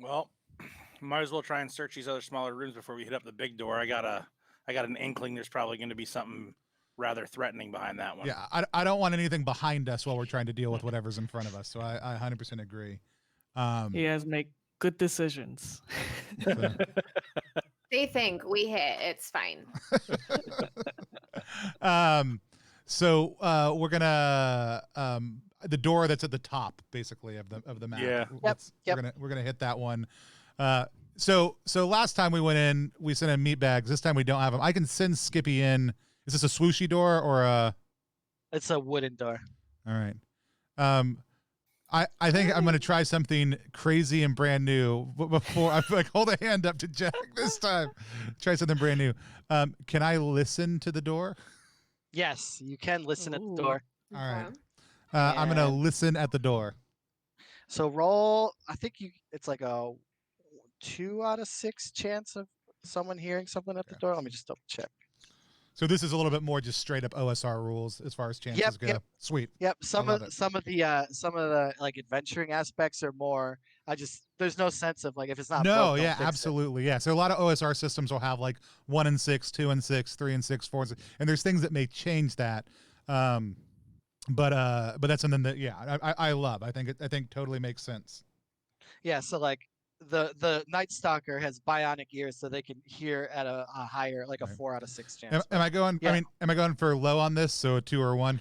Well, might as well try and search these other smaller rooms before we hit up the big door. I got an inkling there's probably going to be something rather threatening behind that one. Yeah, I don't want anything behind us while we're trying to deal with whatever's in front of us. So I 100% agree. You guys make good decisions. So- They think we hit. It's fine. So we're gonna the door that's at the top basically of the map. Yeah. We're gonna hit that one. So last time we went in, we sent in meat bags. This time we don't have them. I can send Skippy in. Is this a swooshy door or a? It's a wooden door. All right. I think I'm gonna try something crazy and brand new. But before I like hold a hand up to Jack this time, try something brand new. Can I listen to the door? Yes, you can listen at Ooh. the door. All right. Okay. I'm gonna And- listen at the door. So roll. I think it's like a 2 out of 6 chance of someone hearing something at the door. Let me just double check. So this is a little bit more just straight up OSR rules as far as chances go. yep. Sweet. Yep. Some love of it. some of the like adventuring aspects are more. There's no sense of like if it's not. No, broke, don't yeah, fix it. absolutely. Yeah. So a lot of OSR systems will have like 1 and 6, 2 and 6, 3 and 6, 4 and 6. And there's things that may change that. But that's something that I love. I think totally makes sense. Yeah. So like the Night Stalker has bionic ears, so they can hear at a higher, like a Right. 4 out of 6 chance. Am I going Yeah. am I going for low on this? So a 2 or 1?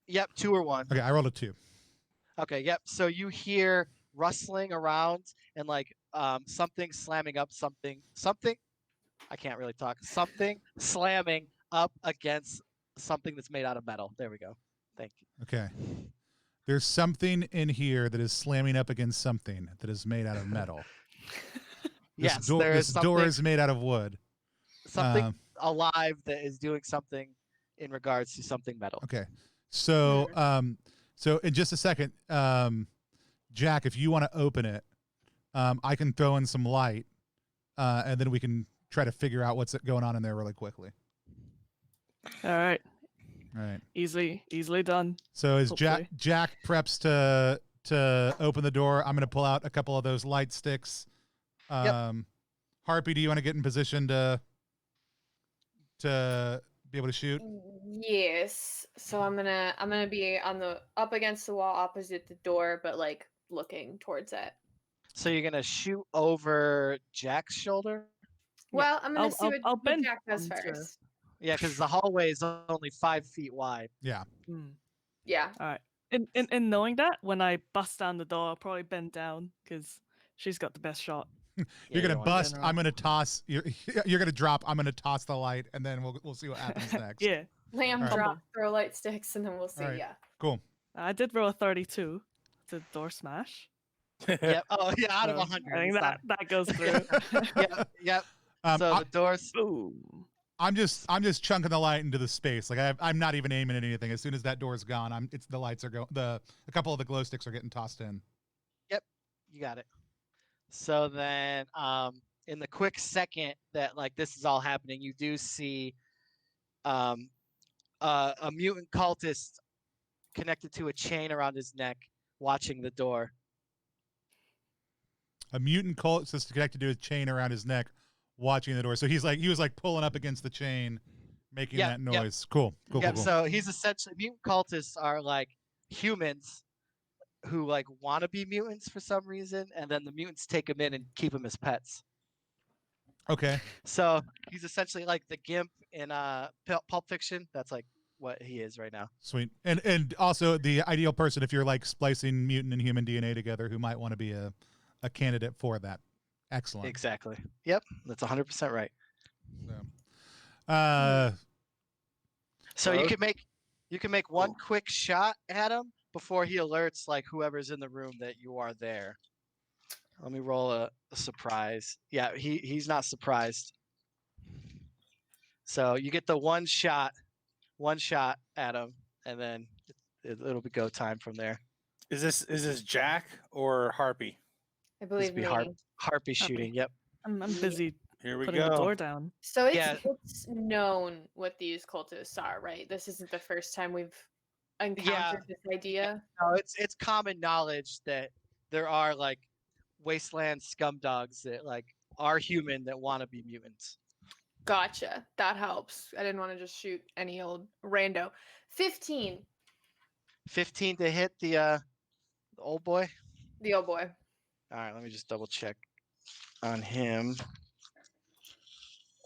Yep. 2 or 1. Okay, I rolled a 2. Okay, yep. So you hear rustling around and like something slamming up something. I can't really talk. Something slamming up against something that's made out of metal. There we go. Thank you. Okay. There's something in here that is slamming up against something that is made out of metal. Yes, there is this door something, is made out of wood. something um, alive that is doing something in regards to something metal. Okay. So so in just a second, Jack, if you want to open it, I can throw in some light, and then we can try to figure out what's going on in there really quickly. All right. All right. Easily done. So as Hopefully. Jack preps to open the door, I'm going to pull out a couple of those light sticks. Harpy, do you want to get in position to be able to shoot? Yes. So I'm gonna be on the up against the wall opposite the door, but like looking towards it. So you're gonna shoot over Jack's shoulder? Well, I'm gonna see I'll what bend Jack does down to- first. Yeah, because the hallway is only 5 feet wide. Yeah. Hmm. Yeah. All right. In knowing that, when I bust down the door, I'll probably bend down because she's got the best shot. Yeah, You're you gonna don't want bust. general. I'm gonna toss. You're gonna drop. I'm gonna toss the light, and then we'll see what happens next. Yeah, Lamb Alright. drop, throw light sticks, and then we'll see. Alright. Yeah. Cool. I did roll a 32 to door smash. Yep. Oh yeah, out of So 100. I think it's not- that goes through. Yep. Yep. So I, the doors. Boom. I'm just chunking the light into the space. Like I'm not even aiming at anything. As soon as that door's gone, the lights are going. A couple of the glow sticks are getting tossed in. You got it. So then, in the quick second that like this is all happening, you do see a mutant cultist connected to a chain around his neck, watching the door. A mutant cult is connected to a chain around his neck, watching the door. So he was like pulling up against the chain, making Yep, that yep. noise. Cool. Yep. So he's essentially mutant cultists are like humans who like want to be mutants for some reason, and then the mutants take him in and keep him as pets. Okay. So he's essentially like the Gimp in Pulp Fiction. That's like what he is right now. Sweet. And also the ideal person if you're like splicing mutant and human DNA together who might want to be a candidate for that Excellent. Exactly. Yep, that's 100% right. So, So you Close. can make one quick shot at him before he alerts like whoever's in the room that you are there. Let me roll a surprise. Yeah, he's not surprised. So you get the one shot at him, and then it'll be go time from there. Is this Jack or Harpy? I This believe would be me. harpy shooting. Yep. I'm Yeah. busy Here we putting the go. door down. So Yeah. it's known what these cultists are, right? This isn't the first time we've encountered this idea. No, it's common knowledge that there are like wasteland scumdogs that like are human that want to be mutants. Gotcha. That helps. I didn't want to just shoot any old rando. 15. 15 to hit the old boy. The old boy. All right, let me just double check on him.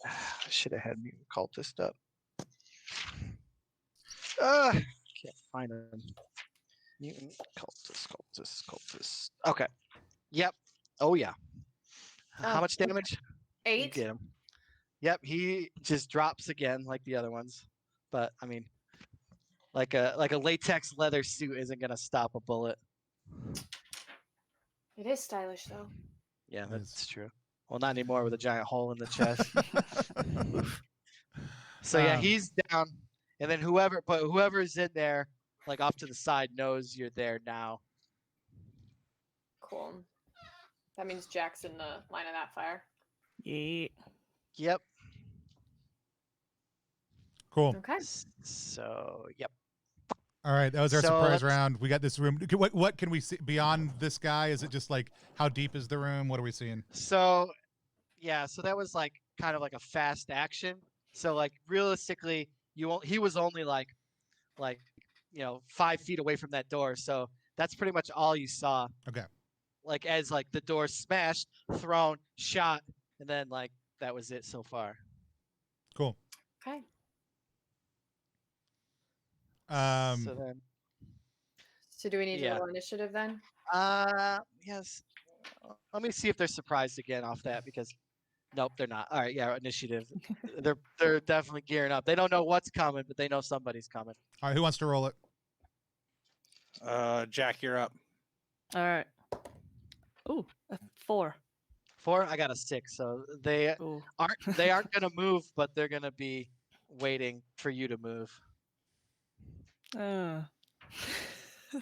I should have had mutant cultist up. Can't find him. Mutant cultist. Okay. Yep. Oh yeah. How Oh, much damage? You 8. get him. Yep. He just drops again like the other ones. But I mean, like a latex leather suit isn't gonna stop a bullet. It is stylish though. Yeah, It that's is. true. Well, not anymore with a giant hole in the chest. So yeah, he's down, and then whoever's in there, like off to the side, knows you're there now. Cool. That means Jack's in the line of that fire. Yeah. Yep. cool. Okay. So yep. All right, that was our So surprise let's- round. We got this room. What can we see beyond this guy? Is it just like how deep is the room? What are we seeing? So yeah, so that was like kind of like a fast action. So like realistically, he was only like 5 feet away from that door. So that's pretty much all you saw. Okay. Like as like the door smashed, thrown, shot, and then like that was it so far. Cool. Okay. So then So do we need Yeah. to roll initiative then? yes. Let me see if they're surprised again off that because nope, they're not. All right, yeah, initiative. they're definitely gearing up. They don't know what's coming, but they know somebody's coming. All right, who wants to roll it? Jack, you're up. All right. Ooh, a 4. 4, I got a 6. So they Ooh. aren't gonna move, but they're gonna be waiting for you to move.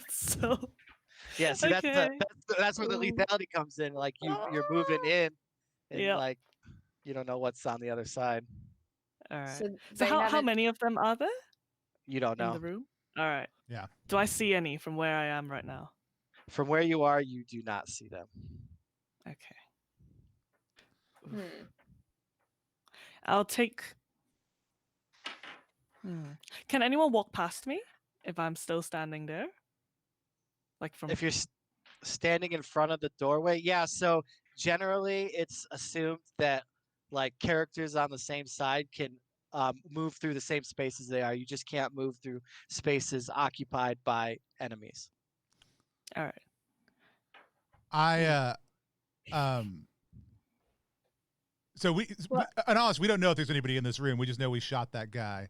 So Yeah, see Okay. that's where the Ooh. lethality comes in. Like you're moving in, and Yep. like you don't know what's on the other side. all right. So, So they how haven't- many of them are there You don't in know. the room? All right. Yeah. Do I see any from where I am right now? From where you are, you do not see them. Okay. Hmm. I'll take. Can anyone walk past me if I'm still standing there? Like from. If you're standing in front of the doorway, yeah. So generally, it's assumed that like characters on the same side can move through the same spaces they are. You just can't move through spaces occupied by enemies. All right. So in honest, we don't know if there's anybody in this room. We just know we shot that guy.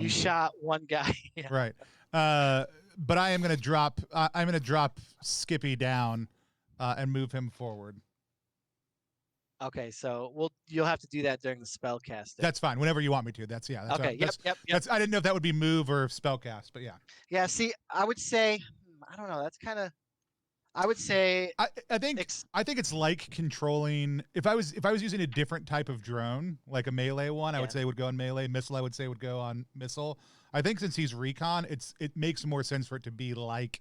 You shot one guy. Yeah. Right. But I am gonna drop. I'm gonna drop Skippy down, and move him forward. Okay, so you'll have to do that during the spell casting. That's fine. Whenever you want me to. That's okay. That's, Yep. That's. I didn't know if that would be move or spellcast, but yeah. Yeah. See, I would say, I don't know. That's kind of. I would say. I think it's like controlling. If I was using a different type of drone, like a melee one, I would say would go on melee. Missile, I would say would go on missile. I think since he's recon, it makes more sense for it to be like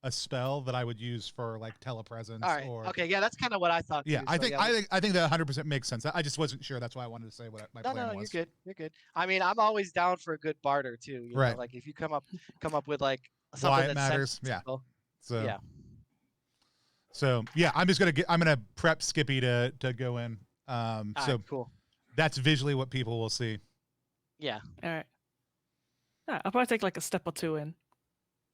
a spell that I would use for like telepresence. All right. Or, Okay. Yeah, that's kind of what I thought. yeah, too, I so think yeah, I think that 100% makes sense. I just wasn't sure. That's why I wanted to say what my plan No, was. you're good. You're good. I mean, I'm always down for a good barter too. You Right. know, like if you come up with like Why something it that matters, yeah. So Yeah. So yeah, I'm gonna prep Skippy to go in. All So right, cool. that's visually what people will see. Yeah. All right. I'll probably take like a step or two in,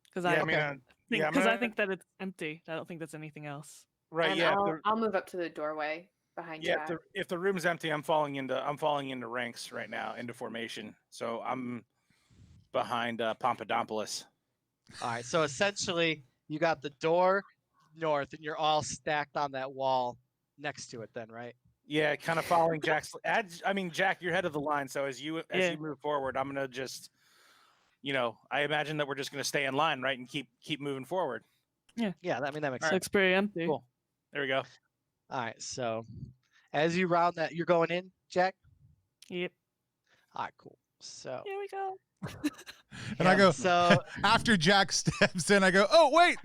because Yeah, I I mean, think I'm because I gonna- think that it's empty. I don't think there's anything else. right. And Yeah. I'll move up to the doorway behind Yeah, Jack. if the room's empty, I'm falling into ranks right now, into formation. So I'm behind Papadopoulos. All right. So essentially, you got the door north, and you're all stacked on that wall next to it. Then, right? Yeah, kind of following Jack's. Jack, you're head of the line. So as you move forward, I'm gonna just, I imagine that we're just gonna stay in line, right, and keep moving forward. Yeah. I mean, that makes All sense. Looks pretty empty. Cool. There we go. All right. So, as you round that, you're going in, Jack. Yep. All right. Cool. So. Here we go. And I go, So after Jack steps in, I go, oh, wait.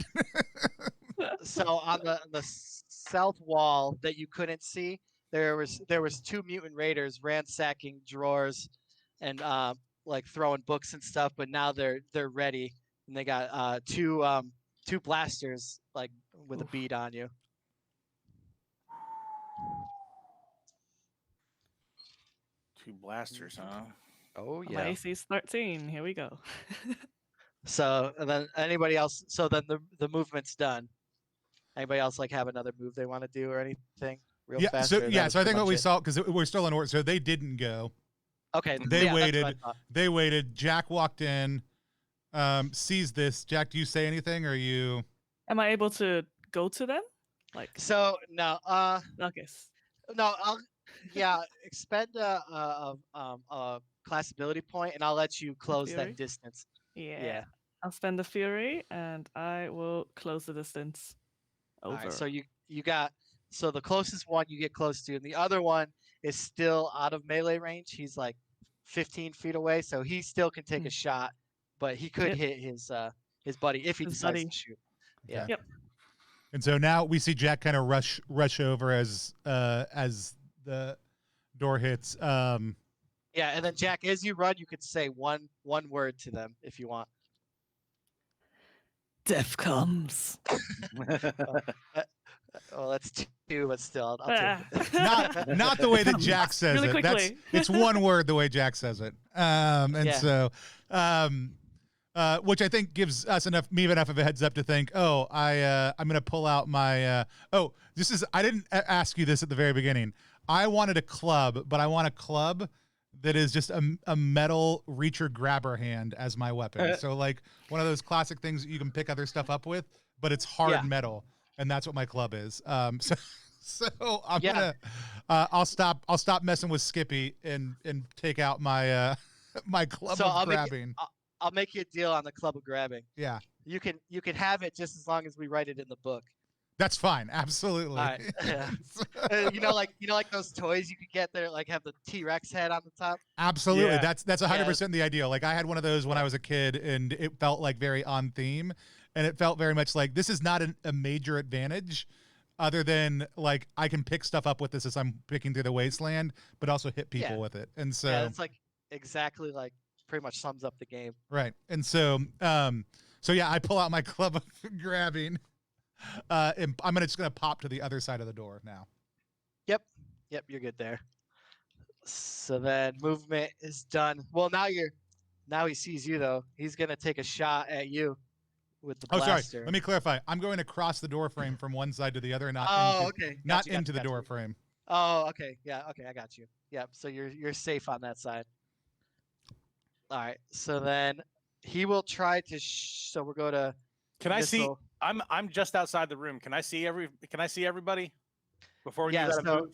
so on the south wall that you couldn't see, there was 2 mutant raiders ransacking drawers and like throwing books and stuff, but now they're ready, and they got two blasters like with a bead on you. Two blasters, huh? Oh My AC is 13. Here we go. So and then anybody else? So then the movement's done. Anybody else like have another move they want to do or anything real fast? So or that yeah, was so I pretty think what much we it? saw, because we're still in order, so they didn't go. Okay, They yeah, that's what I waited. thought. They waited. Jack walked in, sees this. Jack, do you say anything, or you? Am I able to go to them? Like, So no, okay. no, expend a class ability point, and I'll let you close Fury? that distance. Yeah. Yeah. I'll spend the fury and I will close the distance All over. right. So you got the closest one you get close to, and the other one is still out of melee range. He's like 15 feet away, so he still can take a shot, but he could hit his buddy if he His decides buddy. to shoot. Yeah. Yep. And so now we see Jack kind of rush over as the door hits. Yeah, and then Jack, as you run, you could say one word to them if you want. Death comes. Oh, that's 2, but still, I'll take it. not the way that Jack says Really it. quickly. It's one word the way Jack says it. Yeah. So, which I think gives us enough of a heads up to think, I'm gonna pull out my. I didn't ask you this at the very beginning. I wanted a club, but I want a club that is just a metal reacher grabber hand as my weapon. So like one of those classic things that you can pick other stuff up with, but it's hard metal, and that's what my club is. So I'm gonna I'll stop messing with Skippy and take out my my club of grabbing. I'll make you a deal on the club of grabbing. Yeah. You can have it just as long as we write it in the book. That's fine. Absolutely. All right. Yeah. like those toys you could get there, like have the T-Rex head on the top. Absolutely. Yeah. That's 100% the ideal. Like I had one of those when I was a kid, and it felt like very on theme, and it felt very much like this is not a major advantage, other than like I can pick stuff up with this as I'm picking through the wasteland, but also hit people with it. And so yeah, it's like exactly like pretty much sums up the game. Right. And so I pull out my club of grabbing. And I'm just gonna pop to the other side of the door now. Yep, you're good there. So then movement is done. Well, now he sees you though. He's gonna take a shot at you with the blaster. Sorry. Let me clarify. I'm going across the door frame from one side to the other, not okay. not into the door frame. Oh, okay. Yeah, okay, I got you. Yep. So you're safe on that side. All right. So then he will try to. So we'll go to. Can I see? missile. I'm just outside the room. Can I see everybody before we do that? So,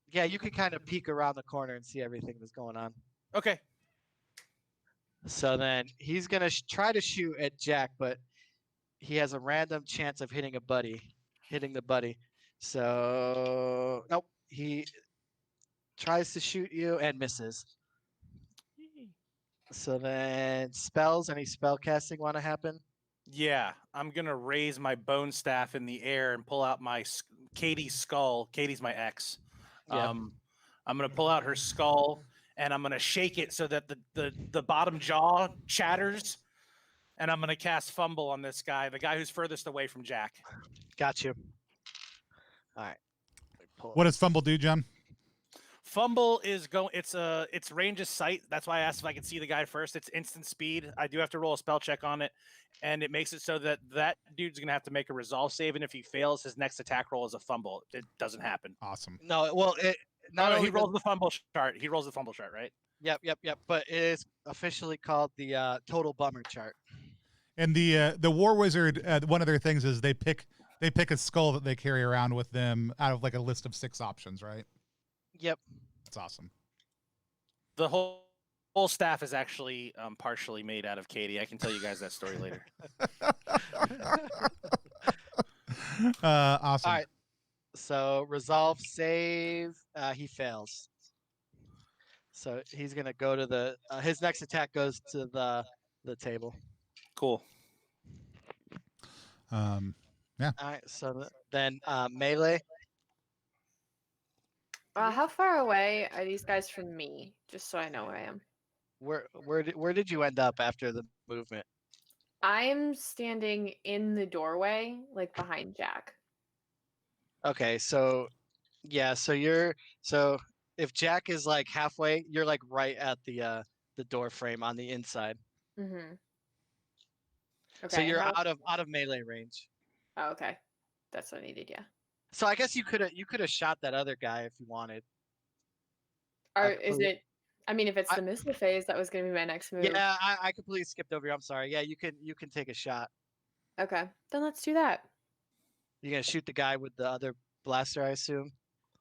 yeah, you can kind of peek around the corner and see everything that's going on. Okay. So then he's gonna try to shoot at Jack, but he has a random chance of hitting the buddy. So nope, he tries to shoot you and misses. So then spells, any spell casting want to happen? Yeah, I'm gonna raise my bone staff in the air and pull out my Katie's skull. Katie's my ex. Yeah. I'm gonna pull out her skull and I'm gonna shake it so that the bottom jaw chatters, and I'm gonna cast fumble on this guy, the guy who's furthest away from Jack. Got you. All right. What does fumble do, John? Fumble is its range of sight. That's why I asked if I could see the guy first. It's instant speed. I do have to roll a spell check on it, and it makes it so that dude's gonna have to make a resolve save, and if he fails, his next attack roll is a fumble. It doesn't happen. Awesome. No, well, not No, only he rolls the fumble chart. He rolls the fumble chart, right? Yep. But it is officially called the total bummer chart. And the War Wizard, one of their things is they pick a skull that they carry around with them out of like a list of 6 options, right? Yep. That's awesome. The whole staff is actually partially made out of Katie. I can tell you guys that story later. Awesome. All right. So resolve save. He fails. So he's gonna go to the. His next attack goes to the table. Cool. All right. So then melee. How far away are these guys from me? Just so I know where I am. Where did you end up after the movement? I'm standing in the doorway, like behind Jack. Okay. So yeah. So if Jack is like halfway, you're like right at the door frame on the inside. Mm-hmm. Okay. So you're out of melee range. Oh, okay. That's what I needed. Yeah. So I guess you could have shot that other guy if you wanted. Or is it? I mean, if it's the missile phase, that was going to be my next move. Yeah, I completely skipped over you. I'm sorry. Yeah, you can take a shot. Okay, then let's do that. You're gonna shoot the guy with the other blaster, I assume.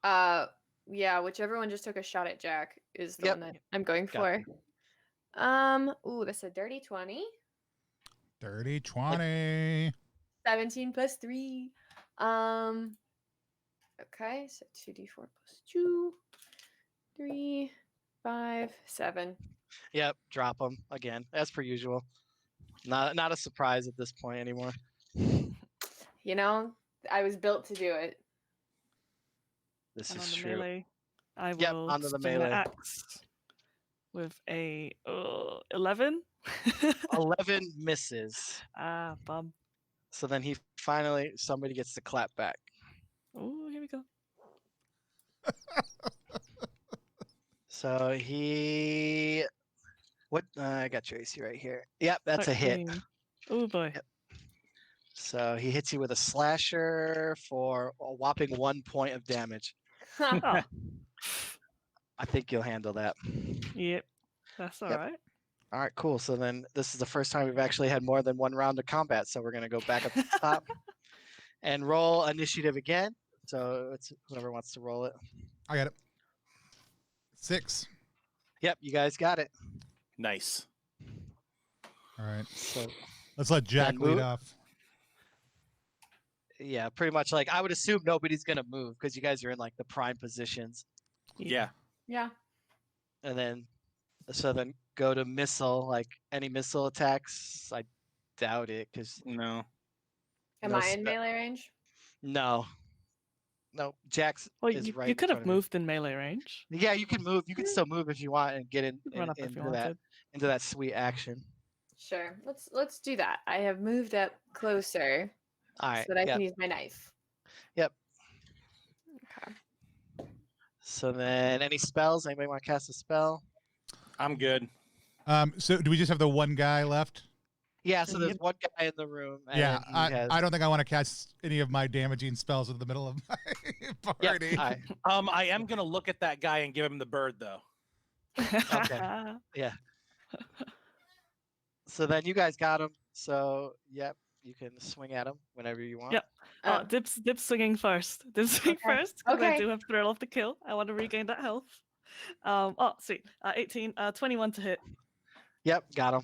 Yeah, whichever one just took a shot at Jack is the Yep. one that I'm going Got for. Ooh, that's a dirty 20. Dirty 20. 17 plus 3. Okay, so 2d4 plus 2, 3, 5, 7. Yep, drop him again, as per usual. Not a surprise at this point anymore. You know, I was built to do it. This And is on the true. melee, I Yep, will onto the swing melee. the axe with a 11. 11 misses. Ah, bum. So then somebody gets to clap back. Oh, here we go. So I got your AC right here. Yep, that's a hit. Oh boy. Yep. So he hits you with a slasher for a whopping 1 point of damage. Oh, I think you'll handle that. yep. That's all Yep. right. All right, cool. So then this is the first time we've actually had more than one round of combat. So we're going to go back up to the top and roll initiative again. So it's whoever wants to roll it. I got it. 6. Yep, you guys got it. Nice. All right. So Let's let Jack Then lead move. off. yeah, pretty much like I would assume nobody's going to move because you guys are in like the prime positions. Yeah. Yeah. And then go to missile, like any missile attacks. I doubt it because No. Am No I in spe- melee range? no, Jax Well, is you right. could in have front of moved in melee range. you. Yeah, you can move. You can still move if you want and get in, You could run up if you into wanted. that sweet action. Sure. Let's do that. I have moved up closer All right. so that I yeah. can use my knife. Yep. Okay. So then, any spells? Anybody want to cast a spell? I'm good. So do we just have the one guy left? Yeah. So there's Yep. one guy in the room. And Yeah, he has, I don't think I want to cast any of my damaging spells in the middle of my Yeah. party. All right. I am gonna look at that guy and give him the bird though. So then you guys got him. So yep, you can swing at him whenever you want. Yep. Oh, Dibs swinging first. Dibs swing Okay. first because I Okay. do have thrill of the kill. I want to regain that health. Sweet. 18, 21 to hit. Yep, got him.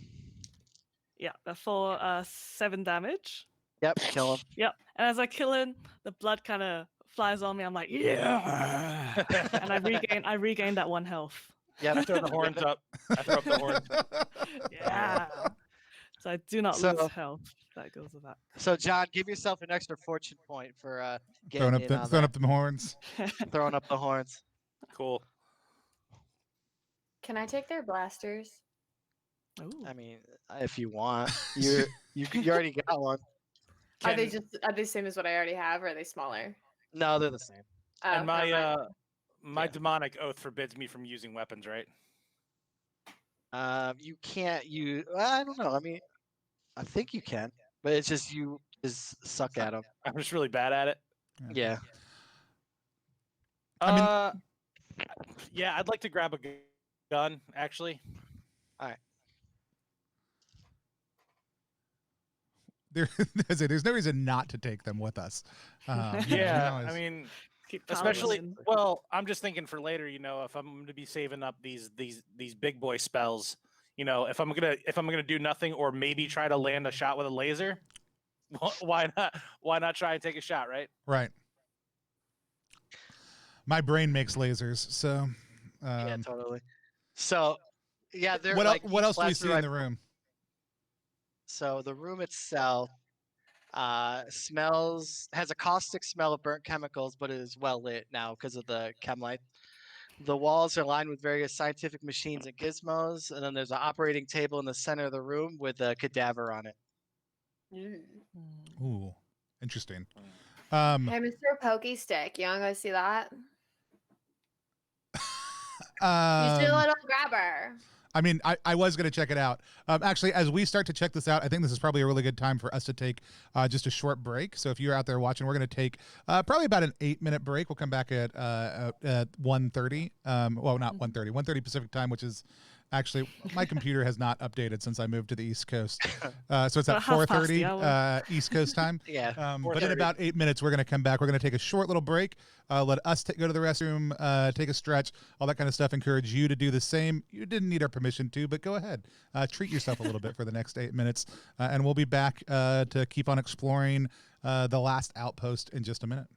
Yeah, for 7 damage. Yep, kill him. Yep. And as I kill him, the blood kind of flies on me. I'm like, yeah. And I regain that 1 health. Yep. I throw the horns up. I throw up the horns. Yeah. So I do not So- lose health. That goes with that. So John, give yourself an extra fortune point for throwing getting up throwing up them horns. throwing up the horns. Cool. Can I take their blasters? Ooh. I mean, if you want, you already got one. Are they Can- the same as what I already have, or are they smaller? No, they're the same. Oh, And never mind. My Yeah. demonic oath forbids me from using weapons, right? You can't use. I don't know. I mean, I think you can, but it's just you just suck at them. I'm just really bad at it. Yeah. I mean- Yeah, I'd like to grab a gun, actually. There's no reason not to take them with us. You know, we Yeah, always- I mean, Keep especially paladin. well, I'm just thinking for later. If I'm going to be saving up these big boy spells, if I'm gonna do nothing or maybe try to land a shot with a laser, why not? Why not try and take a shot, right? right. My brain makes lasers, so. Yeah, totally. So, yeah, they're What like what else do we each see in the room? So the room itself has a caustic smell of burnt chemicals, but it is well lit now because of the chem light. The walls are lined with various scientific machines and gizmos, and then there's an operating table in the center of the room with a cadaver on it. Mm. Ooh, interesting. Hey, Mr. Pokey Stick, you wanna go see that? You see a little grabber. I mean, I was going to check it out. Actually, as we start to check this out, I think this is probably a really good time for us to take just a short break. So if you're out there watching, we're going to take probably about an 8-minute break. We'll come back at 1:30. Well, not 1:30, 1:30 Pacific time, which is actually my computer has not updated since I moved to the East Coast. So it's at About half past the 4:30 East Coast time. Yeah. But in about 8 minutes, we're going to come back. We're going to take a short little break. Let us go to the restroom, take a stretch, all that kind of stuff. Encourage you to do the same. You didn't need our permission to, but go ahead. Treat yourself a little bit for the next 8 minutes. And we'll be back to keep on exploring the last outpost in just a minute.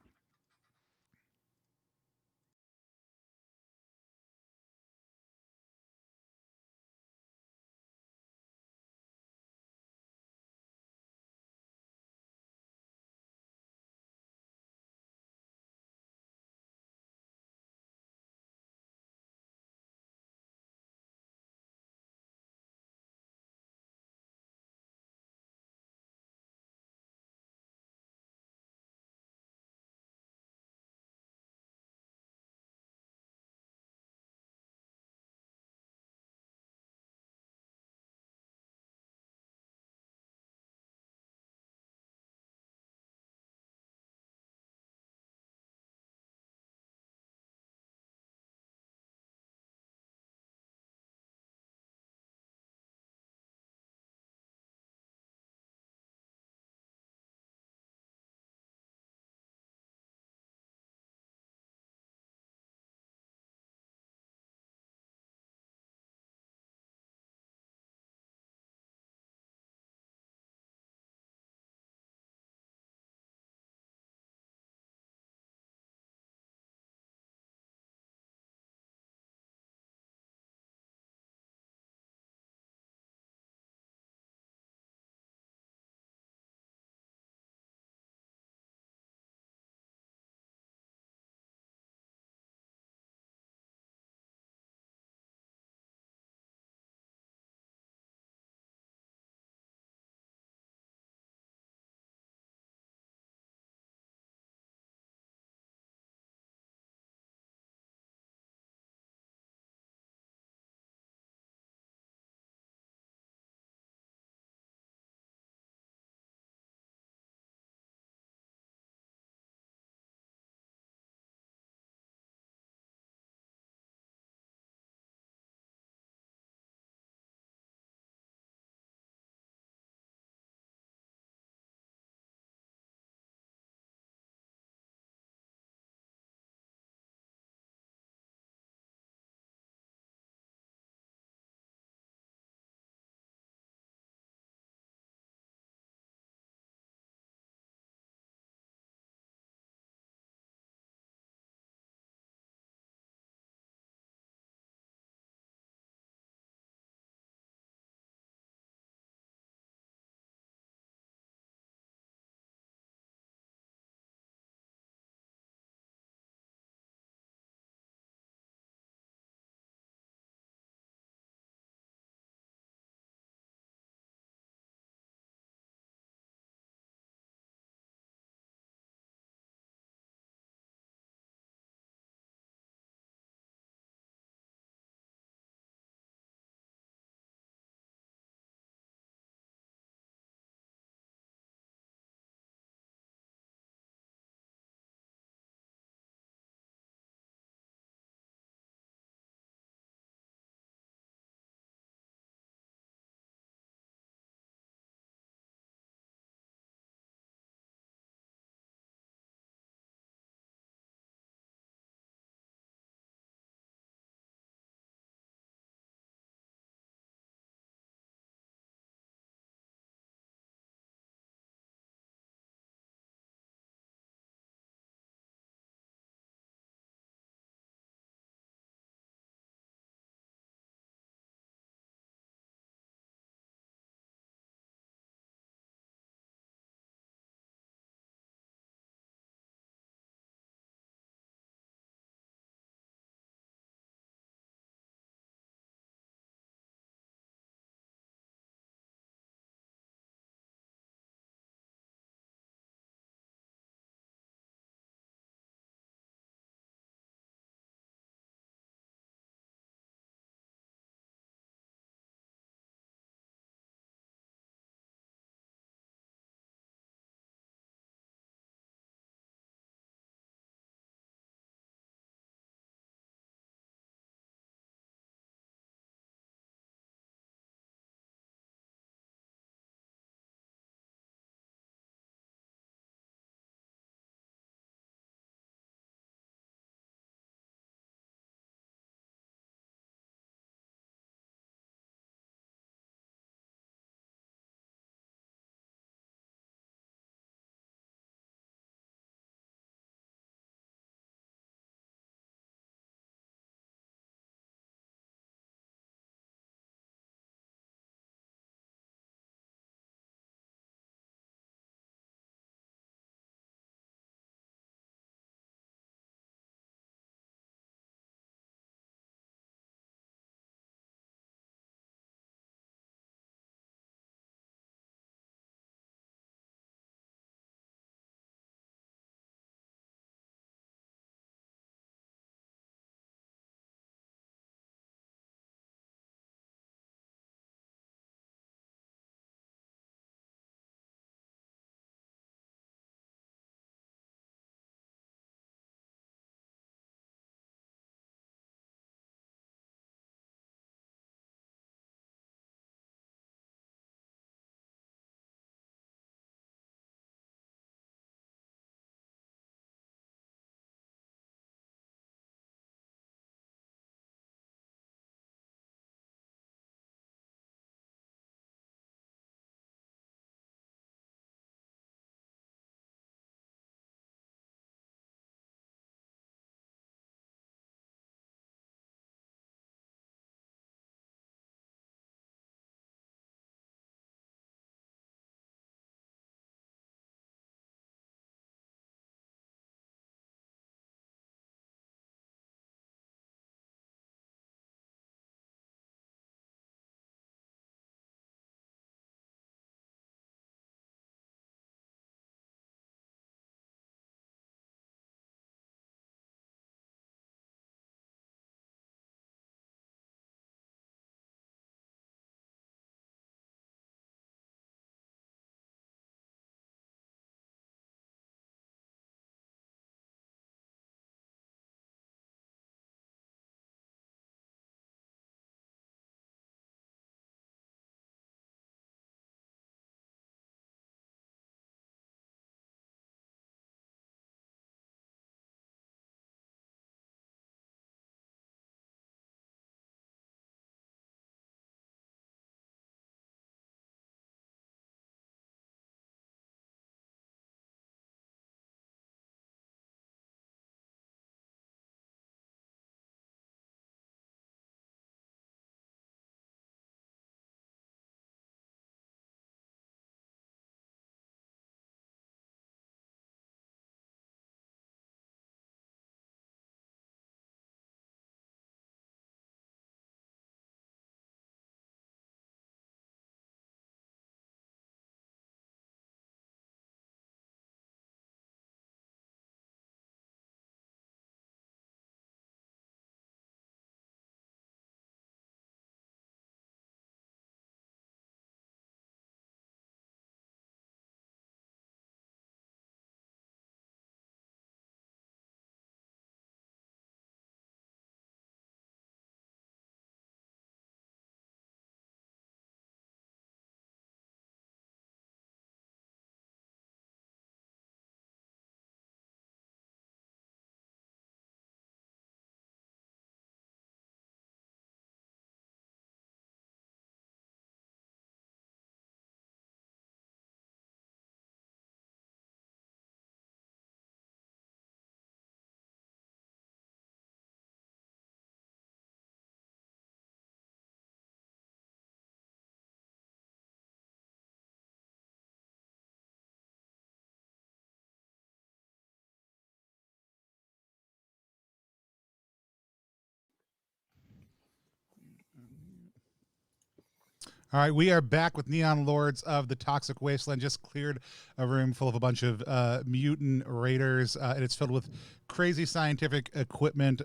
All right, we are back with Neon Lords of the Toxic Wasteland. Just cleared a room full of a bunch of mutant raiders, and it's filled with crazy scientific equipment.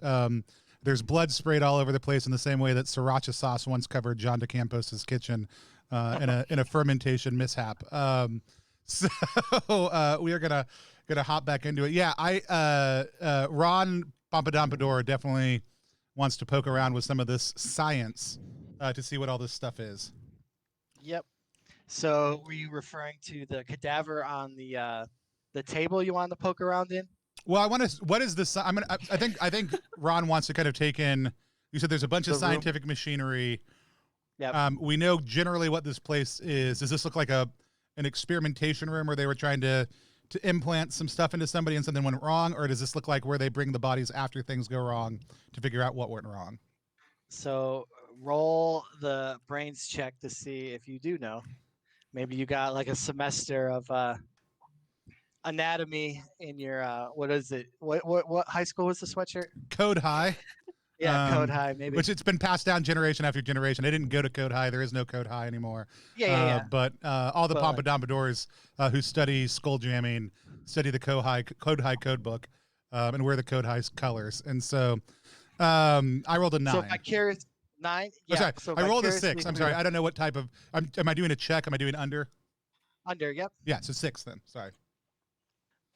There's blood sprayed all over the place in the same way that sriracha sauce once covered John DeCampos's kitchen in a fermentation mishap. So we are gonna hop back into it. Yeah, Ron Pompadour definitely wants to poke around with some of this science to see what all this stuff is. Yep. So were you referring to the cadaver on the table you wanted to poke around in? Well, I want to. What is this? I think Ron wants to kind of take in. You said there's a bunch of scientific machinery. Yep. We know generally what this place is. Does this look like an experimentation room where they were trying to implant some stuff into somebody and something went wrong, or does this look like where they bring the bodies after things go wrong to figure out what went wrong? So roll the brains check to see if you do know. Maybe you got like a semester of anatomy in your what is it? What high school was the sweatshirt? Code High. Yeah, Code High, maybe. Which it's been passed down generation after generation. I didn't go to Code High. There is no Code High anymore. Yeah. But all the Pompadours who study skull jamming study the Code High code book and wear the Code High colors. And so I rolled a 9. So if I carry 9, yeah. Sorry, so I rolled a 6. I'm sorry. I don't know what type of. Am I doing a check? Am I doing under? Under, yep. Yeah, so 6 then. Sorry.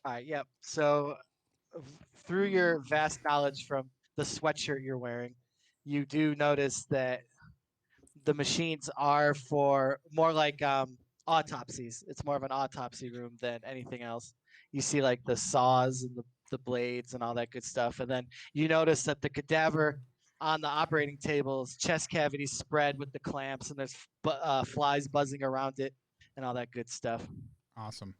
All right, yep. So through your vast knowledge from the sweatshirt you're wearing, you do notice that the machines are for more like autopsies. It's more of an autopsy room than anything else. You see like the saws and the blades and all that good stuff. And then you notice that the cadaver on the operating table's chest cavity spread with the clamps, and there's flies buzzing around it and all that good stuff. Awesome.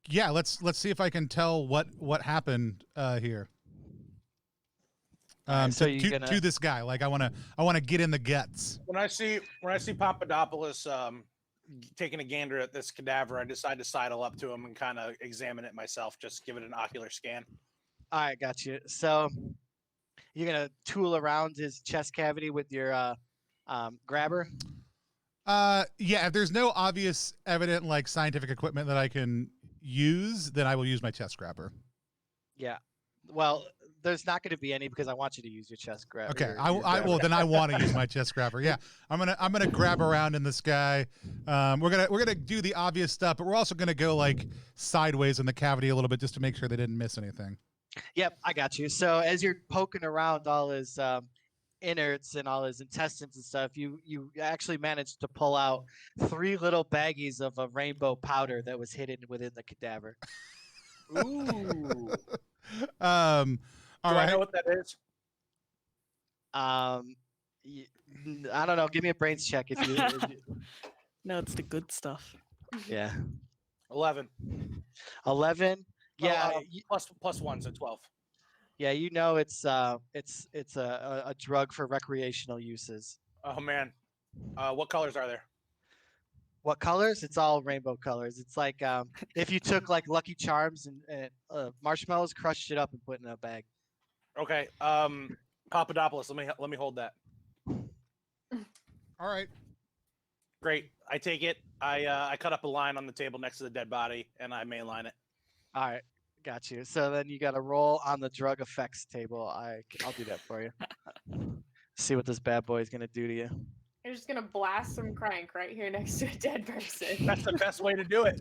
Yeah, let's see if I can tell what happened here. To this guy, like I want to get in the guts. When I see Papadopoulos taking a gander at this cadaver, I decide to sidle up to him and kind of examine it myself, just give it an ocular scan. All right, got you. So you're gonna tool around his chest cavity with your grabber. Yeah, if there's no obvious evident like scientific equipment that I can use, then I will use my chest grabber. Yeah. Well, there's not going to be any because I want you to use your chest grabber. Okay, then I want to use my chest grabber. Yeah, I'm gonna grab around in this guy. We're gonna do the obvious stuff, but we're also gonna go like sideways in the cavity a little bit just to make sure they didn't miss anything. Yep, I got you. So as you're poking around all his innards and all his intestines and stuff, you actually managed to pull out 3 little baggies of a rainbow powder that was hidden within the cadaver. Ooh. All right. I know what that is? I don't know. Give me a brains check if you. No, it's the good stuff. Yeah. 11. 11. Yeah. Plus 1, so 12. Yeah, you know it's a drug for recreational uses. Oh man, what colors are there? What colors? It's all rainbow colors. It's like if you took like Lucky Charms and marshmallows, crushed it up and put it in a bag. Okay, Papadopoulos, let me hold that. All right. Great. I take it. I cut up a line on the table next to the dead body and I mainline it. All right. Got you. So then you got to roll on the drug effects table. I'll do that for you. See what this bad boy is going to do to you. You're just gonna blast some crank right here next to a dead person. That's the best way to do it.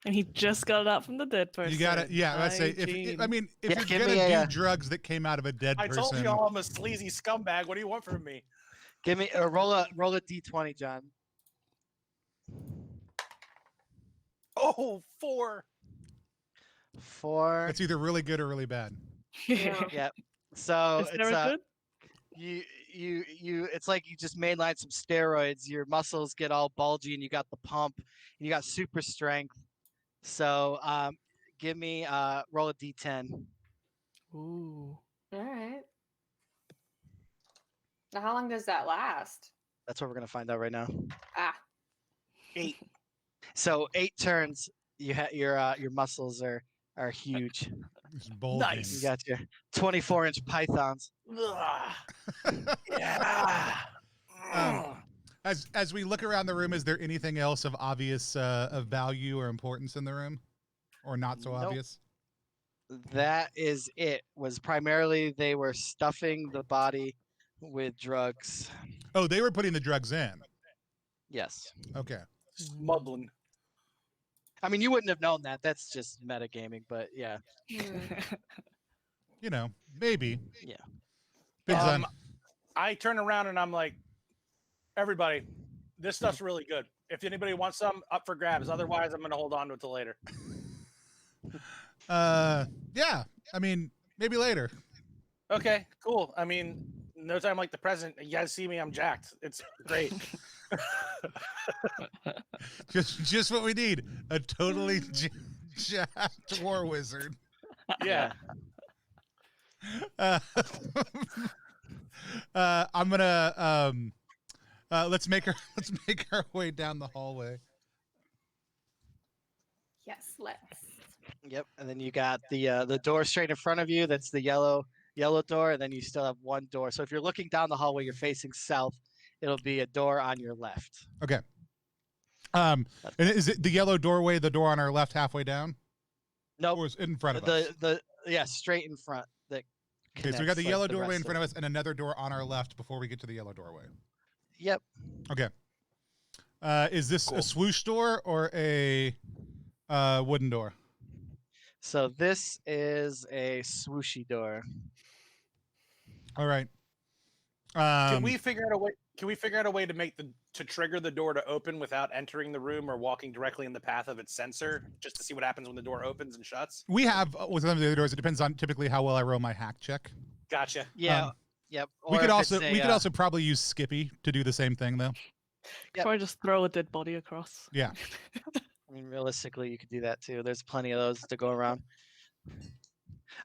And he just got it out from the dead person. You got it. Yeah, I'd say if you're gonna do drugs that came out of a dead person. I told you all I'm a sleazy scumbag. What do you want from me? Give me roll a d20, John. Oh, 4. 4. It's either really good or really bad. Yep. So Is there good? You it's like you just mainline some steroids. Your muscles get all bulgy and you got the pump and you got super strength. So give me roll a d10. Ooh. All right. Now, how long does that last? That's what we're gonna find out right now. 8. So 8 turns. Your muscles are huge. Just bulging. Nice. You got your 24-inch pythons. Yeah. As we look around the room, is there anything else of obvious of value or importance in the room, or not so Nope. obvious? That is it. Was primarily they were stuffing the body with drugs. Oh, they were putting the drugs in. Yes. Okay. Smuggling. I mean, you wouldn't have known that. That's just metagaming, but yeah. You know, maybe. Yeah. Depends on. I turn around and I'm like, everybody, this stuff's really good. If anybody wants some, up for grabs. Otherwise, I'm going to hold on to it till later. Yeah. I mean, maybe later. Okay, cool. I mean, no time like the present. You guys see me, I'm jacked. It's great. Just what we need. A totally jacked war wizard. Yeah. I'm gonna let's make our way down the hallway. Yes, let's. Yep. And then you got the door straight in front of you. That's the yellow door. And then you still have one door. So if you're looking down the hallway, you're facing south. It'll be a door on your left. Okay. And is it the yellow doorway, the door on our left halfway down? Nope. Or is it in front of us? Yeah, straight in front. Okay, so we got the yellow doorway in front of us and another door on our left before we get to the yellow doorway. Yep. Okay. Is this a swoosh door or a wooden door? So this is a swooshy door. All right. Can we figure out a way? Can we figure out a way to trigger the door to open without entering the room or walking directly in the path of its sensor, just to see what happens when the door opens and shuts? We have with some of the other doors. It depends on typically how well I roll my hack check. Gotcha. Yeah. Yep. We Or could if it's we could also probably use Skippy to do the same thing though. Yep. Or just throw a dead body across. Yeah. I mean, realistically, you could do that too. There's plenty of those to go around.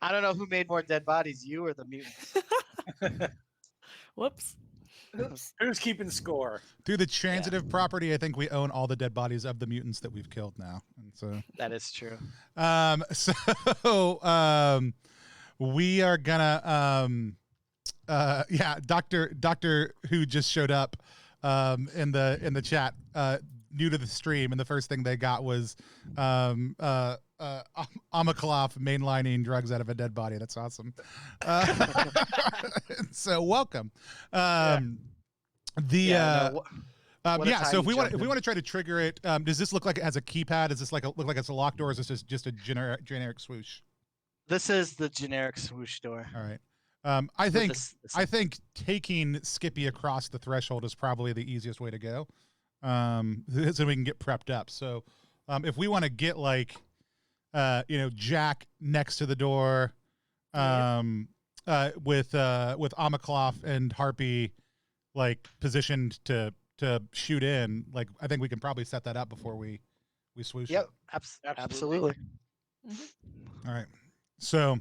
I don't know who made more dead bodies, you or the mutants. Whoops. Oops. Who's keeping score? Through the transitive property, I think we own all the dead bodies of the mutants that we've killed now. And so That is true. we are gonna Doctor who just showed up in the chat, new to the stream, and the first thing they got was Amakalov mainlining drugs out of a dead body. That's awesome. So welcome. So if we want to try to trigger it, does this look like it has a keypad? Does this look like it's a locked door? Or is this just a generic swoosh? This is the generic swoosh door. All right. I think taking Skippy across the threshold is probably the easiest way to go, so we can get prepped up. So if we want to get Jack next to the door, with Amaklov and Harpy positioned to shoot in, I think we can probably set that up before we swoosh. Yep. it. Absolutely. All right. So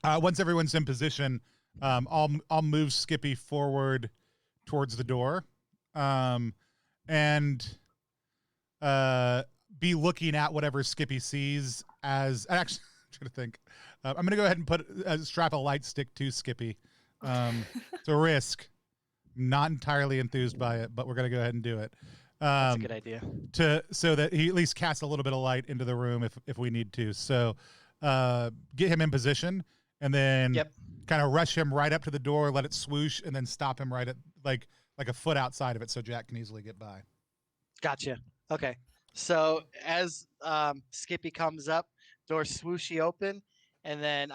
once everyone's in position, I'll move Skippy forward towards the door, and be looking at whatever Skippy sees as. Actually, I'm trying to think. I'm going to go ahead and strap a light stick to Skippy. It's a risk. I'm not entirely enthused by it, but we're going to go ahead and do it. That's a good idea. So that he at least casts a little bit of light into the room if we need to. So get him in position, and then kind of rush him right up to the door, let it swoosh, and then stop him right at like a foot outside of it, so Jack can easily get by. Gotcha. Okay. So as Skippy comes up, door swooshy open, and then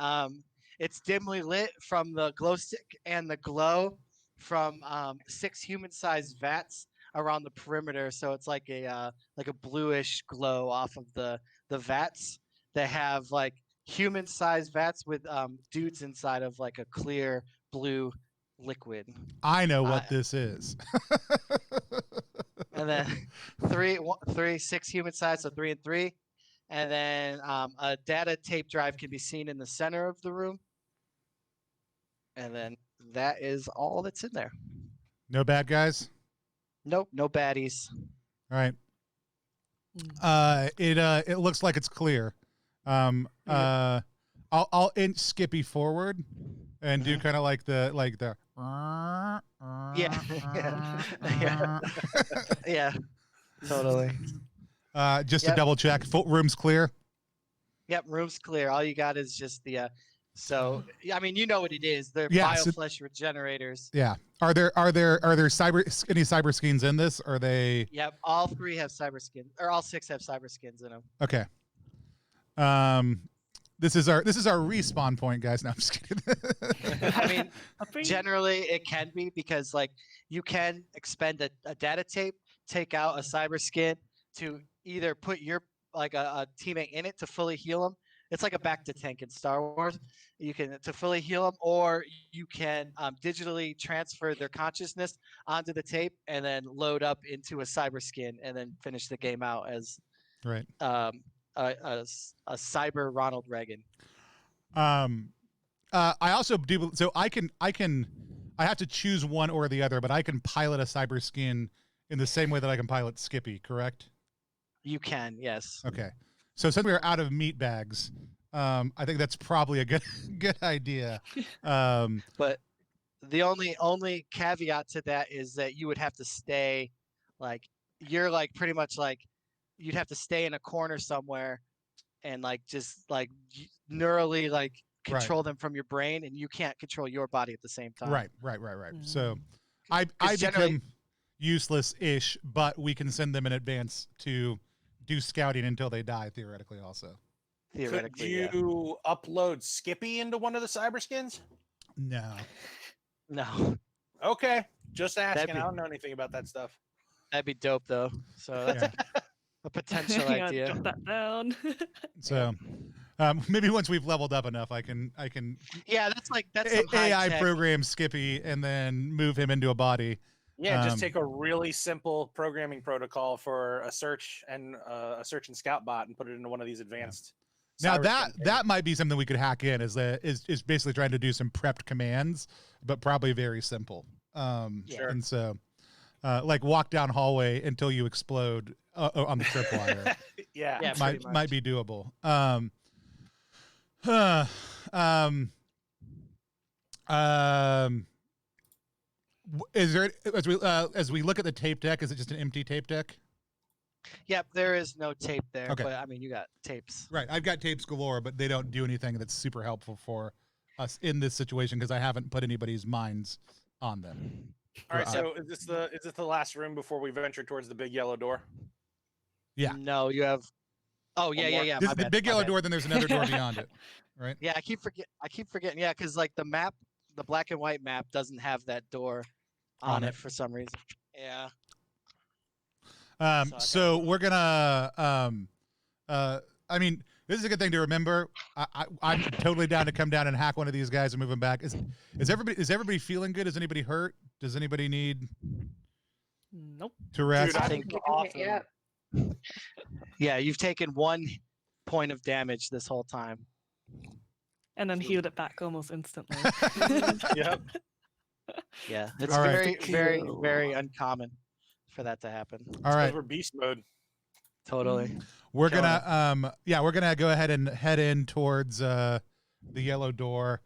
it's dimly lit from the glow stick and the glow from 6 human-sized vats around the perimeter. So it's like a bluish glow off of the vats. They have human-sized vats with dudes inside of a clear blue liquid. I know what this is. And then 6 human size, so 3 and 3. And then a data tape drive can be seen in the center of the room. And then that is all that's in there. No bad guys? Nope, no baddies. All right. It looks like it's clear. I'll inch Skippy forward and do Mhm. kind of like the Yeah. Yeah. Yeah. Totally. just to Yep. double check. Full room's clear. Yep. Room's clear. All you got is just the. So I mean, you know what it is. They're Yeah, so- bioflesh regenerators. Yeah. Are there any cyber skins in this? Are they Yep. All 3 have cyber skin, or all 6 have cyber skins in them. okay? This is our respawn point, guys. No, I'm just kidding. I mean, I think generally it can be because like you can expend a data tape, take out a cyber skin to either put your like a teammate in it to fully heal them. It's like a back to tank in Star Wars. You can to fully heal them, or you can digitally transfer their consciousness onto the tape and then load up into a cyber skin and then finish the game out as Right. a cyber Ronald Reagan. I also do so I have to choose one or the other, but I can pilot a cyber skin in the same way that I can pilot Skippy, correct? You can, yes. Okay. So since we're out of meat bags, I think that's probably a good idea. But the only caveat to that is that you would have to stay like you're like pretty much like you'd have to stay in a corner somewhere and like just like neurally like Right. control them from your brain, and you can't control your body at the same time. Right. So I generally- become useless-ish, but we can send them in advance to do scouting until they die, theoretically also. Could Theoretically, you upload Skippy into one of the cyber skins? No. yeah. No, Okay, just asking. be- I don't know anything about that stuff. that'd be dope though. So that's Yeah. a potential Yeah, idea. jot that down. So maybe once we've leveled up enough, I can Yeah, that's some high AI tech. program Skippy and then move him into a body. Yeah, Um, just take a really simple programming protocol for a search and scout bot and put it into one of these advanced. Now cyber that skin that might be something we could hack in is basically trying to do some prepped commands, but probably very simple. Sure. And so like walk down hallway until you explode on the tripwire. yeah. Yeah, might pretty might much. be doable. Is there as we look at the tape deck? Is it just an empty tape deck? Yep, there is no tape there, Okay. but I mean, you got tapes. Right, I've got tapes galore, but they don't do anything that's super helpful for us in this situation because I haven't put anybody's minds on them. All right. Uh, So is this the last room before we venture towards the big yellow door? Yeah. No, you have. Oh yeah, One yeah, more. yeah. This my is the bad, big my yellow bad. door, then there's another door beyond it, right? Yeah, I keep forgetting. Yeah, because like the map, the black and white map doesn't have that door on it for some reason. Yeah. So we're gonna I mean, this is a good thing to remember. I'm totally down to come down and hack one of these guys and move them back. Is everybody feeling good? Is anybody hurt? Does anybody need Nope. to rest? Dude, I think- think awesome. Yep. Yeah, you've taken 1 point of damage this whole time. And then healed it back almost instantly. Yep. Yeah, it's All right. very, very, Kill. very uncommon for that to happen. All right. We're beast mode. Totally. We're Killing gonna we're gonna go ahead and head in towards the yellow door.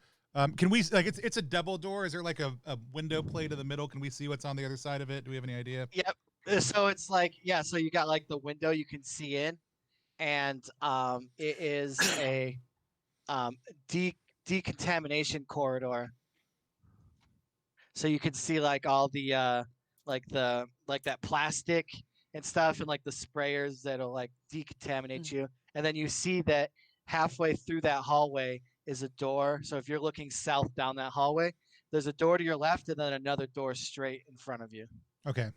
Can we like it's a double door? Is there like a window plate in the middle? Can we see what's on the other side of it? Do we have any idea? Yep. So it's like so you got like the window you can see in, and it is a decontamination corridor. So you can see like all the like that plastic and stuff, and like the sprayers that'll like decontaminate you. And then you see that halfway through that hallway is a door. So if you're looking south down that hallway, there's a door to your left and then another door straight in front of you. Okay.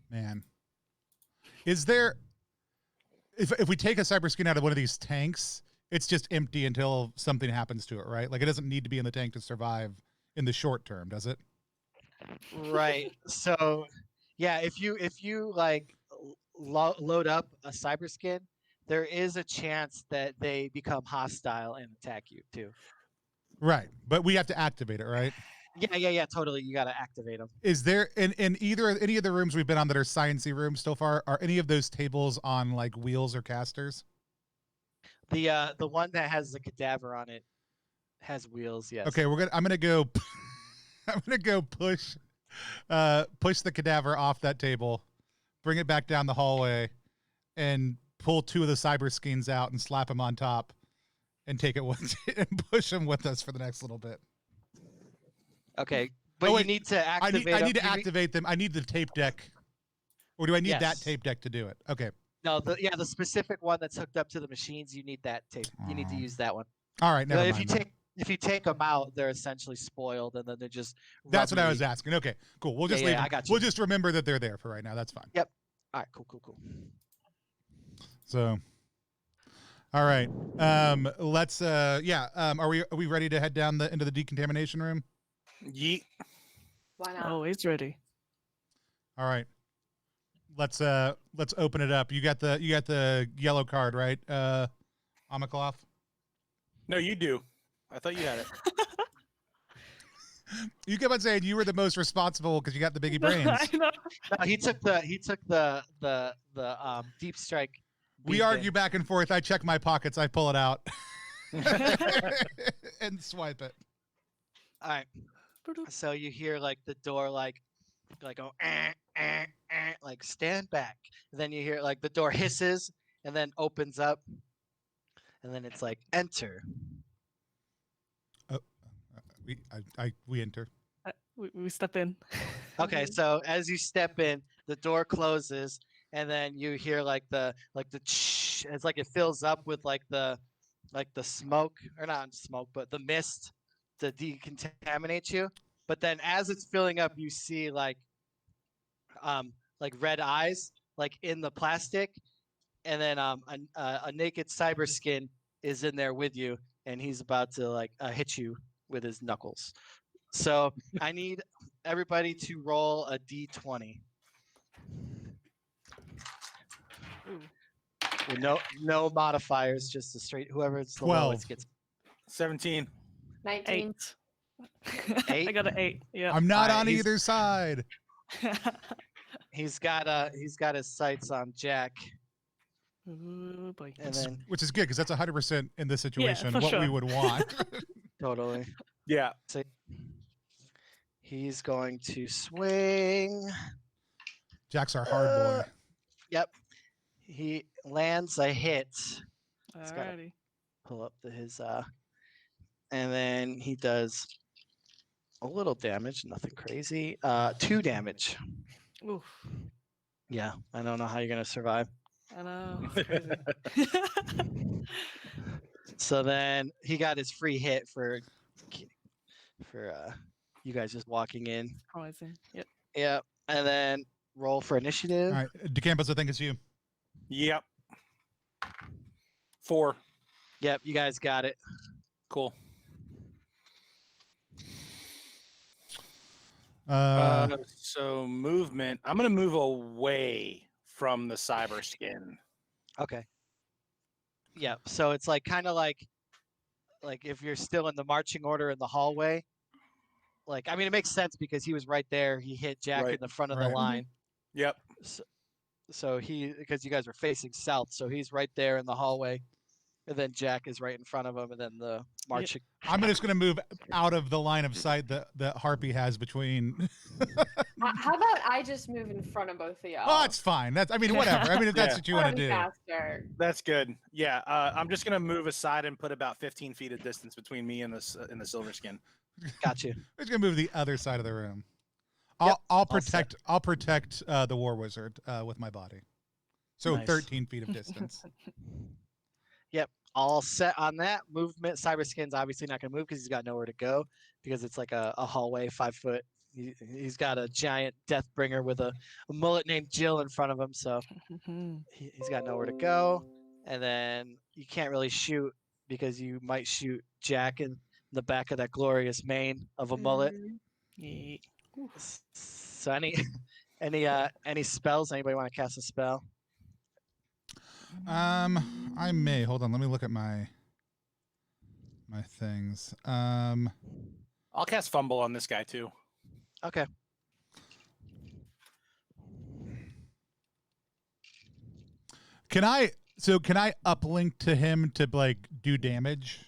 Man, is there if we take a cyber skin out of one of these tanks, it's just empty until something happens to it, right? Like it doesn't need to be in the tank to survive in the short term, does it? Right. So yeah, if you like load up a cyber skin, there is a chance that they become hostile and attack you too. Right, but we have to activate it, right? Yeah, totally. You got to activate them. Is there in any of the rooms we've been on that are sciencey rooms so far? Are any of those tables on like wheels or casters? The one that has the cadaver on it has wheels. Yes. Okay, I'm gonna go. I'm gonna go push the cadaver off that table, bring it back down the hallway, and pull 2 of the cyber skins out and slap them on top, and take it with and push them with us for the next little bit. Okay, but Oh, you wait. need to activate. I need to you activate them. I need the tape deck, or do I need that Yes. tape deck to do it? Okay. No, the specific one that's hooked up to the machines. You need that tape. You need to Oh. use that one. All right, never If mind. you take them out, they're essentially spoiled, and then they're just. That's what I was rubbery. asking. Okay, cool. We'll just Yeah, leave yeah, them. I got We'll you. just remember that they're there for right now. That's fine. Yep. All right. Cool. So, all right. Let's. Are we ready to head down into the decontamination room? Yeet. Why not? Always ready. All right. Let's open it up. You got the yellow card, right? Amaklov? No, you do. I thought you had it. You kept on saying you were the most responsible because you got the biggie brains. I know. No, he took the deep strike. We beacon. argue back and forth. I check my pockets. I pull it out and swipe it. All right. So you hear like the door like go like stand back. And then you hear like the door hisses and then opens up, and then it's like enter. We enter. We step in. Okay, so as you step in, the door closes, and then you hear like the it's like it fills up with like the smoke, or not smoke, but the mist to decontaminate you. But then as it's filling up, you see like red eyes like in the plastic, and then a naked cyber skin is in there with you, and he's about to like hit you with his knuckles. So I need everybody to roll a d20. Ooh. With no modifiers, just a straight. Whoever's the 12. lowest gets. 17. 19. 8. I Eight? got an 8. Yeah. I'm not Alright, on either side. He's got his sights on Jack, Ooh, boy. and then Which is good because that's 100% in this situation for what we sure. would want. totally. Yeah. So he's going to swing. Jack's our hard boy. Yep. He lands a hit. gotta- Alrighty. Pull up his and then he does a little damage, nothing crazy. 2 damage. Oof. Yeah, I don't know how you're gonna survive. I know. It's crazy. So then he got his free hit for you guys just walking in. Promising. Yep. Yep. And then roll for initiative. All right, DeCampos, I think it's you. Yep. 4. Yep, you guys got it. Cool. So movement. I'm gonna move away from the cyber skin. Okay. Yeah, so it's like kind of like if you're still in the marching order in the hallway. Like, I mean, it makes sense because he was right there. He hit Jack Right. in the front of Right. the line. Yep. So because you guys are facing south, so he's right there in the hallway, and then Jack is right in front of him, and then the marching. I'm just going to move out of the line of sight that Harpy has between. How about I just move in front of both of y'all? Oh, it's fine. If that's Yeah. what you want to do. Faster. That's good. Yeah. I'm just gonna move aside and put about 15 feet of distance between me and this in the silver skin. Got you. I'm just going to move the other side of the room. Yep, I'll all set. protect the War Wizard with my body. So Nice. 13 feet of distance. Yep, all set on that movement. Cyberskin's obviously not gonna move because he's got nowhere to go because it's like a hallway, 5 foot. He's got a giant Deathbringer with a mullet named Jill in front of him, so he's got nowhere to go. And then you can't really shoot because you might shoot Jack in the back of that glorious mane of a mullet. Mhm. Yeet. So any spells? Anybody want to cast a spell? I may. Hold on. Let me look at my things. I'll cast fumble on this guy too. Okay. Can I? So can I uplink to him to like do damage?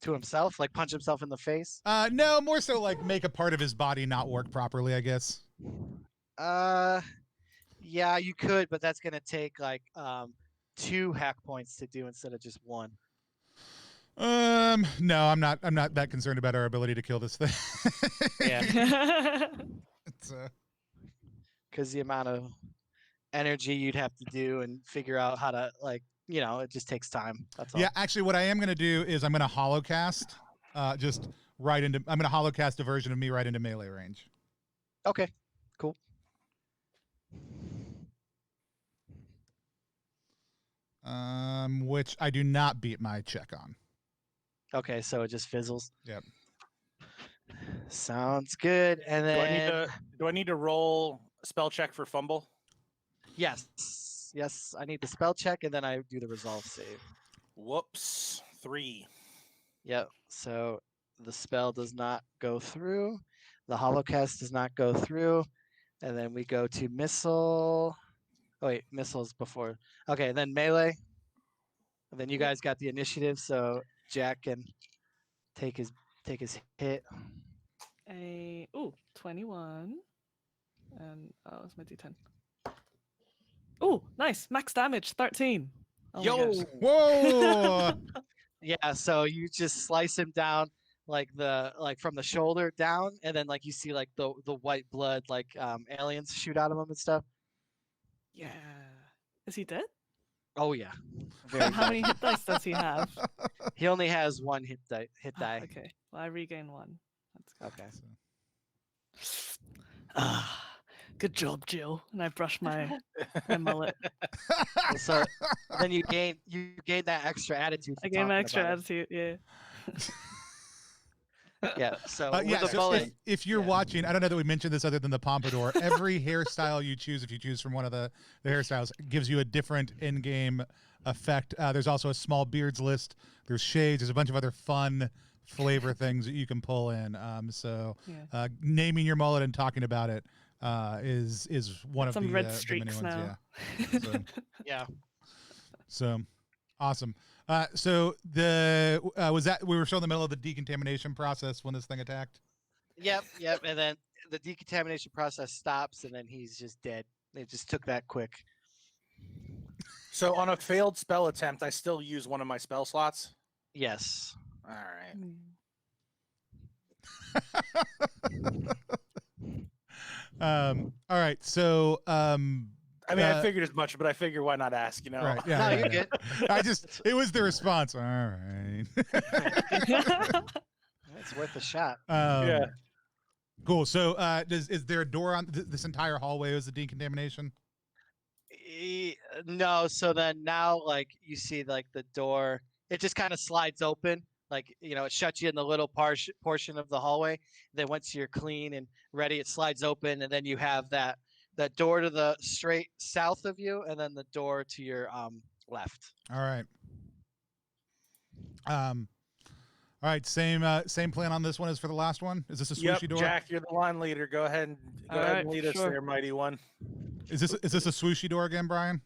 To himself, like punch himself in the face. No, more so like make a part of his body not work properly, I guess. Yeah, you could, but that's gonna take like 2 hack points to do instead of just 1. No, I'm not that concerned about our ability to kill this thing. Yeah, It's, because the amount of energy you'd have to do and figure out how to it just takes time. That's all. yeah, actually what I am going to do is I'm going to holocast just right into I'm going to holocast a version of me right into melee range. Okay. Cool. Which I do not beat my check on. Okay, so it just fizzles. Yep. Sounds good. And then Do I need to roll a spell check for fumble? Yes, I need the spell check and then I do the resolve save. Whoops. 3. Yep. So the spell does not go through. The holocast does not go through. And then we go to missile. Oh wait, missiles before. Okay, then melee. And then you guys got the initiative, so Jack can take his hit. 21. And it's my D10. Oh, nice. Max damage, 13. Oh my Yo! gosh. Whoa! Yeah, so you just slice him down like from the shoulder down, and then like you see like the white blood like aliens shoot out of him and stuff. Yeah. Is he dead? Oh yeah. Very How many hit dice does he have? He only has 1 hit die. Okay. Well, I regain 1. That's good. Okay. Good job, Jill. And I brush my mullet. So then you gain that extra attitude. I for gain my talking extra about it. attitude. Yeah. Yeah. So Yeah, with the so bullet, if you're yeah. watching, I don't know that we mentioned this other than the pompadour. Every hairstyle you choose, if you choose from one of the hairstyles, gives you a different in-game effect. There's also a small beards list. There's shades. There's a bunch of other fun flavor things that you can pull in. Yeah. Naming your mullet and talking about it is one Some of the red the many streaks ones. now. Yeah. So, Yeah. so awesome. So the was that we were still in the middle of the decontamination process when this thing attacked? Yep. And then the decontamination process stops, and then he's just dead. They just took that quick. So on a failed spell attempt, I still use one of my spell slots? Yes. All right. All right. So I mean, I figured as much, but I figure why not ask, you know? right. Yeah. No, yeah, you're yeah. good. It was the response. All right. It's worth a shot. Yeah. Cool. So is there a door on this entire hallway? Is the decontamination? No. So then now, like you see, like the door, it just kind of slides open. Like it shuts you in the little portion of the hallway. Then once you're clean and ready, it slides open, and then you have that door to the straight south of you, and then the door to your left. All right. All right. Same plan on this one as for the last one. Is this a swooshy door? Jack, you're the line leader. Go ahead and Alright, lead us sure. there, mighty one. Is this a swooshy door again, Brian?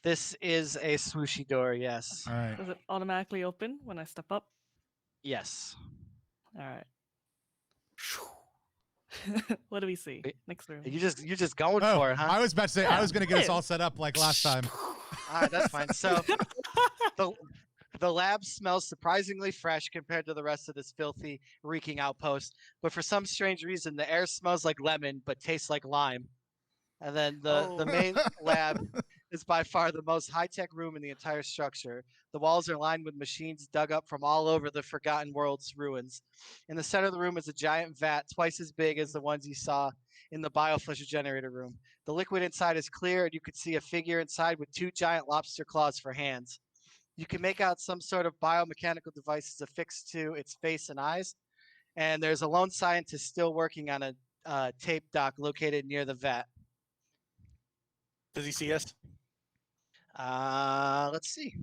This is a swooshy door. Yes. All right. Does it automatically open when I step up? Yes. All right. What do we see? Next room. You're just going Oh, for it, huh? I was about to say I was going to get us all set up like last time. All right, that's fine. So the lab smells surprisingly fresh compared to the rest of this filthy, reeking outpost. But for some strange reason, the air smells like lemon but tastes like lime. And then the main lab is by far the most high-tech room in the entire structure. The walls are lined with machines dug up from all over the Forgotten World's ruins. In the center of the room is a giant vat twice as big as the ones you saw in the bioflesh generator room. The liquid inside is clear, and you could see a figure inside with 2 giant lobster claws for hands. You can make out some sort of biomechanical devices affixed to its face and eyes. And there's a lone scientist still working on a tape dock located near the vat. Does he see us? Let's see.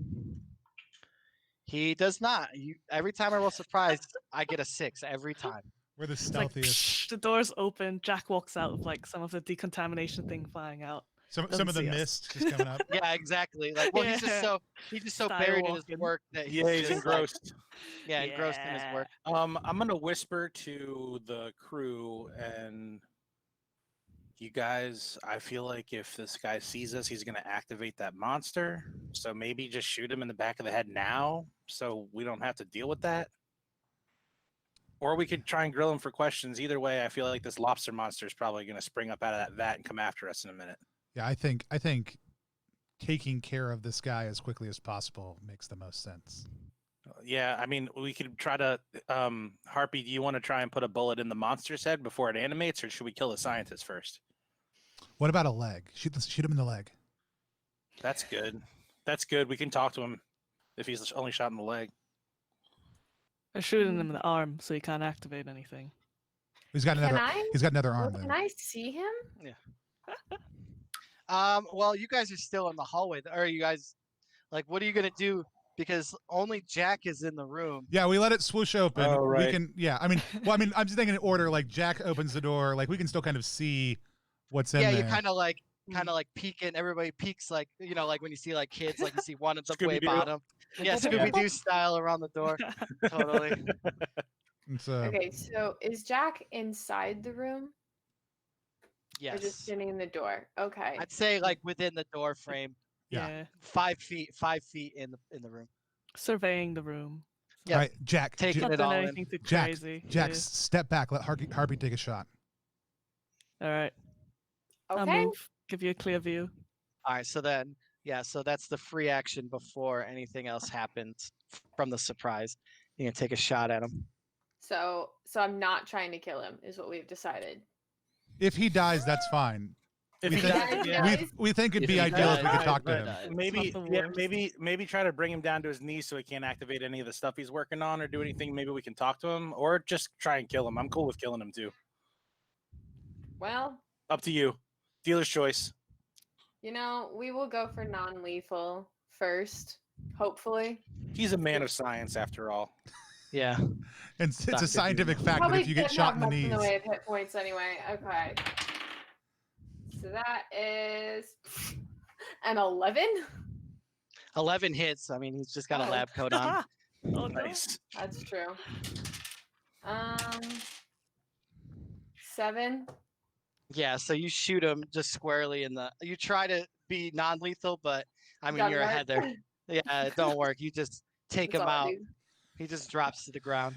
He does not. Every time I roll surprise, I get a 6 every time. We're the It's like, stealthiest. the doors open. Jack walks out with like some of the decontamination thing flying out. Some Doesn't of the see us. mist just coming up. Yeah, exactly. Like, well, he's Yeah. just so Style buried in his walking. work that Yeah, he's just, like, engrossed. engrossed in his work. I'm gonna whisper to the crew and you guys. I feel like if this guy sees us, he's gonna activate that monster. So maybe just shoot him in the back of the head now, so we don't have to deal with that. Or we could try and grill him for questions. Either way, I feel like this lobster monster is probably gonna spring up out of that vat and come after us in a minute. Yeah, I think taking care of this guy as quickly as possible makes the most sense. Yeah, I mean, we could try to. Harpy, do you want to try and put a bullet in the monster's head before it animates, or should we kill the scientist first? What about a leg? Shoot him in the leg. That's good. That's good. We can talk to him if he's only shot in the leg. Or shooting him in the arm so he can't activate anything. He's got another. He's got another arm. Can Then. I see him? Well, you guys are still in the hallway. Or you guys, like, what are you gonna do? Because only Jack is in the room. Yeah, we let it swoosh open. Oh, right. We can. Yeah, I mean, I'm just thinking in order. Like Jack opens the door. Like we can still kind of see what's in there. Yeah, you kind of like peeking. Everybody peeks, like, you know, like when you see like kids, like you see one at the way Scooby-Doo. bottom. Yeah, Scooby-Doo style around the door. Totally. It's, Okay, so is Jack inside the room or just Yes. standing in the door? Okay. I'd say like within the door frame, Yeah. 5 feet in the room. Surveying the room. Yeah. All right, Jack. Taking Not it done all in. anything too Jack, crazy. Jack, Yeah. step back. Let Harpy take a shot. All right. I'll Okay. move. Give you a clear view. All right, so then, so that's the free action before anything else happens from the surprise. You can take a shot at him. So I'm not trying to kill him, is what we've decided. If he dies, that's fine. If we he think, dies, yeah. we think it'd If be he ideal if we dies, could talk to right, him. right. maybe, the yeah, worst. maybe try to bring him down to his knees so he can't activate any of the stuff he's working on or do anything. Maybe we can talk to him or just try and kill him. I'm cool with killing him too. Well, Up to you. Dealer's choice. you know, we will go for non-lethal first, hopefully. He's a man of science after all. Yeah. And it's Dr. a scientific fact that Probably if you get didn't shot have in the much knees, in the way of hit points anyway. Okay. So that is an 11. 11 hits. I mean, he's just got a Oh. lab coat on. Oh, no. Nice. That's true. 7. Yeah, so you shoot him just squarely in the. You try to be non-lethal, but I mean, you're ahead there. Yeah, it don't work. You just take him out. He just drops to the ground.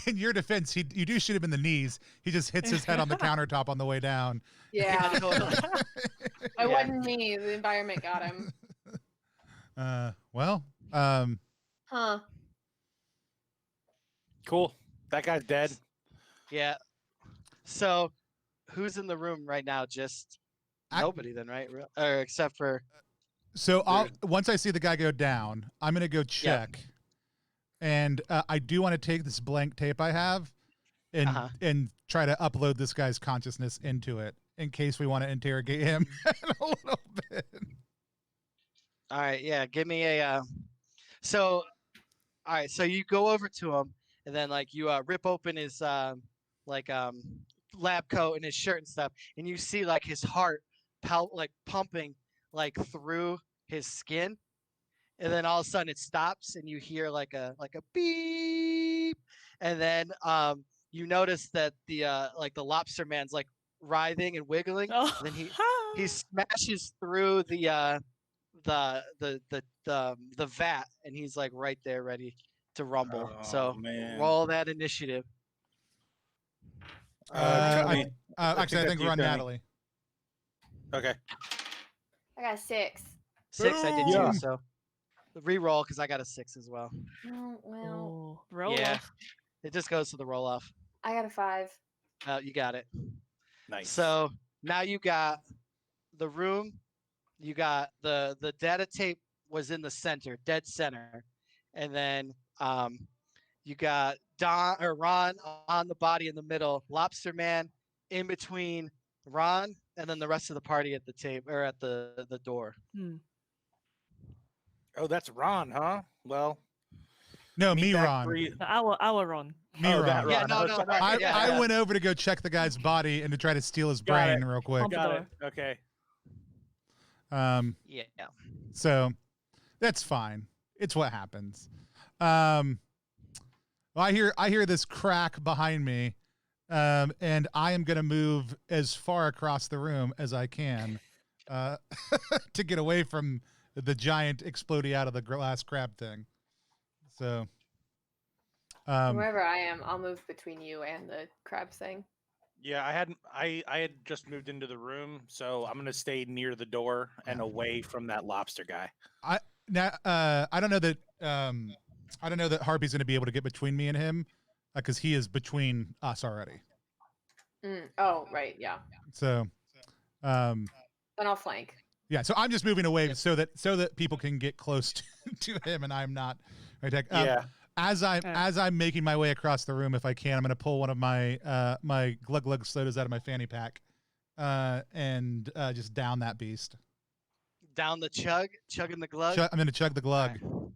in your defense, you do shoot him in the knees. He just hits his head on the countertop on the way down. Yeah. Totally. It Yeah. wasn't me. The environment got him. Well, Huh. Cool. That guy's dead. Yeah. So, who's in the room right now? Just nobody, then, right? Or except for. so once I see the guy go down, I'm gonna go check, and I do want to take this blank tape I have, and try to upload this guy's consciousness into it in case we want to interrogate him in a little bit. All right. Yeah. Give me a. So, all right. So you go over to him, and then like you rip open his lab coat and his shirt and stuff, and you see like his heart pumping like through his skin, and then all of a sudden it stops, and you hear like a beep, and then you notice that the lobster man's like writhing and wiggling, Oh. and then he smashes through the vat, and he's like right there ready to rumble. Oh, So man. roll that initiative. Cody, Actually, I think that's you, we're on Cody. Natalie. Okay. I got 6. 6, I did Boom. too. So re-roll because I got a 6 as well. Oh, well, Oh, roll Yeah. off. It just goes to the roll off. I got a 5. You got it. Nice. So now you got the room. You got the data tape was in the center, dead center, and then you got Ron on the body in the middle, Lobster Man in between Ron, and then the rest of the party at the tape or at the door. Hmm. Oh, that's Ron, huh? Well, No, meet me, back Ron. for you- Our Ron. Me, Oh, Ron. that Yeah, Ron. no, Oh, no, sorry. Ron. Yeah, I yeah. went over to go check the guy's body and to try to steal his Got brain it. real quick. Pump- Got door. it. Okay. Yeah. So that's fine. It's what happens. Well, I hear this crack behind me, and I am going to move as far across the room as I can to get away from the giant exploding out of the glass crab thing. So, Wherever I am, I'll move between you and the crab thing. Yeah, I had just moved into the room, so I'm gonna stay near the door and away from that lobster guy. I don't know that Harpy's going to be able to get between me and him because he is between us already. Oh, right, yeah. So, Then I'll flank. yeah. So I'm just moving away so that people can get close to him, and I'm not. Yeah. As I'm making my way across the room, if I can, I'm going to pull one of my my glug glug sodas out of my fanny pack, and just down that beast. Down the chugging the glug. I'm going to chug the glug. All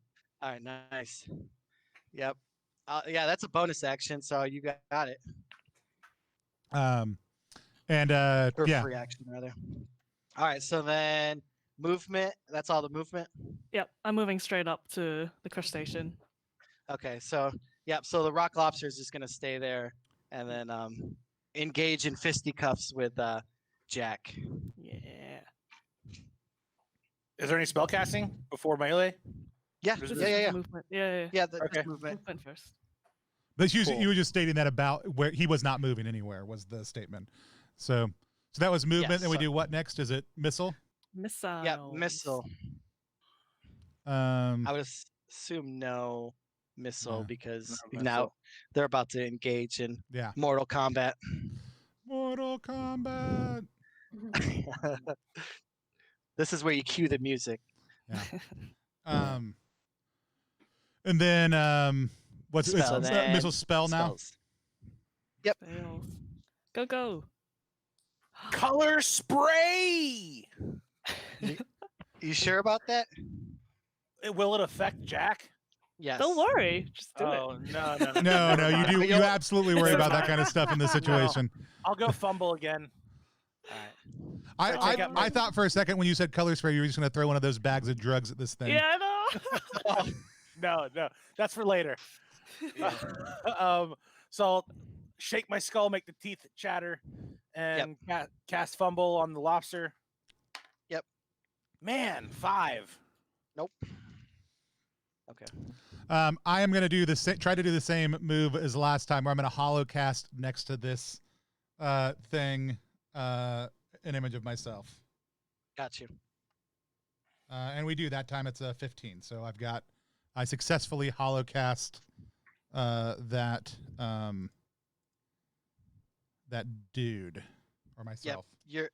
right, nice. Yep. Yeah, that's a bonus action, so you got it. Or yeah. Free action rather. All right, so then movement. That's all the movement. Yep, I'm moving straight up to the crustacean. Okay, so so the rock lobster is just gonna stay there, and then engage in fisticuffs with Jack. Yeah. Is there any spell casting before melee? Yeah, Just yeah. Movement. Yeah. Yeah, that's Okay. movement. Movement first. But you Cool. were just stating that about where he was not moving anywhere was the statement. So that was movement. Yes, Then we so- do what next? Is it missile? Missile. Yeah, missile. I would assume no missile Yeah. because No now missile. they're about to engage in Yeah. Mortal Kombat. Mortal Kombat. This is where you cue the music. And then what's it's Spell. missile spell now? Spells. Yep. Fails. Go. Color spray. You sure about that? Will it affect Jack? Yes. Don't worry. Just do it. Oh no. No, you do. You absolutely worry about that kind of stuff in this situation. I'll go fumble again. All right. I thought for a second when you said color spray, you were just going to throw one of those bags of drugs at this thing. Yeah, I know. No, that's for later. So I'll shake my skull, make the teeth chatter, and cast fumble on the lobster. Yep. Man, 5. Nope. Okay. I am going to try to do the same move as last time, where I'm going to hollow cast next to this thing an image of myself. Got you. And we do that time. It's a 15. So I successfully hollow cast that dude or myself. Yep.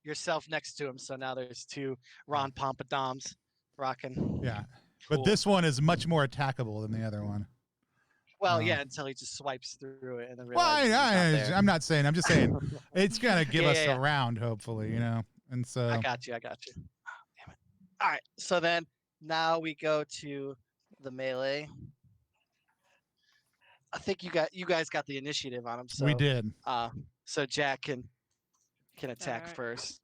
Yourself next to him. So now there's two Ron Pompadoms rocking. Yeah. Cool. But this one is much more attackable than the other one. Well, yeah, until he just swipes through it and then Well, realizes he's not there. I'm not saying. I'm just saying it's gonna give us Yeah. a round, hopefully, you know. And so I got you. Oh, damn it. All right. So then now we go to the melee. I think you guys got the initiative on him. So we did. So Jack can attack Alright. first.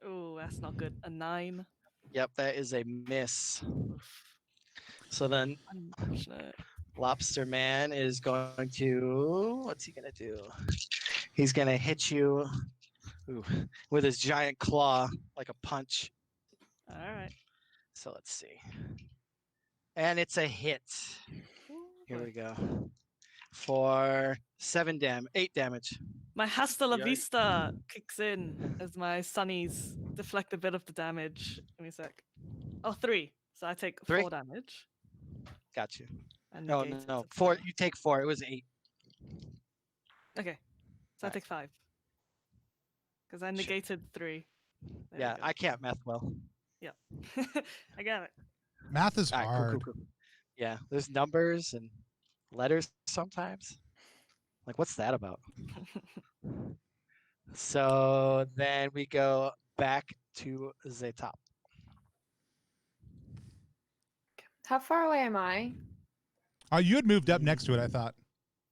Ooh, that's not good. A 9. Yep, that is a miss. So then Unfortunate. Lobster Man is going to, what's he gonna do? He's gonna hit you with his giant claw like a punch. All right. So let's see. And it's a hit. Here we go. For 8 damage. My Hasta la Yikes. Vista kicks in as my sunnies deflect a bit of the damage. Give me a sec. Oh, 3. So I take 3? 4 damage. Got you. And No, negate it no. to 4. 3. You take 4. It was 8. Okay. So I Alright. take 5. Because I negated 3. There we Yeah, go. I can't math well. I got it. Math is All right, hard. cool. Yeah, there's numbers and letters sometimes. Like, what's that about? So then we go back to the top. How far away am I? Oh, you had moved up next to it, I thought.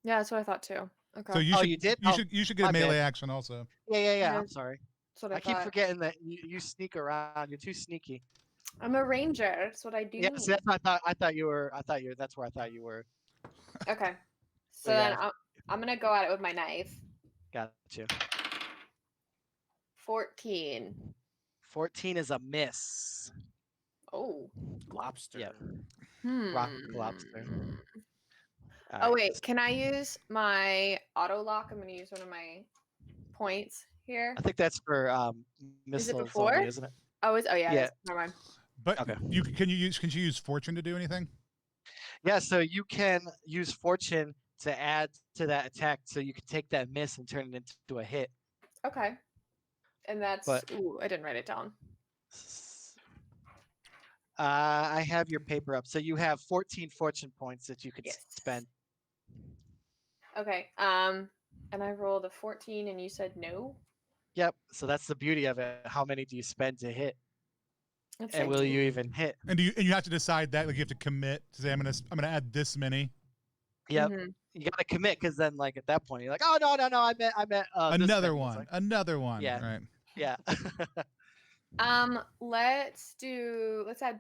Yeah, that's what I thought too. Okay. So you Oh, should you did? you Oh, should get a my bad. melee action also. Yeah. Yeah. I'm sorry. That's what I I keep thought. forgetting that you sneak around. You're too sneaky. I'm a ranger. That's what I do. Yeah, see, that's what I thought. I thought you were. That's where I thought you were. Okay. So But then yeah. I'm gonna go at it with my knife. Got you. 14. 14 is a miss. Oh. Lobster. Yep. Hmm. Rock lobster. All Oh right. wait, can I use my auto lock? I'm gonna use one of my points here. I think that's for Is it missiles before? only, isn't it? Oh, yeah. Yeah. It is. Never mind. But Okay. can you use fortune to do anything? Yeah, so you can use fortune to add to that attack, so you can take that miss and turn it into a hit. Okay. And that's But- ooh, I didn't write it down. I have your paper up. So you have 14 fortune points that you could Yes. spend. Okay. And I rolled a 14 and you said no? Yep. So that's the beauty of it. How many do you spend to hit? Let's And say will two. you even hit? And you have to decide that, like, you have to commit to say I'm gonna add this many. Yep. Mhm. You gotta commit, because then like at that point you're like, oh no, I meant this Another many. It's one. like, Another one. Yeah. Right. yeah. Let's add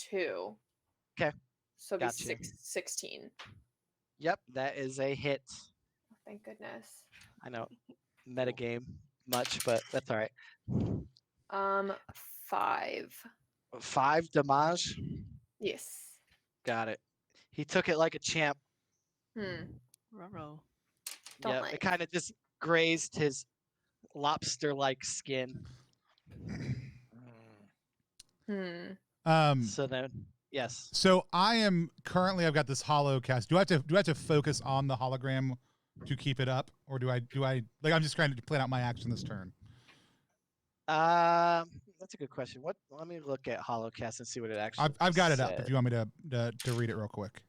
2. 'Kay. So it'll be Gotcha. 16. Yep, that is a hit. Thank goodness. I know, metagame much, but that's all right. 5. 5 damage. Yes. Got it. He took it like a champ. Ruh-roh. Don't Yep, like. it kind of just grazed his lobster-like skin. So then, yes. So I've got this hollow cast. Do I have to focus on the hologram to keep it up, or do I like, I'm just trying to plan out my action this turn? That's a good question. Let me look at Holocast and see what it actually I've got it up said. if you want me to read it real quick.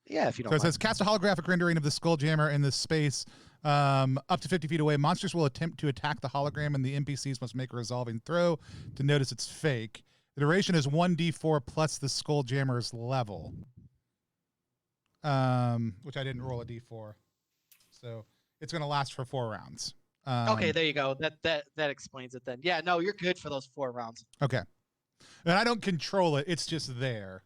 Yeah, if you So don't it says, cast a holographic rendering of the skull jammer in this space up to 50 feet away. Monsters will attempt to attack the hologram, and the NPCs must make a resolving throw to notice it's fake. The duration is 1d4 plus the skull jammer's level, which I didn't roll a d4. So it's going to last for 4 rounds. Okay, there you go. That explains it then. Yeah, no, you're good for those 4 rounds. Okay. And I don't control it. It's just there.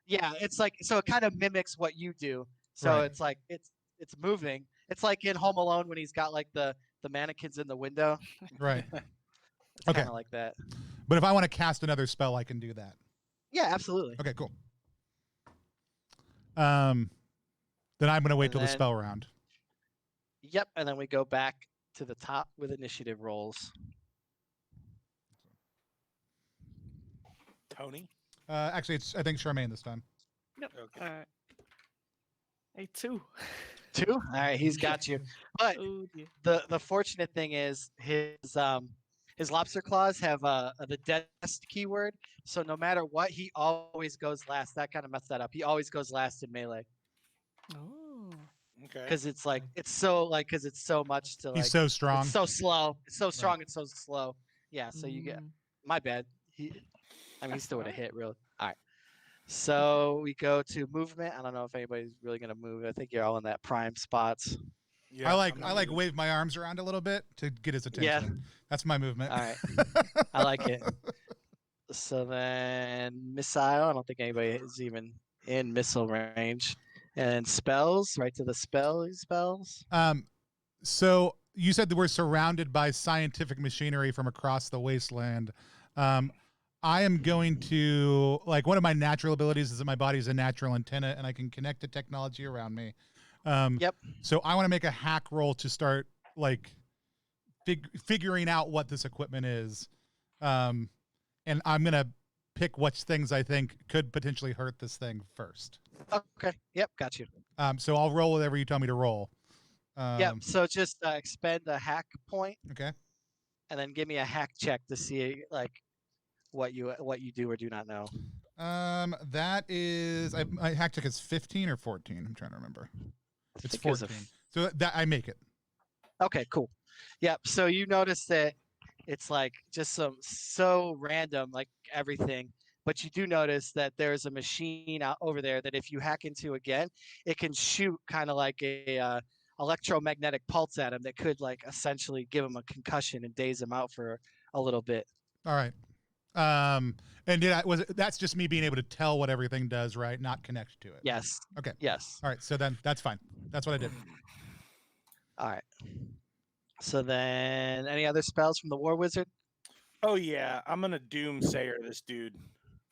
Yeah, it's like, so it kind of mimics what you do. So Right. it's like it's moving. It's like in Home Alone when he's got like the mannequins in the window. Right. It's Okay. kind of like that. But if I want to cast another spell, I can do that. Yeah, absolutely. Okay, cool. Then I'm going to wait till the then- spell round. Yep, and then we go back to the top with initiative rolls. Tony. Actually, I think Charmaine this time. Yep. Okay. All right. A 2. 2? All right, he's got you. But Oh dear. the fortunate thing is his lobster claws have the dest keyword, so no matter what, he always goes last. That kind of messed that up. He always goes last in melee Oh. Okay. because it's like it's so much to like. He's so strong. It's so slow. It's so strong. It's so slow. Yeah. So you get. My bad. He still would have hit really. All right. So we go to movement. I don't know if anybody's really gonna move. I think you're all in that prime spots. Yeah, I like I'm gonna- wave my arms around a little bit to get his attention. Yeah. That's my movement. All right. I like it. So then missile. I don't think anybody is even in missile range. And spells, right to the spells. So you said that we're surrounded by scientific machinery from across the wasteland. I am going to, like, one of my natural abilities is that my body is a natural antenna and I can connect to technology around me. Yep. So I want to make a hack roll to start, like, figuring out what this equipment is. And I'm going to pick which things I think could potentially hurt this thing first. Okay. Yep. Got you. So I'll roll whatever you tell me to roll. Yep. So just expend a hack point Okay. and then give me a hack check to see like what you do or do not know. That is, my hack check is 15 or 14. I'm trying to remember. It's think it was a 14. So that I make it. Okay, cool. Yep. So you notice that it's like just so random, like everything. But you do notice that there's a machine out over there that if you hack into again, it can shoot kind of like a electromagnetic pulse at him that could like essentially give him a concussion and daze him out for a little bit. All right. And that's just me being able to tell what everything does, right? Not connect to it. Yes. Okay. Yes. All right. So then that's fine. That's what I did. All right. So then, any other spells from the War Wizard? Oh yeah, I'm gonna doomsayer this dude.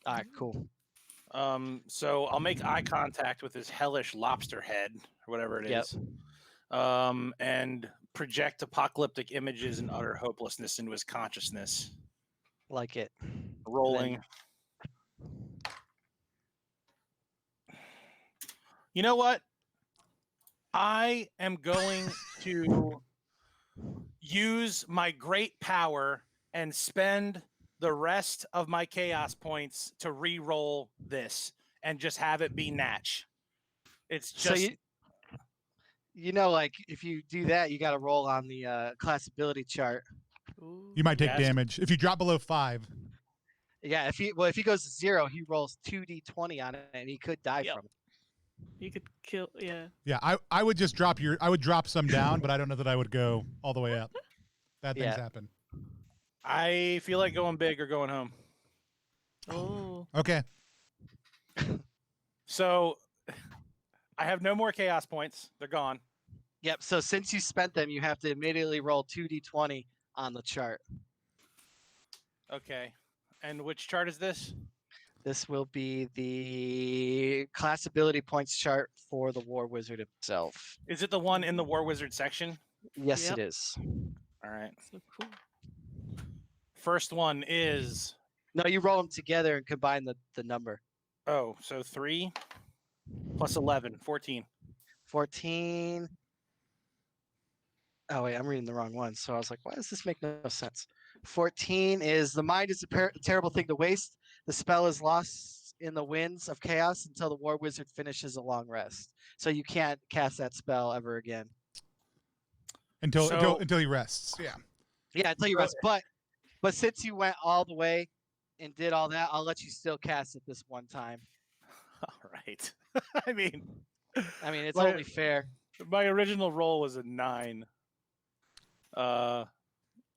All right, cool. So I'll make eye contact with his hellish lobster head or whatever it Yep. is, and project apocalyptic images and utter hopelessness into his consciousness. Like it. Rolling. You know what? I am going to use my great power and spend the rest of my chaos points to re-roll this and just have it be natch. It's just So you know, like if you do that, you got to roll on the class ability chart. Ooh. You might take Yes. damage if you drop below 5. Yeah, if he goes to 0, he rolls 2d20 on it, and he could die Yep. from it. You could kill. Yeah. Yeah, I would just drop some down, but I don't know that I would go all the way up. Bad things Yeah. happen. I feel like going big or going home. Oh. Okay. So I have no more chaos points. They're gone. Yep. So since you spent them, you have to immediately roll 2d20 on the chart. Okay. And which chart is this? This will be the class ability points chart for the War Wizard himself. Is it the one in the War Wizard section? Yes, Yep. it is. All right. So cool. First one is, No, you roll them together and combine the number. oh, so 3 plus 11, 14. 14. Oh, wait, I'm reading the wrong one. So I was like, why does this make no sense? 14 is the mind is a terrible thing to waste. The spell is lost in the winds of chaos until the War Wizard finishes a long rest. So you can't cast that spell ever again. Until he rests. Yeah. Yeah, until you rest. But since you went all the way and did all that, I'll let you still cast it this one time. All right. I mean, It's Right. only fair. my original roll was a 9.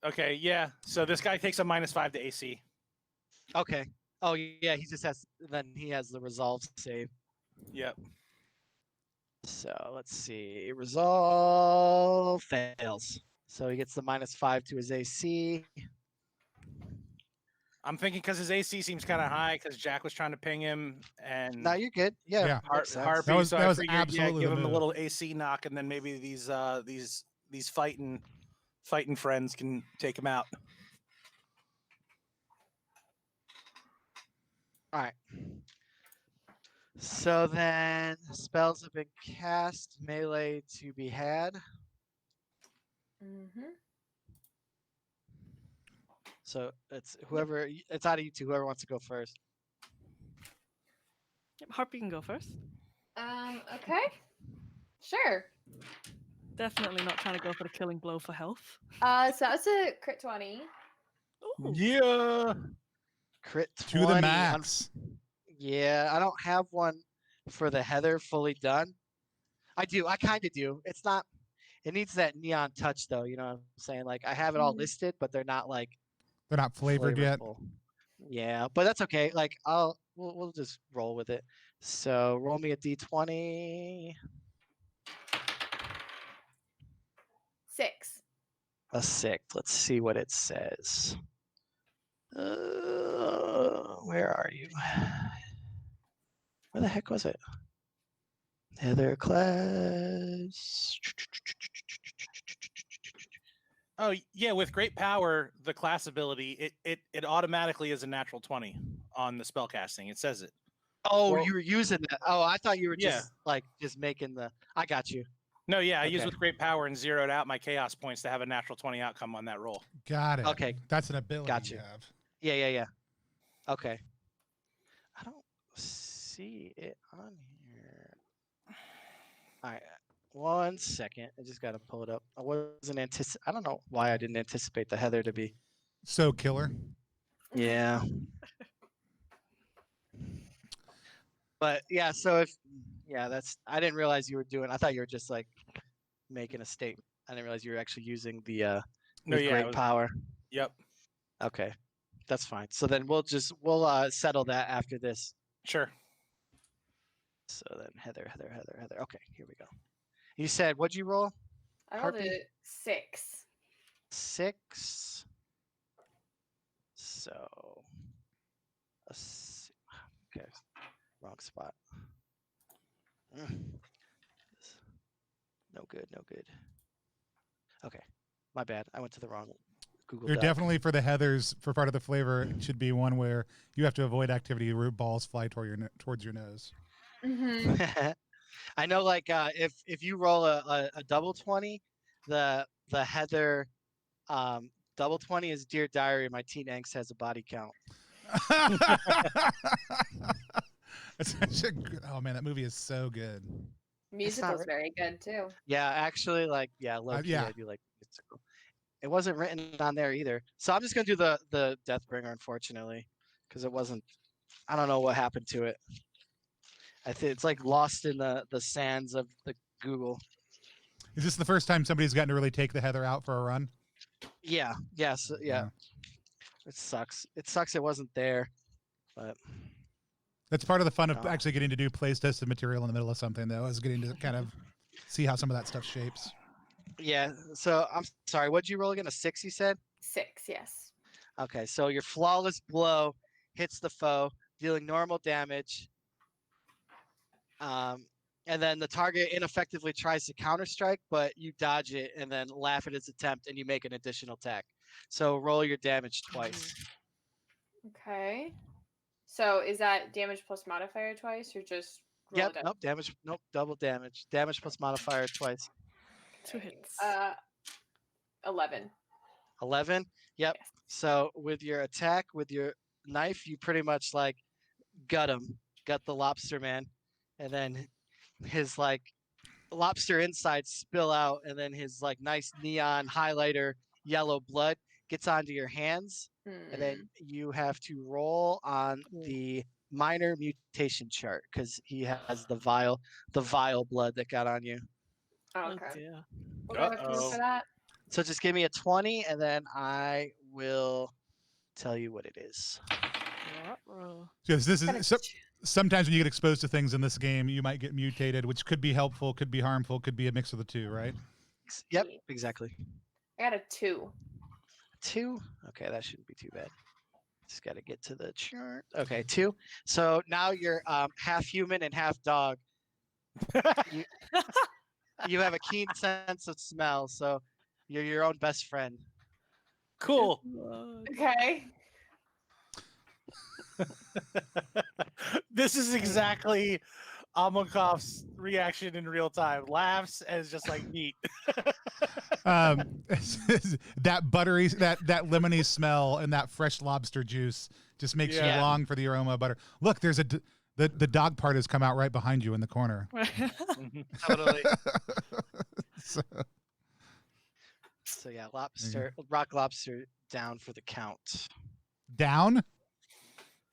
Okay, yeah. So this guy takes a -5 to AC. Okay. Oh, yeah, he has the resolve save. Yep. So let's see. Resolve fails. So he gets the -5 to his AC. I'm thinking because his AC seems kind of high because Jack was trying to ping him and No, you're good. Yeah. Yeah. Makes sense. Harpy. That was- so that I was figured, absolutely give the him a move. little AC knock, and then maybe these fighting friends can take him out. All right. So then spells have been cast, melee to be had. Mm-hmm. So it's it's out of you two, whoever wants to go first. Yep, Harpy can go first. Okay. Sure. Definitely not trying to go for the killing blow for health. So that's a crit 20. Ooh. Yeah. Crit To 20 the on- max. Yeah, I don't have one for the Heather fully done. I do. I kind of do. It's not. It needs that neon touch, though. You know what I'm saying? Like I have it all Mhm. listed, but they're not like They're not flavored yet. flavorful. Yeah, but that's okay. Like we'll just roll with it. So roll me a d20. 6. A 6. Let's see what it says. Where are you? Where the heck was it? Heather class. Oh yeah, with great power, the class ability, it automatically is a natural 20 on the spell casting. It says it. Oh, Well- you were using that. Oh, I thought you were Yeah. just making the. I got you. No, yeah, I used Okay. with great power and zeroed out my chaos points to have a natural 20 outcome on that roll. Got it. Okay. That's an ability Gotcha. you have. Yeah. Okay. I don't see it on here. All right. 1 second. I just got to pull it up. I don't know why I didn't anticipate the Heather to be. So killer. Yeah. But yeah, so I didn't realize you were doing. I thought you were just like making a statement. I didn't realize you were actually using the No, with yeah. great power. Yep. Okay, that's fine. So then we'll settle that after this. Sure. So then Heather. Okay, here we go. You said what'd you roll? I rolled Harpy? a 6. 6. So okay, wrong spot. No good. Okay, my bad. I went to the wrong Google You're Doc. definitely for the Heathers. For part of the flavor, it should be one where you have to avoid activity where balls fly towards your nose. Mm-hmm. I know, like if you roll a double 20, the Heather double 20 is Dear Diary. My teen angst has a body count. It's such a good, oh man, that movie is so good. Musical's right. very good too. Yeah, actually, like low key, yeah. I do like musical. It wasn't written on there either, so I'm just gonna do the Deathbringer, unfortunately, because it wasn't. I don't know what happened to it. I think it's like lost in the sands of the Google. Is this the first time somebody's gotten to really take the Heather out for a run? Yeah. Yes. Yeah. It sucks. It sucks. It wasn't there, but That's part of the fun of No. actually getting to do plays tested material in the middle of something, though, is getting to kind of see how some of that stuff shapes. yeah. So I'm sorry. What'd you roll again? A 6, you said? 6, yes. Okay. So your flawless blow hits the foe, dealing normal damage. And then the target ineffectively tries to counterstrike, but you dodge it and then laugh at its attempt, and you make an additional attack. So roll your damage twice. Okay. So is that damage plus modifier twice, or just roll Yep. it out? Nope. Damage. Nope. Double damage. Damage plus modifier twice. 2 hits. 11. 11. Yep. Yes. So with your attack, with your knife, you pretty much like gut the lobster man, and then his like lobster insides spill out, and then his like nice neon highlighter yellow blood gets onto your hands, and then you have to roll on the minor mutation chart because he has the vile blood that got on you. Oh, Oh okay. dear. What do I have to roll for that? So just give me a 20, and then I will tell you what it is. Yes, this is sometimes when you get exposed to things in this game, you might get mutated, which could be helpful, could be harmful, could be a mix of the two, right? Yep, exactly. I got a 2. 2? Okay, that shouldn't be too bad. Just got to get to the chart. Okay, 2. So now you're half human and half dog. You have a keen sense of smell, so you're your own best friend. Cool. Okay. This is exactly Amakov's reaction in real time. Laughs as just like neat. That buttery, that lemony smell and that fresh lobster juice just makes you long for the aroma of butter. Look, there's the dog part has come out right behind you in the corner. Totally. So yeah, rock lobster down for the count. Down?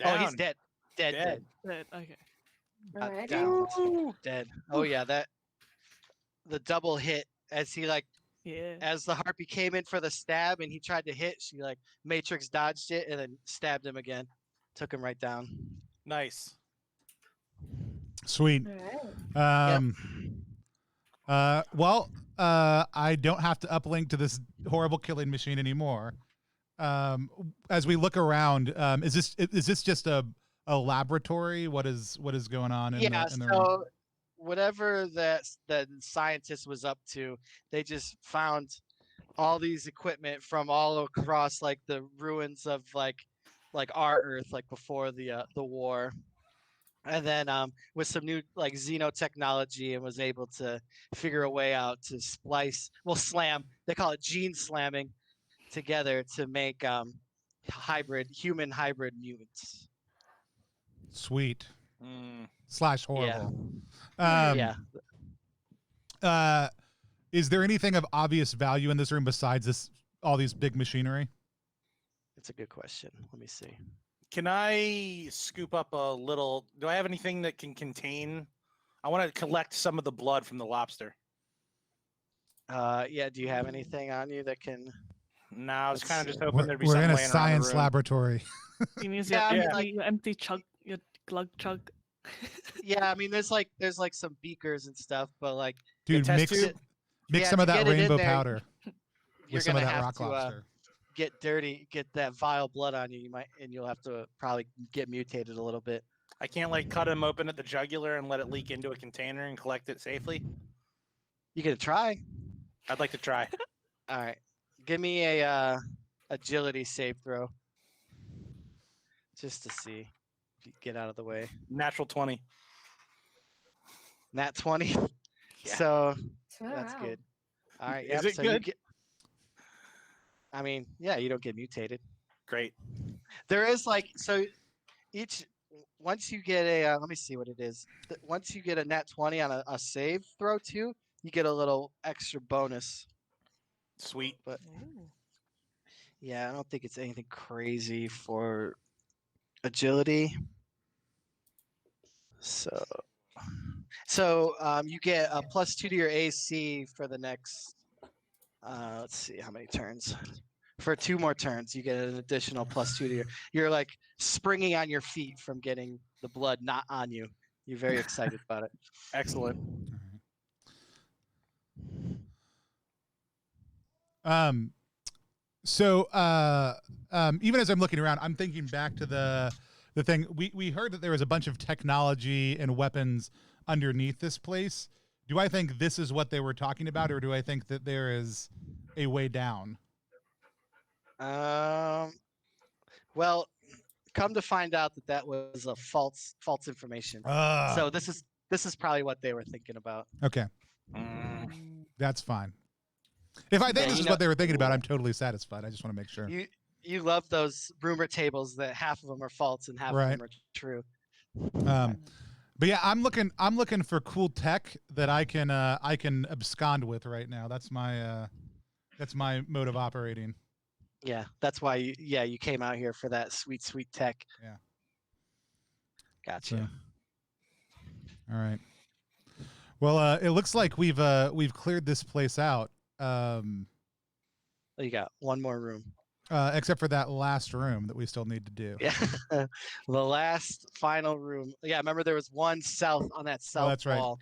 Oh, he's dead. Dead. Okay. Alrighty. Down. Dead. Oh yeah, the double hit as he as the harpy came in for the stab and he tried to hit, she like matrix dodged it and then stabbed him again. Took him right down. Nice. Sweet. Well, I don't have to uplink to this horrible killing machine anymore. As we look around, is this just a laboratory? What is going on in the room? Whatever the scientist was up to, they just found all these equipment from all across like the ruins of like our Earth, like before the war. And then with some new like xenotechnology, and was able to figure a way out to slam. They call it gene slamming together to make human hybrid mutants. Sweet. / horrible. Is there anything of obvious value in this room besides all these big machinery? It's a good question. Let me see. Can I scoop up a little? Do I have anything that can contain? I want to collect some of the blood from the lobster. Yeah. Do you have anything on you that can? No, I was Let's kind of just see. hoping there'd be We're something in a laying around the science room. laboratory. You mean Yeah, I mean, empty, like- your empty chug, your glug chug. Yeah, I mean, there's like some beakers and stuff, but like Dude, test mix tube? mix Yeah, some to of that get it in rainbow there, powder you're with some of gonna that have rock to lobster. get dirty, get that vile blood on you. And you'll have to probably get mutated a little bit. I can't like cut him open at the jugular and let it leak into a container and collect it safely. You gonna try? I'd like to try. All right, give me a agility save throw, just to see if you get out of the way. Natural 20. Nat 20. Yeah. So So, that's wow. good. All right. Is Yep, it so you good? get. I mean, yeah, you don't get mutated. Great. There is like so each once you get a let me see what it is. Once you get a nat 20 on a save throw too, you get a little extra bonus. Sweet. But yeah, I don't think it's anything crazy for agility. So you get a +2 to your AC for the next let's see how many turns. For 2 more turns, you get an additional +2 to you're like springing on your feet from getting the blood not on you. You're very excited about it. Excellent. So even as I'm looking around, I'm thinking back to the thing we heard that there was a bunch of technology and weapons underneath this place. Do I think this is what they were talking about, or do I think that there is a way down? Well, come to find out that was a false information. So this is probably what they were thinking about. Okay, Mm. that's fine. If I think Yeah, this you is know- what they were thinking about, I'm totally satisfied. I just want to make sure. You love those rumor tables that half of them are false and half Right. of them are true. But yeah, I'm looking for cool tech that I can abscond with right now. That's my mode of operating. Yeah, that's why you came out here for that sweet tech. Yeah. Gotcha. So, all right. Well, it looks like we've cleared this place out. You got one more room. Except for that last room that we still need to do. Yeah, the last final room. Yeah, remember there was one south on that south that's right. wall.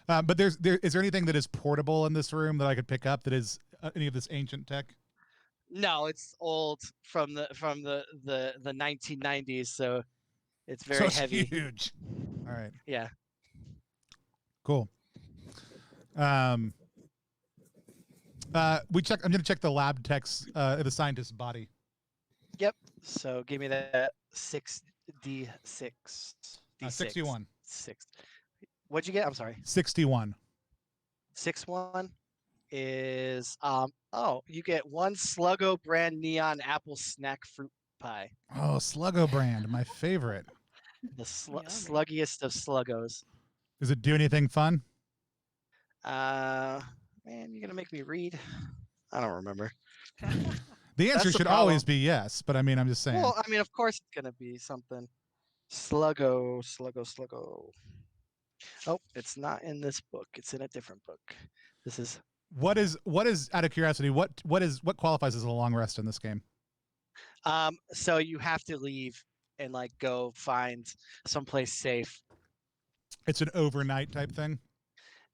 But is there anything that is portable in this room that I could pick up that is any of this ancient tech? No, it's old from the 1990s, so it's very So it's heavy. huge. All right. Yeah. Cool. I'm going to check the lab techs, the scientist's body. Yep. So give me that 6d6. 61. 6. What'd you get? I'm sorry. 61. 6-1 is you get one Sluggo brand neon apple snack fruit pie. Oh, Sluggo brand, my favorite. The Yummy. sluggiest of Sluggos. Does it do anything fun? Man, you're gonna make me read. I don't remember. The answer That's the should problem. always be yes, but I mean, I'm just saying. Well, I mean, of course it's gonna be something. Sluggo. Oh, it's not in this book. It's in a different book. This is What is out of curiosity? What qualifies as a long rest in this game? so you have to leave and like go find someplace safe. It's an overnight type thing.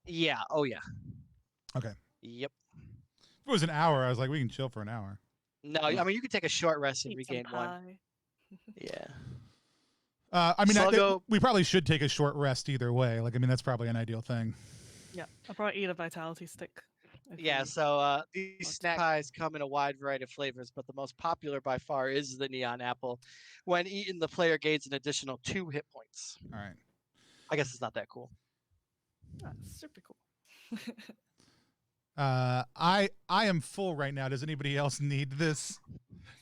Yeah. Oh yeah. Okay. Yep. If it was an hour, I was like, we can chill for an hour. No, I mean you can take a short rest and Eat some regain one. pie. Yeah. I mean, Sluggo- we probably should take a short rest either way. Like, I mean, that's probably an ideal thing. Yeah, I'll probably eat a vitality stick. if Yeah, you- so these Okay. snack pies come in a wide variety of flavors, but the most popular by far is the neon apple. When eaten, the player gains an additional 2 hit points. All right. I guess it's not that cool. That's super cool. I am full right now. Does anybody else need this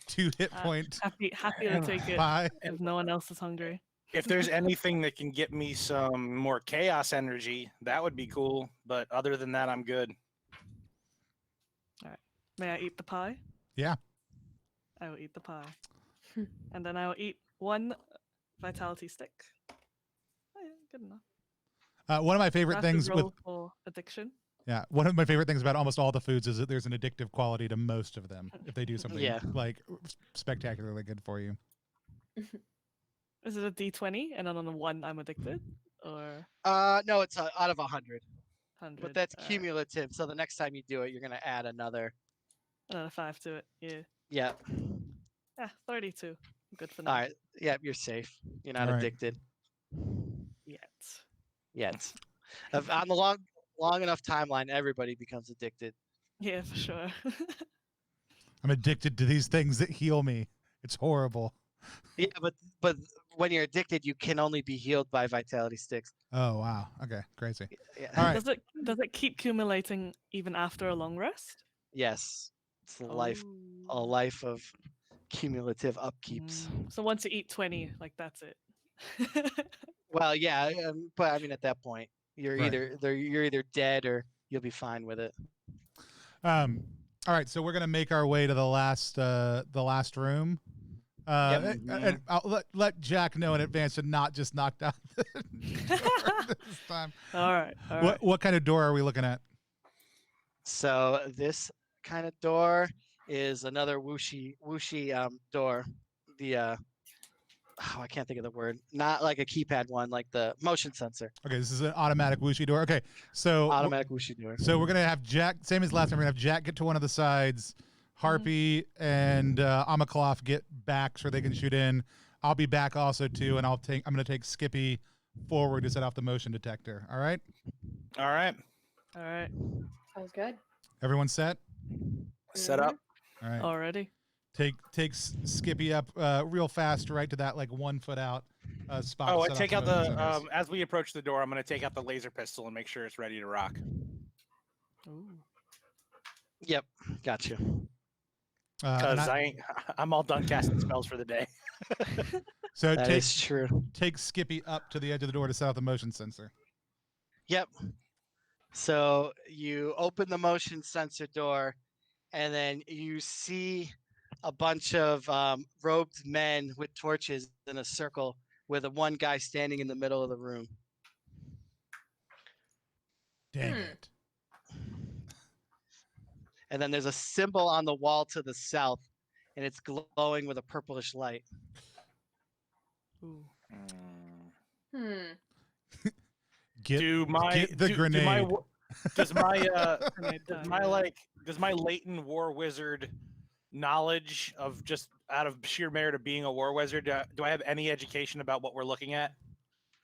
2 hit point Happy to take it pie? if no one else is hungry. If there's anything that can get me some more chaos energy, that would be cool. But other than that, I'm good. May I eat the pie? Yeah. I will eat the pie. And then I will eat 1 vitality stick. Oh, yeah, good enough. One of my Do I favorite have to things with roll for addiction. Yeah, one of my favorite things about almost all the foods is that there's an addictive quality to most of them if they do something Yeah. like spectacularly good for you. Is it a D20 and then on the 1 I'm addicted? Or No, it's out of 100, 100? but that's Alright. cumulative. So the next time you do it, you're gonna add another. Another 5 to it. Yeah. Yeah. Yeah, 32. Good for All now. right. Yeah, you're safe. You're not All right. addicted Yet. yet. On the long enough timeline, everybody becomes addicted. Yeah, for sure. I'm addicted to these things that heal me. It's horrible. Yeah, but when you're addicted, you can only be healed by vitality sticks. Oh wow. Okay, crazy. Yeah. All right. Does it keep accumulating even after a long rest? Yes. It's a life Oh. of cumulative upkeeps. So once you eat 20, like that's it. Well, yeah, but I mean, at that point, you're Right. you're either dead or you'll be fine with it. All right, so we're gonna make our way to the last room. And I'll let Jack know in advance to not just knock down the door this time. All right. All right. What kind of door are we looking at? So this kind of door is another whooshy door. The I can't think of the word. Not like a keypad one, like the motion sensor. Okay, this is an automatic whooshy door. Okay, so Automatic whooshy door. So we're gonna have Jack, same as last time. We're gonna have Jack get to one of the sides, Harpy and Amakloff get back so they can shoot in. I'll be back also too, and I'm gonna take Skippy forward to set off the motion detector. All right. All right. All right. Sounds good. Everyone set? Set up. All right. Already. Take Skippy up real fast, right to that like 1 foot out spot. Oh, to I set off take out motion the sensors. as we approach the door, I'm going to take out the laser pistol and make sure it's ready to rock. Ooh. Yep, got you. And Because I'm all done casting spells for the day. so That is true. take Skippy up to the edge of the door to set off the motion sensor. Yep. So you open the motion sensor door, and then you see a bunch of robed men with torches in a circle with one guy standing in the middle of the room. Dang it. And then there's a symbol on the wall to the south, and it's glowing with a purplish light. Ooh. Get the do grenade. my does my Grenade does time, my yeah. does my latent war wizard knowledge of just out of sheer merit of being a war wizard, do I have any education about what we're looking at?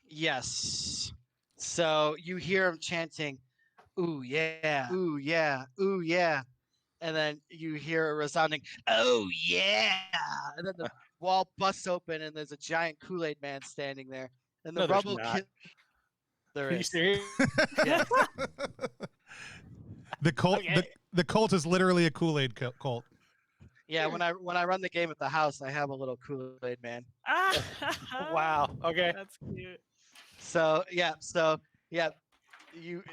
Yes. So you hear him chanting, "Ooh yeah, ooh yeah, ooh yeah," and then you hear a resounding, "Oh yeah!" And then the wall busts open, and there's a giant Kool-Aid man standing there, and the No, there's rubble. not. There Are you is. serious? Yeah. The cult. Okay. The cult is literally a Kool-Aid cult. Yeah, when I run the game at the house, I have a little Kool-Aid man. Ah! Wow. Okay. That's cute. So yeah, you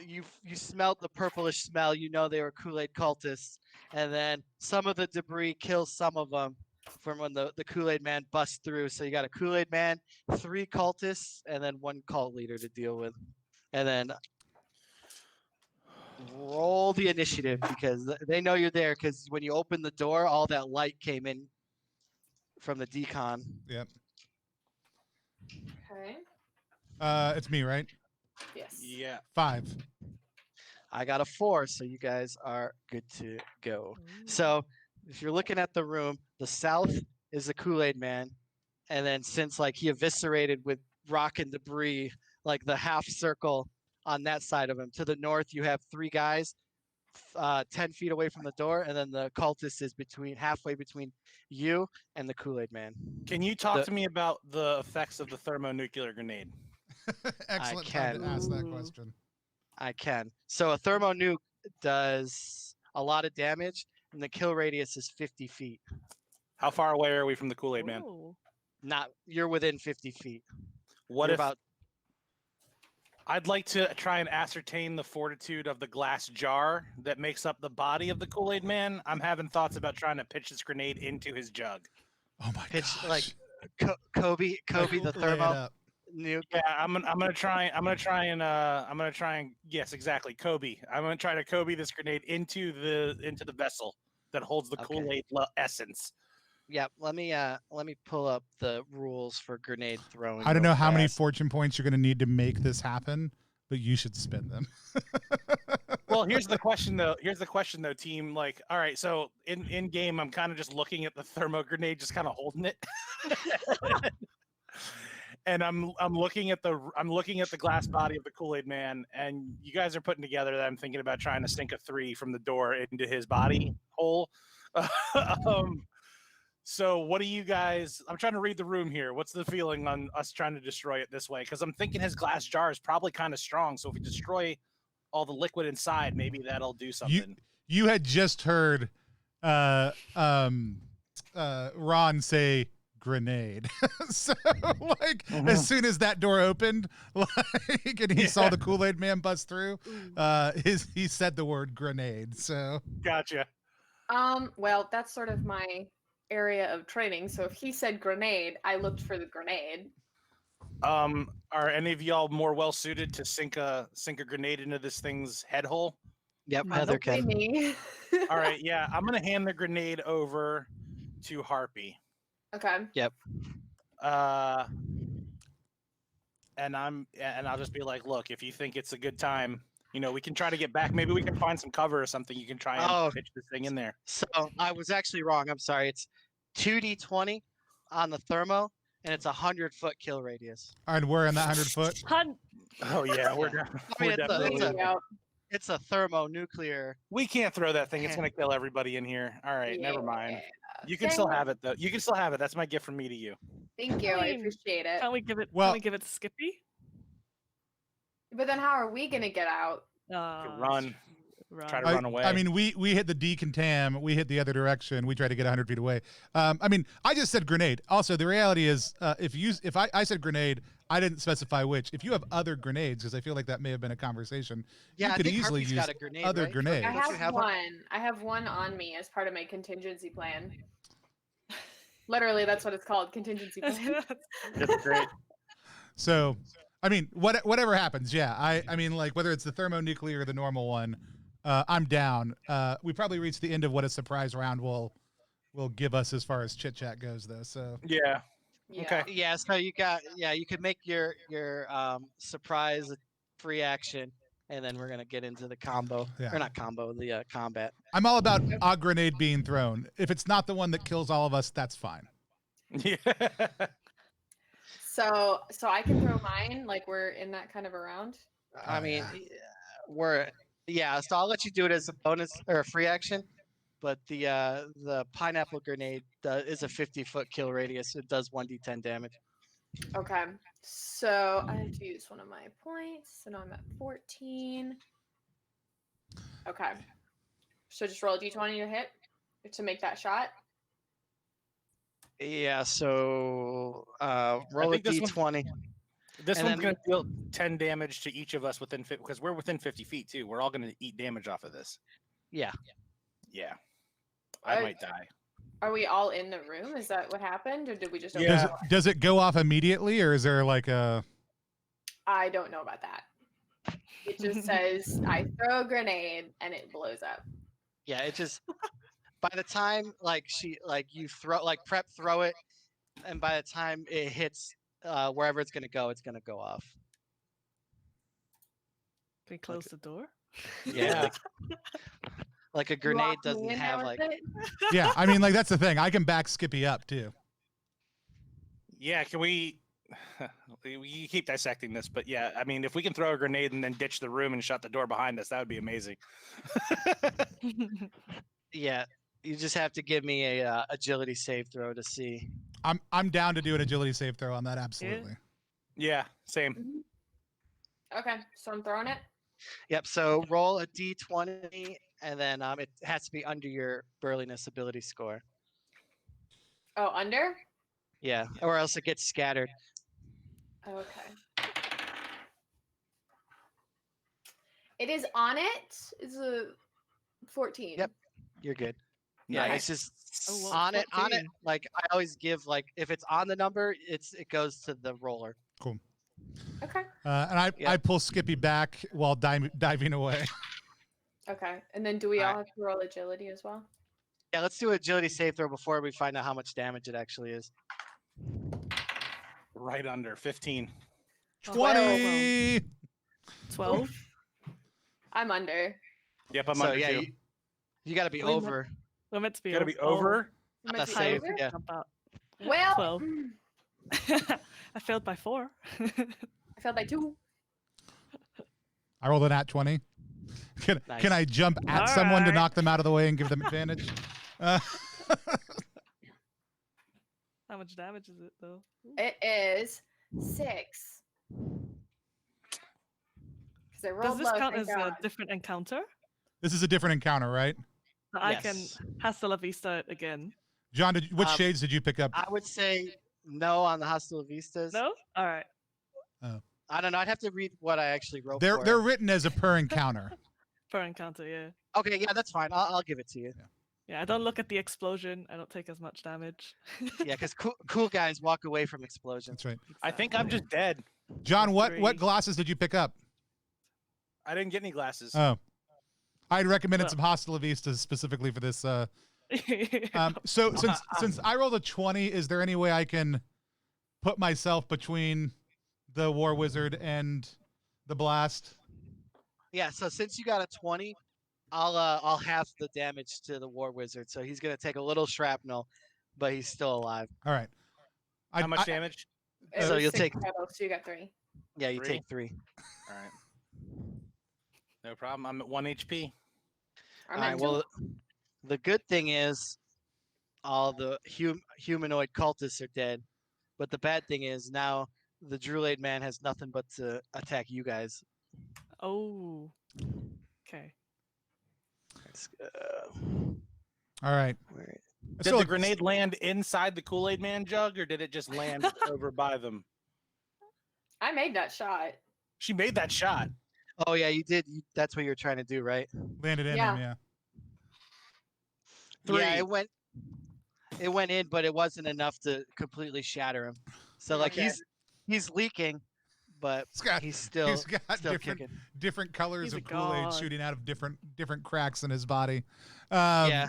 smelled the purplish smell. You know they were Kool-Aid cultists, and then some of the debris kills some of them from when the Kool-Aid man busts through. So you got a Kool-Aid man, 3 cultists, and then 1 cult leader to deal with, and then roll the initiative because they know you're there. Because when you open the door, all that light came in from the decon. Yep. Okay. It's me, right? Yes. Yeah. 5. I got a 4, so you guys are good to go. So if you're looking at the room, the south is the Kool-Aid man, and then since like he eviscerated with rock and debris, like the half circle on that side of him. To the north, you have 3 guys, 10 feet away from the door, and then the cultist is halfway between you and the Kool-Aid man. Can you talk to me about the effects of the thermonuclear grenade? Excellent time to ask that Ooh. question. I can. So a thermonuke does a lot of damage, and the kill radius is 50 feet. How far away are we from the Kool-Aid man? Ooh. You're within 50 feet. What You're if about I'd like to try and ascertain the fortitude of the glass jar that makes up the body of the Kool-Aid man? I'm having thoughts about trying to pitch this grenade into his jug. Oh my pitch gosh. like Kobe Like, the lay it thermo? up. nuke. Yeah, I'm gonna try and yes, exactly, Kobe. I'm gonna try to Kobe this grenade into the vessel that holds the Okay. Kool-Aid essence. Yep. Let me pull up the rules for grenade throwing. I don't real know how many fast. fortune points you're going to need to make this happen, but you should spend them. Well, here's the question though, team. Like, all right, so in game, I'm kind of just looking at the thermo grenade, just kind of holding it, and I'm looking at the glass body of the Kool-Aid man, and you guys are putting together that I'm thinking about trying to sink a 3 from the door into his body hole. So what do you guys? I'm trying to read the room here. What's the feeling on us trying to destroy it this way? Because I'm thinking his glass jar is probably kind of strong. So if we destroy all the liquid inside, maybe that'll do something. You had just heard Ron say grenade. So like as soon as that door opened, like and he saw the Kool-Aid man bust through, he said the word grenade. So Gotcha. Well, that's sort of my area of training. So if he said grenade, I looked for the grenade. Are any of y'all more well suited to sink a grenade into this thing's head hole? Yep. No. Heather Don't blame can. me. All right, yeah, I'm gonna hand the grenade over to Harpy. Okay. And I'll just be like, look, if you think it's a good time, we can try to get back. Maybe we can find some cover or something. You can try and pitch this thing in there. So I was actually wrong. I'm sorry. It's 2d20 on the thermo, and it's 100-foot kill radius. and we're in that 100-foot. Oh yeah, we're I mean, definitely. it's a thermonuclear. We can't throw that thing. It's gonna kill everybody in here. All right, never mind. You can Dang still it. have it though. You can still have it. That's my gift from me to you. Thank you. I Fine. appreciate it. Can't we give it? Well- Can we give it to Skippy? But then how are we gonna get out? Run. Run. Try to run away. I mean, we hit the decontam. We hit the other direction. We tried to get 100 feet away. I mean, I just said grenade. Also, the reality is, if I said grenade, I didn't specify which. If you have other grenades, because I feel like that may have been a conversation, Yeah, you I could think easily Harpy's use got a grenade, other right? grenades. I Don't you have have one. one? I have one on me as part of my contingency plan. Literally, that's what it's called, contingency plan. That's great. So, I mean, whatever happens, yeah. I mean, like whether it's the thermonuclear or the normal one, I'm down. We probably reached the end of what a surprise round will give us as far as chit chat goes, though. So Yeah. Yeah. Okay. Yeah. So you could make your surprise free action, and then we're gonna get into the combo Yeah. or not combo, the combat. I'm all about a grenade being thrown. If it's not the one that kills all of us, that's fine. Yeah. So I can throw mine, like we're in that kind of a round. I Oh, mean, yeah. So I'll let you do it as a bonus or a free action, but the pineapple grenade is a 50-foot kill radius. It does 1d10 damage. Okay. So I have to use one of my points. So now I'm at 14. Okay. So just roll a d20 to hit to make that shot. Yeah. So roll a think this d20. This And one's then- going to deal 10 damage to each of us within because we're within 50 feet too. We're all going to eat damage off of this. Yeah. Yeah. I Are- might die. Are we all in the room? Is that what happened, or did we just? open Yeah. the door? Does it go off immediately, or is there like a? I don't know about that. It just says I throw a grenade and it blows up. Yeah. It just by the time you throw it, and by the time it hits wherever it's gonna go off. Can we close the door? Yeah. Like a You grenade lock me doesn't in have there like. with it? Yeah, I mean, like that's the thing. I can back Skippy up too. Yeah. Can we? We keep dissecting this, but yeah, I mean, if we can throw a grenade and then ditch the room and shut the door behind us, that would be amazing. Yeah. You just have to give me a agility save throw to see. I'm down to do an agility save throw on that. Absolutely. Yeah. Same. Mhm. Okay, so I'm throwing it. Yep. So roll a d20, and then it has to be under your burliness ability score. Oh, under. Yeah, or else it gets scattered. Okay. It is on it. It's a 14. Yep. You're good. Yeah, Okay. it's just Oh, well, on it. 14. Like I always give, like if it's on the number, it goes to the roller. Cool. Okay. And I Yep. pull Skippy back while diving away. Okay. And then do we all Alright. have to roll agility as well? Yeah, let's do agility save throw before we find out how much damage it actually is. Right under 15. 20. 12. I'm under. Yep, I'm So under yeah, two. you got to be We might- over. We're meant to be Gotta be over. over. Am I Not be safe, over? yeah. Jump out. Well, 12. I failed by 4. I failed by 2. I rolled an at 20. Can Nice. I jump at someone to Alright. knock them out of the way and give them advantage? How much damage is it though? It is 6. Because I Does rolled this low, count thank as God. a different encounter? This is a different encounter, right? So I can Yes. hasta la vista it again. John, what Um, shades did you pick up? I would say no on the Hostile Vistas. No? All right. I don't know. I'd have to read what I actually wrote. They're for they're it. written as a per encounter. Per encounter, yeah. Okay, yeah, that's fine. I'll give it to you. Yeah, I don't look at the explosion. I don't take as much damage. Yeah, because cool guys walk away from explosions. That's right. I think I'm just dead. John, what 3. glasses did you pick up? I didn't get any glasses. Oh, I'd recommended Well- some Hasta La Vistas specifically for this. So So since I rolled a 20, is there any way I can put myself between the War Wizard and the blast? Yeah, so since you got a 20, I'll half the damage to the War Wizard. So he's gonna take a little shrapnel, but he's still alive. All right. How much damage? It So was you'll 6 take- total, so you got 3. Yeah, you 3? take 3. All right. No problem. I'm at 1 HP. I'm All right. at Well, the good thing is all the humanoid cultists are dead, but the bad thing is now the Druid man has nothing but to attack you guys. Oh. Okay. Let's, All right. where- Did the grenade land inside the Kool-Aid Man jug, or did it just land over by them? I made that shot. She made that shot. Oh yeah, you did. That's what you were trying to do, right? Landed in Yeah. him, yeah. 3. Yeah, it went in, but it wasn't enough to completely shatter him. So like Okay. he's leaking, but He's got he's still got still different kicking. different colors He's a of Kool-Aid god. shooting out of different cracks in his body. Yeah.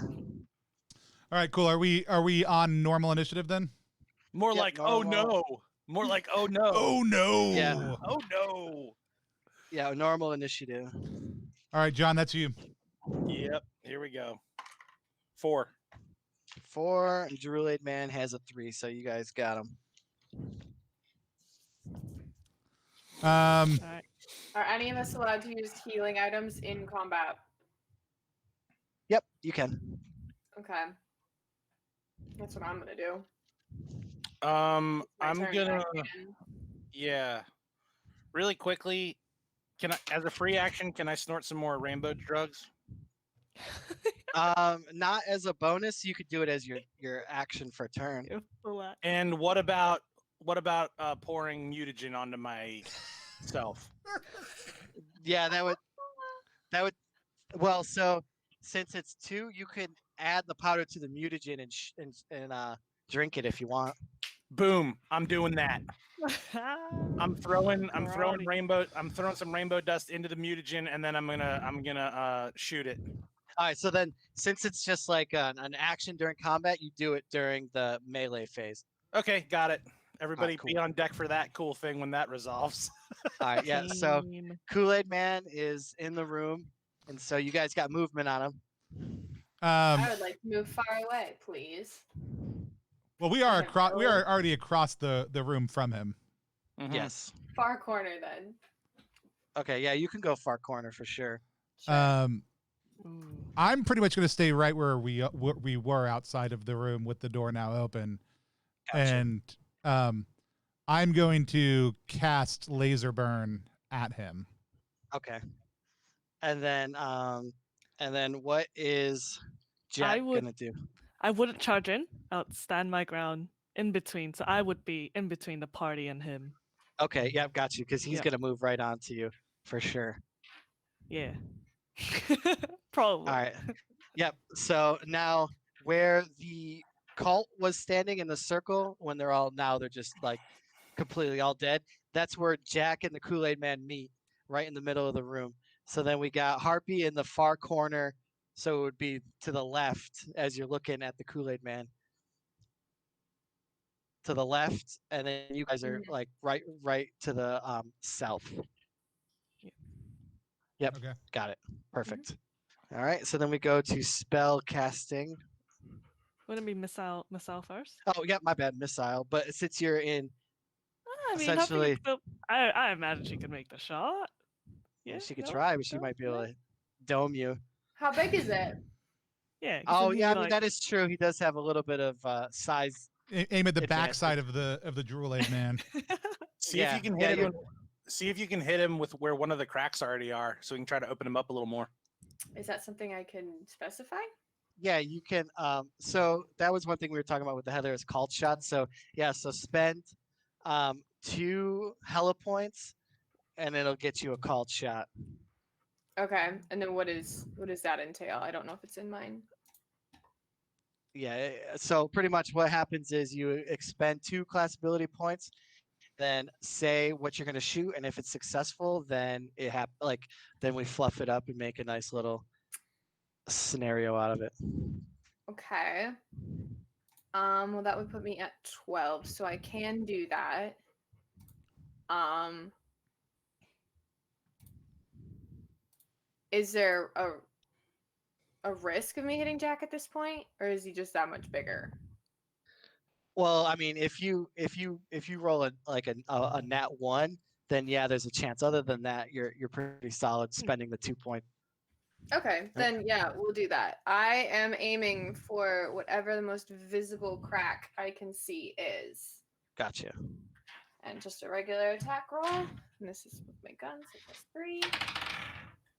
All right, cool. Are we on normal initiative then? More Yep, like, oh normal. no. More like, oh no. Oh no. Yeah. Oh no. Yeah, normal initiative. All right, John, that's you. Yep. Here we go. 4. 4, and Druid man has a 3, so you guys got him. All right. Are any of us allowed to use healing items in combat? Yep, you can. Okay. That's what I'm gonna do. I'm My turn gonna, back in. yeah. Really quickly, can I, as a free action, can I snort some more rainbow drugs? Not as a bonus. You could do it as your action for turn. You're full at- And what about pouring mutagen onto myself? Yeah, that would. Well, so since it's 2, you could add the powder to the mutagen and drink it if you want. Boom! I'm doing that. I'm throwing Alrighty. I'm throwing some rainbow dust into the mutagen, and then I'm gonna shoot it. All right, so then since it's just like an action during combat, you do it during the melee phase. Okay, got it. Everybody be cool. on deck for that cool thing when that resolves. All right, yeah. So Team. Kool-Aid Man is in the room, and so you guys got movement on him. I would like to move far away, please. Well, we are Okay, we are already across the room from him. Mhm. Yes. Far corner then. Okay, yeah, you can go far corner for sure. Sure. Ooh. I'm pretty much going to stay right where we were outside of the room with the door now open, Gotcha. and I'm going to cast laser burn at him. Okay. And then what is Jack would- gonna do? I wouldn't charge in. I'll stand my ground in between. So I would be in between the party and him. Okay, yep, got you, because he's Yeah. gonna move right onto you for sure. Yeah. Probably. All right. Yep. So now where the cult was standing in the circle, when they're just like completely all dead. That's where Jack and the Kool-Aid Man meet, right in the middle of the room. So then we got Harpy in the far corner, so it would be to the left as you're looking at the Kool-Aid Man. To the left, and then you guys are like right to the south. Yep, Okay. got it. Perfect. All right, so then we go to spell casting. Wouldn't it be missile first? Oh, yeah, my bad, missile. But since you're in, I mean, essentially, I imagine she could make the shot. Yeah, she could no, try, but she no, might be no. able to dome you. How big is it? Yeah. 'cause Oh, then yeah, I he, mean like, that is true. He does have a little bit of size. Aim at the Advantage. backside of the Drool-Aid Man. See Yeah, if you can yeah, hit him. you're- See if you can hit him with where one of the cracks already are, so we can try to open him up a little more. Is that something I can specify? Yeah, you can. So that was one thing we were talking about with the Heather is called shots. So yeah, so spend 2 hella points, and it'll get you a called shot. Okay. And then what does that entail? I don't know if it's in mine. Yeah, so pretty much what happens is you expend 2 class ability points, then say what you're going to shoot, and if it's successful, then then we fluff it up and make a nice little scenario out of it. Okay. Well, that would put me at 12, so I can do that. Is there a risk of me hitting Jack at this point, or is he just that much bigger? Well, I mean, if you roll a nat 1, then yeah, there's a chance. Other than that, you're pretty solid spending the 2 point. Okay, then yeah, we'll do that. I am aiming for whatever the most visible crack I can see is. Gotcha. And just a regular attack roll. And this is with my gun, so plus 3.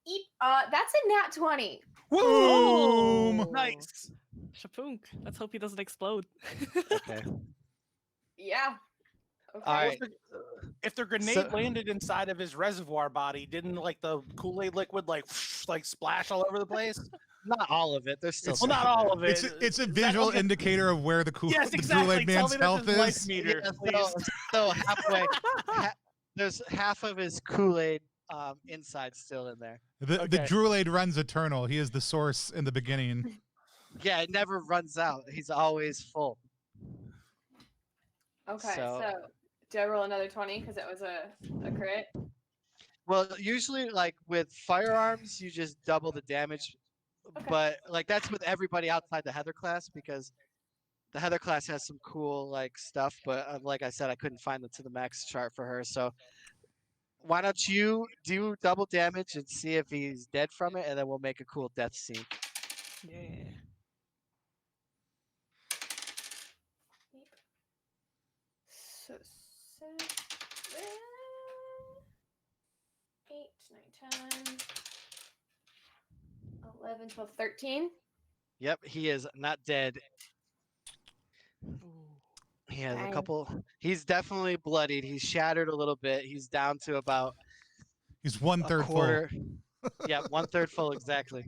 Eep. That's a nat 20. Boom! Nice. Shapunk. Let's hope he doesn't explode. Okay. Yeah. Okay. All right. If the grenade So- landed inside of his reservoir body, didn't like the Kool-Aid liquid like splash all over the place? Not all of it. There's still It's- some Well, not in all there. of it. It's a Is that visual like a- indicator of where the Yes, the exactly. Drool-Aid Tell Man's me that's health his life is. meter, Yeah, please. so halfway, there's half of his Kool-Aid inside still in there. The Okay. Drool-Aid runs eternal. He is the source in the beginning. Yeah, it never runs out. He's always full. Okay, So- so do I roll another 20 because it was a crit? Well, usually like with firearms, you just double the damage. Okay. But like that's with everybody outside the Heather class because the Heather class has some cool like stuff. But like I said, I couldn't find the to the max chart for her. So why don't you do double damage and see if he's dead from it, and then we'll make a cool death scene. Yeah. So 7, 8, 9, 10, 11, 12, 13. Yep, he is not dead. He has a Dang. couple. He's definitely bloodied. He's shattered a little bit. He's down to about He's a 1/3 full. quarter. Yeah, 1/3 full exactly.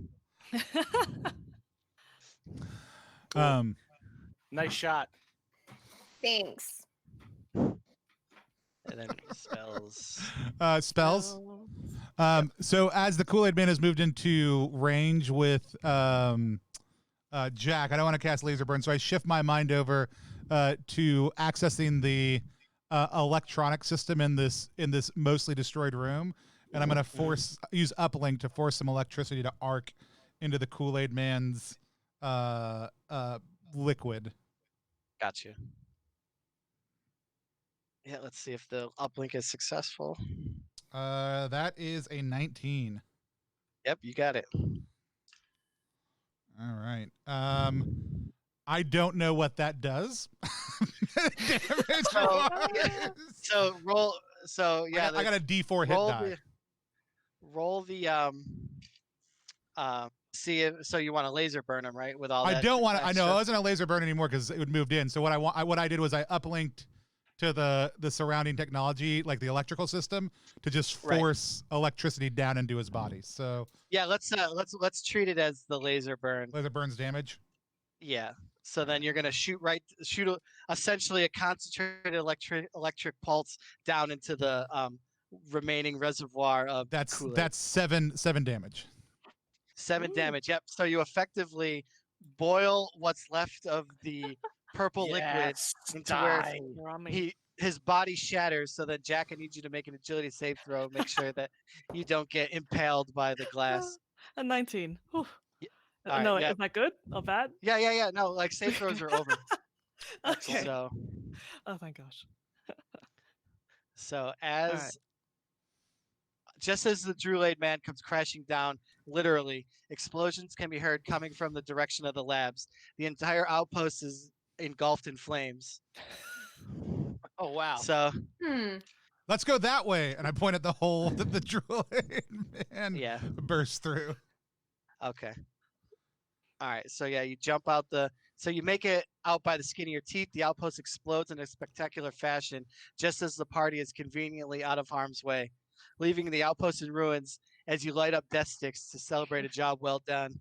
Nice shot. Thanks. And then spells. Spells. Oh. So as the Kool-Aid Man has moved into range with Jack, I don't want to cast Laser Burn, so I shift my mind over to accessing the electronic system in this mostly destroyed room, and I'm going to use uplink to force some electricity to arc into the Kool-Aid Man's liquid. Gotcha. Yeah, let's see if the uplink is successful. That is a 19. Yep, you got it. All right. I don't know what that does. So roll. So yeah, I got a D4 hit roll die. the roll the see if so you want to laser burn him, right? With all I that don't want to. I know extra- I wasn't a laser burn anymore because it would moved in. So what I did was I uplinked to the surrounding technology, like the electrical system, to just Right. force electricity down into his body. So Yeah, let's treat it as the laser burn. laser burns damage. Yeah. So then you're gonna essentially a concentrated electric pulse down into the remaining reservoir of Kool-Aid. That's seven damage. 7 Ooh. damage. Yep. So you effectively boil what's left of the purple liquid Yes, into where die. Yummy. his body shatters. So then Jack, I need you to make an agility save throw. Make sure that you don't get impaled by the glass. A 19. Whew. Y- all right, No, yeah. is that good or bad? Yeah. No, like save throws are over. Okay. So Oh, thank gosh. so right. just as the Druid man comes crashing down, literally, explosions can be heard coming from the direction of the labs. The entire outpost is engulfed in flames. Oh wow. So Let's go that way. And I point at the hole that the Druid man yeah. bursts through. Okay. All right. So yeah, you jump out so you make it out by the skin of your teeth. The outpost explodes in a spectacular fashion, just as the party is conveniently out of harm's way, leaving the outpost in ruins as you light up death sticks to celebrate a job well done.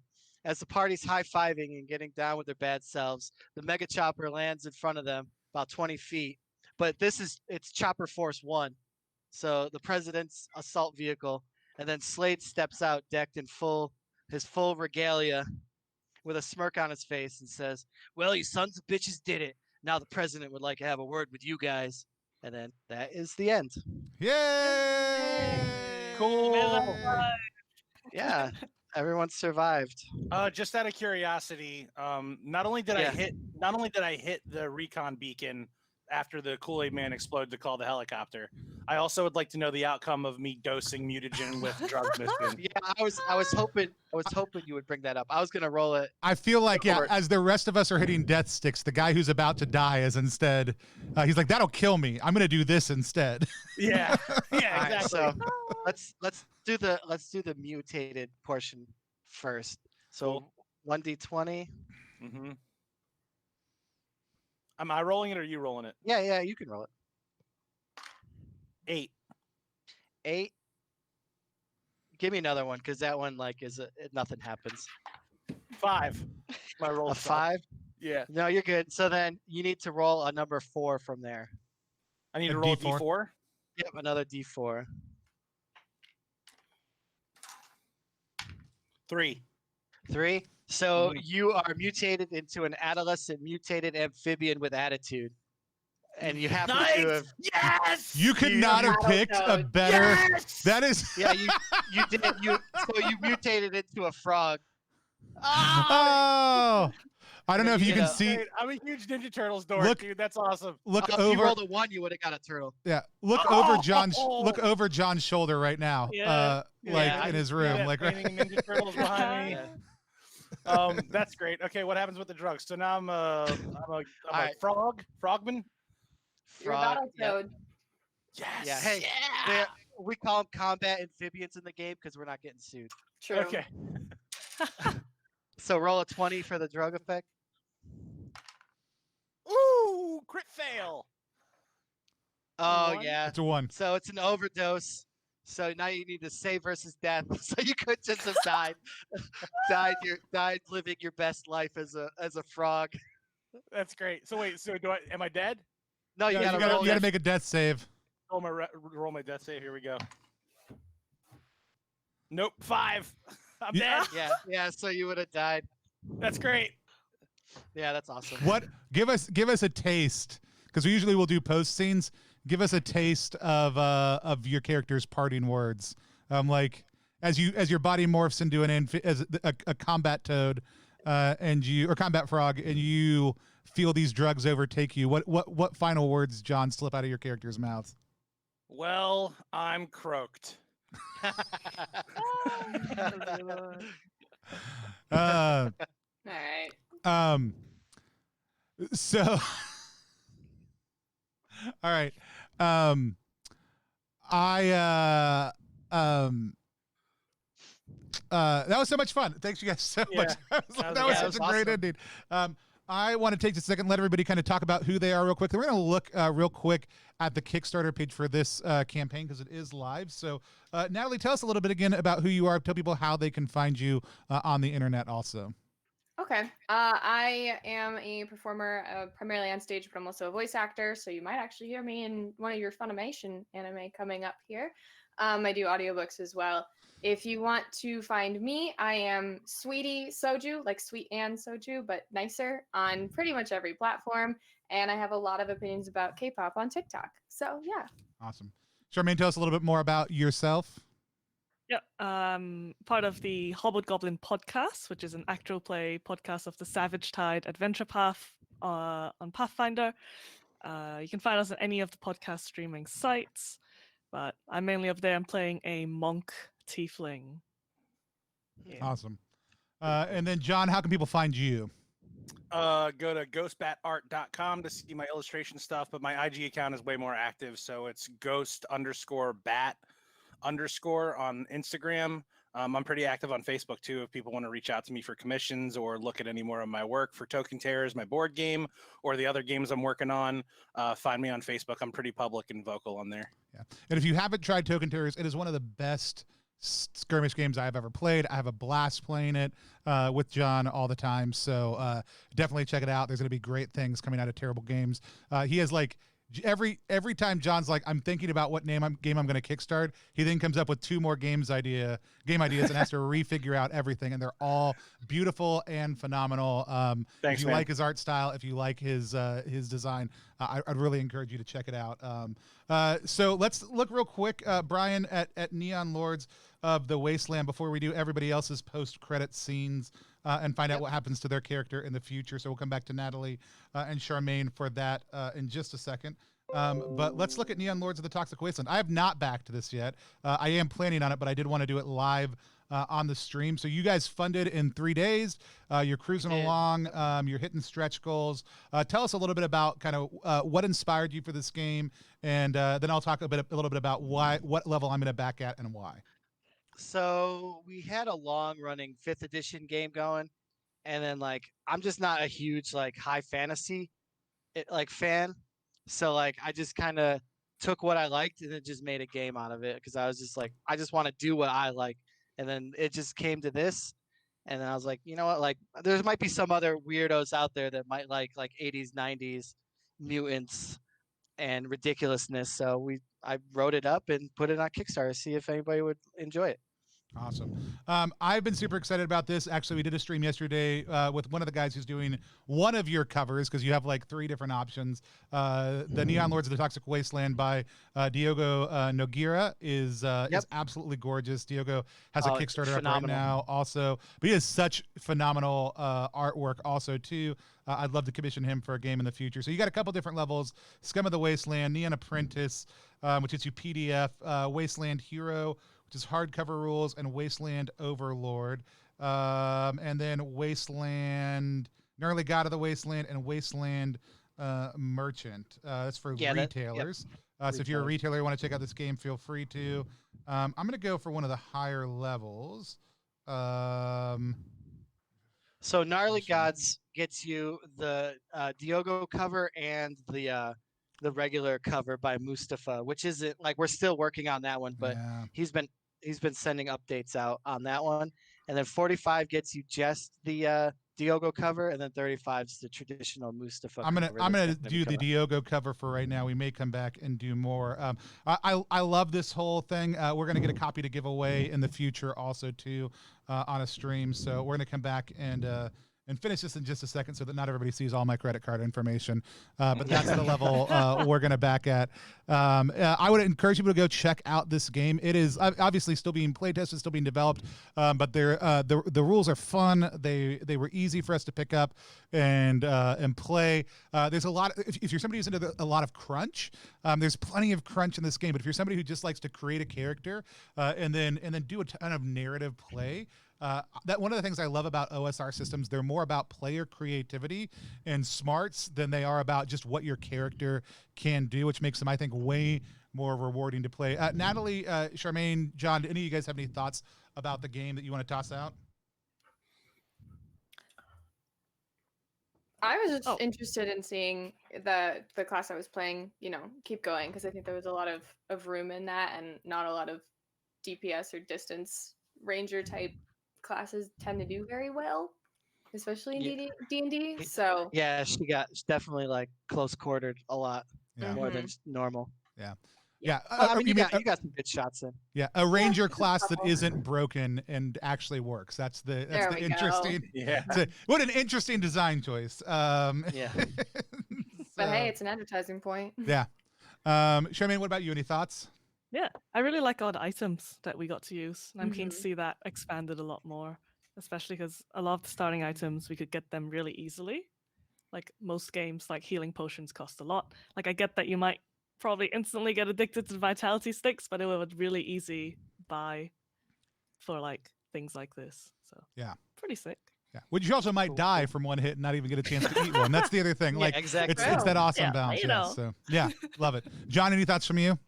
As the party's high-fiving and getting down with their bad selves, the mega chopper lands in front of them about 20 feet. But it's Chopper Force 1. So the president's assault vehicle, and then Slade steps out decked in his full regalia with a smirk on his face and says, "Well, you sons of bitches did it. Now the president would like to have a word with you guys." And then that is the end. Yay! Cool. Yeah, everyone survived. Just out of curiosity, not only did I hit the recon beacon after the Kool-Aid man exploded to call the helicopter, I also would like to know the outcome of me dosing mutagen with drug misting. Yeah, I was hoping you would bring that up. I was gonna roll it. I feel like, as the rest of us are hitting death sticks, the guy who's about to die is instead, he's like, that'll kill me. I'm going to do this instead. Yeah. Yeah, All right, exactly. so let's do the mutated portion first. So 1d20. Mm-hmm. Am I rolling it or are you rolling it? Yeah, you can roll it. 8. 8. Give me another one, because that one nothing happens. 5. My roll. A 5? Yeah. No, you're good. So then you need to roll a number 4 from there. I need A to roll D4? a D4. Yep, another D4. 3. 3. So you are mutated into an adolescent mutated amphibian with attitude. And you happen to have Yes. You could not have picked a better. Yes! That is. yeah, you did so you mutated into a frog. Oh, I don't know if you can see. Dude, I'm a huge Ninja Turtles dork, dude. That's awesome. Look If you over. rolled a 1, you would have got a turtle. Yeah, look over John's shoulder right now. Yeah. In his room, Yeah, like painting Ninja Turtles behind me. Yeah. That's great. Okay, what happens with the drugs? So now I'm a right. frogman. You're a Frog. Battletoad. Yes. Yeah. Hey, we call them combat amphibians in the game because we're not getting sued. True. Okay. So roll a 20 for the drug effect. Ooh, crit fail. Oh 1? yeah. it's a 1. So it's an overdose. So now you need to save versus death. So you could just have died living your best life as a frog. That's great. So wait, am I dead? No, you Yeah, gotta roll. you gotta make a death save. Roll my death save. Here we go. Nope, 5. I'm Yeah. dead. Yeah. So you would have died. That's great. Yeah, that's awesome. What? Give us a taste, because we usually will do post scenes. Give us a taste of your character's parting words. Like as your body morphs into a combat toad, or combat frog, and you feel these drugs overtake you. What final words, John, slip out of your character's mouth? Well, I'm croaked. Uh, All right. So, all right. That was so much fun. Thanks you guys so much. That was such a great ending. I want to take just a second and let everybody kind of talk about who they are real quick. We're going to look real quick at the Kickstarter page for this campaign because it is live. So, Natalie, tell us a little bit again about who you are. Tell people how they can find you on the internet also. Okay. I am a performer primarily on stage, but I'm also a voice actor. So you might actually hear me in one of your Funimation anime coming up here. I do audiobooks as well. If you want to find me, I am Sweetie Soju, like Sweet Anne Soju, but nicer on pretty much every platform. And I have a lot of opinions about K-pop on TikTok. So yeah. Awesome. Charmaine, tell us a little bit more about yourself. Yeah, part of the Hobgoblin podcast, which is an actual play podcast of the Savage Tide Adventure Path on Pathfinder. You can find us on any of the podcast streaming sites, but I'm mainly up there. I'm playing a monk tiefling. Yeah. Awesome. And then, John, how can people find you? Go to ghostbatart.com to see my illustration stuff, but my IG account is way more active. So it's ghost_bat_ on Instagram. I'm pretty active on Facebook too. If people want to reach out to me for commissions or look at any more of my work for Token Terrors, my board game, or the other games I'm working on, find me on Facebook. I'm pretty public and vocal on there. Yeah. And if you haven't tried Token Terrors, it is one of the best skirmish games I've ever played. I have a blast playing it with John all the time. So definitely check it out. There's going to be great things coming out of Terrible Games. He has like every time John's like, I'm thinking about what game I'm going to kickstart, he then comes up with 2 more game ideas and has to refigure out everything, and they're all beautiful and phenomenal. Thanks, if you man. like his art style, if you like his design, I'd really encourage you to check it out. So let's look real quick, Brian, at Neon Lords of the Wasteland before we do everybody else's post-credit scenes and find out what happens to their character in the future. So we'll come back to Natalie and Charmaine for that in just a second. But let's look at Neon Lords of the Toxic Wasteland. I have not backed this yet. I am planning on it, but I did want to do it live on the stream. So you guys funded in 3 days. You're cruising along. You're hitting stretch goals. Tell us a little bit about kind of what inspired you for this game, and then I'll talk a little bit about what level I'm going to back at and why. So we had a long running 5th edition game going, and then like I'm just not a huge like high fantasy fan. So like I just kind of took what I liked and then just made a game out of it because I was just like I just want to do what I like, and then it just came to this, and then I was like, you know what, like there might be some other weirdos out there that might like 80s 90s mutants and ridiculousness. So I wrote it up and put it on Kickstarter to see if anybody would enjoy it. Awesome. I've been super excited about this. Actually, we did a stream yesterday with one of the guys who's doing one of your covers because you have like 3 different options. The Neon Lords of the Toxic Wasteland by Diogo Nogueira is absolutely gorgeous. Diogo has a Kickstarter up right now also, but he has such phenomenal artwork also too. I'd love to commission him for a game in the future. So you got a couple different levels: Scum of the Wasteland, Neon Apprentice, which is your PDF, Wasteland Hero, which is hardcover rules, and Wasteland Overlord, and then Wasteland, Gnarly God of the Wasteland, and Wasteland Merchant. That's for retailers. So if you're a retailer, you want to check out this game, feel free to. I'm going to go for one of the higher levels. So Gnarly Gods gets you the Diogo cover and the regular cover by Mustafa, which isn't like we're still working on that one, but he's been sending updates out on that one. And then 45 gets you just the Diogo cover, and then 35 is the traditional Mustafa. I'm gonna do the Diogo cover for right now. We may come back and do more. I love this whole thing. We're gonna get a copy to give away in the future also too on a stream. So we're gonna come back and finish this in just a second so that not everybody sees all my credit card information. But that's the level we're going to back at. I would encourage people to go check out this game. It is obviously still being play tested, still being developed, but the rules are fun. They were easy for us to pick up and play. There's a lot. If you're somebody who's into a lot of crunch, there's plenty of crunch in this game. But if you're somebody who just likes to create a character and then do a ton of narrative play, that one of the things I love about OSR systems, they're more about player creativity and smarts than they are about just what your character can do, which makes them, I think, way more rewarding to play. Natalie, Charmaine, John, do any of you guys have any thoughts about the game that you want to toss out? I was just interested in seeing the class I was playing, keep going, because I think there was a lot of room in that, and not a lot of DPS or distance ranger type classes tend to do very well. especially in Yeah. D&D. Y- So, Yeah, she got definitely like close quartered a lot Yeah. more than mhm. normal. Yeah. Yeah. Yeah. Well, I mean, You mean you got some good shots in. yeah, a Yeah, ranger just a class that couple. isn't broken and actually works. That's There the we go. interesting. Yeah. What an interesting design choice. Yeah. But hey, So, it's an advertising point. yeah. Charmaine, what about you? Any thoughts? Yeah, I really like all the items that we got to use, and I'm keen to Mhm. see that expanded a lot more, especially because a lot of the starting items we could get them really easily. Like most games, like healing potions cost a lot. Like I get that you might probably instantly get addicted to the vitality sticks, but it was really easy buy for like things like this. So Yeah. pretty sick. Yeah. Which you also might Cool, die cool. from one hit and not even get a chance to eat one. That's the other thing. Yeah, Like exactly. it's that awesome Yeah, balance. you Yeah. know. So yeah, love it. John, any thoughts from you?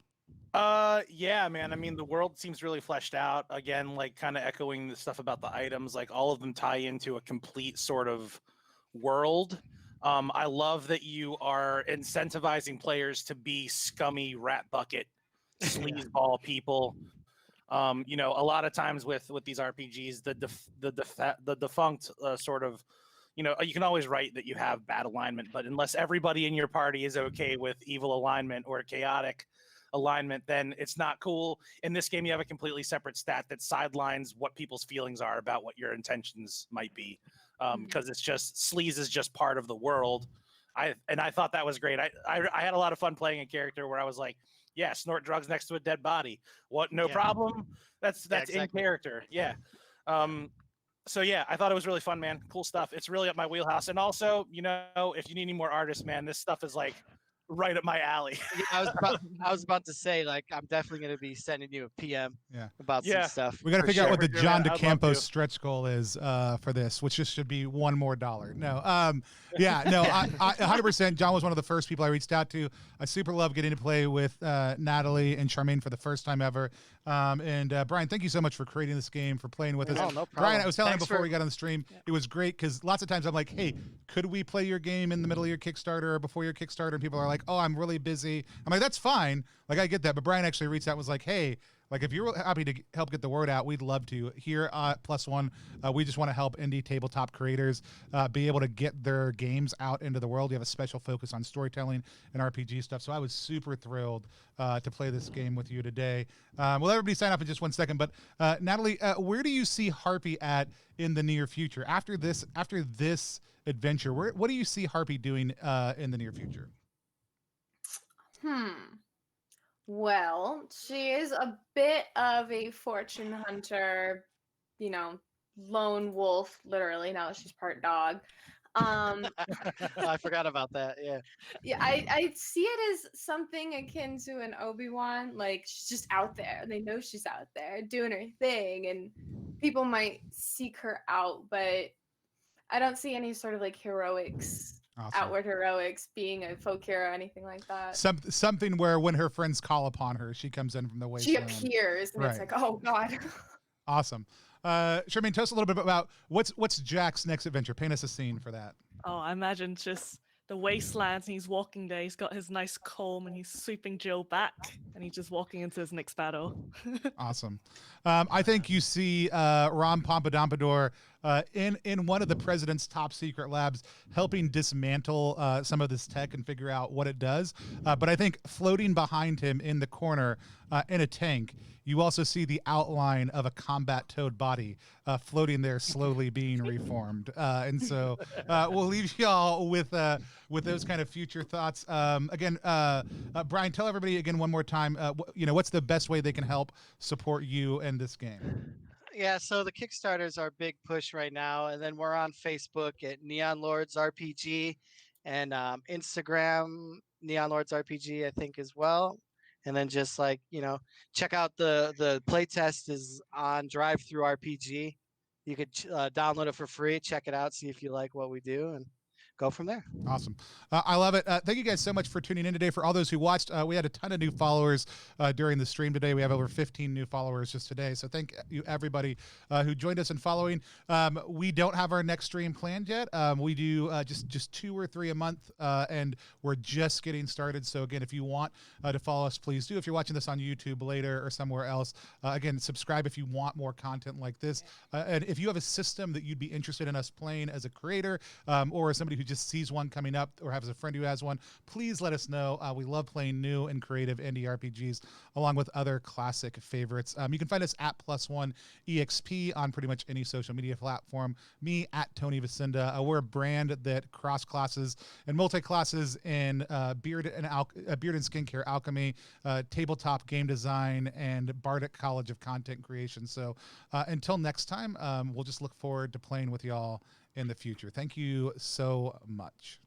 Yeah, man. I mean, the world seems really fleshed out. Again, like kind of echoing the stuff about the items, like all of them tie into a complete sort of world. I love that you are incentivizing players to be scummy rat bucket, sleazeball people. You know, a lot of times with these RPGs, the defunct sort of, you know, you can always write that you have bad alignment, but unless everybody in your party is okay with evil alignment or chaotic alignment, then it's not cool. In this game, you have a completely separate stat that sidelines what people's feelings are about what your intentions might be, because it's just sleaze is just part of the world. I thought that was great. I had a lot of fun playing a character where I was like, yeah, snort drugs next to a dead body. What? No Yeah. problem. That's exactly. in character. Yeah. So yeah, I thought it was really fun, man. Cool stuff. It's really up my wheelhouse. And also, you know, if you need any more artists, man, this stuff is like right up my alley. Yeah, I was about to say like I'm definitely gonna be sending you a PM Yeah. about some Yeah. stuff. We got to for figure out sure. what the Sure, John man. I'd love DeCampo to. stretch goal is for this, which just should be $1 more. No, yeah, no, I 100%. John was one of the first people I reached out to. I super love getting to play with Natalie and Charmaine for the first time ever. And Brian, thank you so much for creating this game, for playing with us. Oh, no Brian, problem. I was telling him Thanks before for- we got on the stream, it was great because lots of times I'm like, hey, could we play your game in the middle of your Kickstarter or before your Kickstarter? And people are like, oh, I'm really busy. I'm like, that's fine. Like, I get that. But Brian actually reached out and was like, hey, like, if you're happy to help get the word out, we'd love to. Here at Plus One, we just want to help indie tabletop creators be able to get their games out into the world. You have a special focus on storytelling and RPG stuff. So I was super thrilled to play this game with you today. We'll let everybody sign up in just 1 second. But Natalie, where do you see Harpy at in the near future? After this adventure, what do you see Harpy doing in the near future? Well, she is a bit of a fortune hunter, you know, lone wolf, literally, now that she's part dog. I forgot about that. Yeah. Yeah, I see it as something akin to an Obi-Wan. Like she's just out there. They know she's out there doing her thing, and people might seek her out, but I don't see any sort of like heroics, Awesome. outward heroics, being a folk hero or anything like that. Something where when her friends call upon her, she comes in from the She wasteland. appears, and it's Right. like, oh god. Awesome. Charmaine, tell us a little bit about what's Jack's next adventure. Paint us a scene for that. Oh, I imagine just the wastelands. And he's walking there. He's got his nice comb and he's sweeping Joe back, and he's just walking into his next battle. Awesome. I think you see Ron Pompadour in one of the president's top secret labs, helping dismantle some of this tech and figure out what it does. But I think floating behind him in the corner in a tank, you also see the outline of a combat toad body floating there, slowly being reformed. And so we'll leave y'all with those kind of future thoughts. Again, Brian, tell everybody again one more time. What's the best way they can help support you and this game? Yeah, so the Kickstarter is our big push right now, and then we're on Facebook at Neon Lords RPG, and Instagram Neon Lords RPG, I think, as well. And then just like check out the playtest is on Drive Through RPG. You could download it for free, check it out, see if you like what we do, and go from there. Awesome. I love it. Thank you guys so much for tuning in today. For all those who watched, we had a ton of new followers during the stream today. We have over 15 new followers just today. So thank you, everybody who joined us and following. We don't have our next stream planned yet. We do just 2 or 3 a month, and we're just getting started. So again, if you want to follow us, please do. If you're watching this on YouTube later or somewhere else, again, subscribe if you want more content like this. And if you have a system that you'd be interested in us playing as a creator, or as somebody who just sees one coming up or has a friend who has one, please let us know. We love playing new and creative indie RPGs along with other classic favorites. You can find us at Plus One EXP on pretty much any social media platform. Me at Tony Vicinda. We're a brand that cross classes and multi classes in beard and skincare alchemy, tabletop game design, and Bardic College of Content Creation. So until next time, we'll just look forward to playing with y'all in the future. Thank you so much.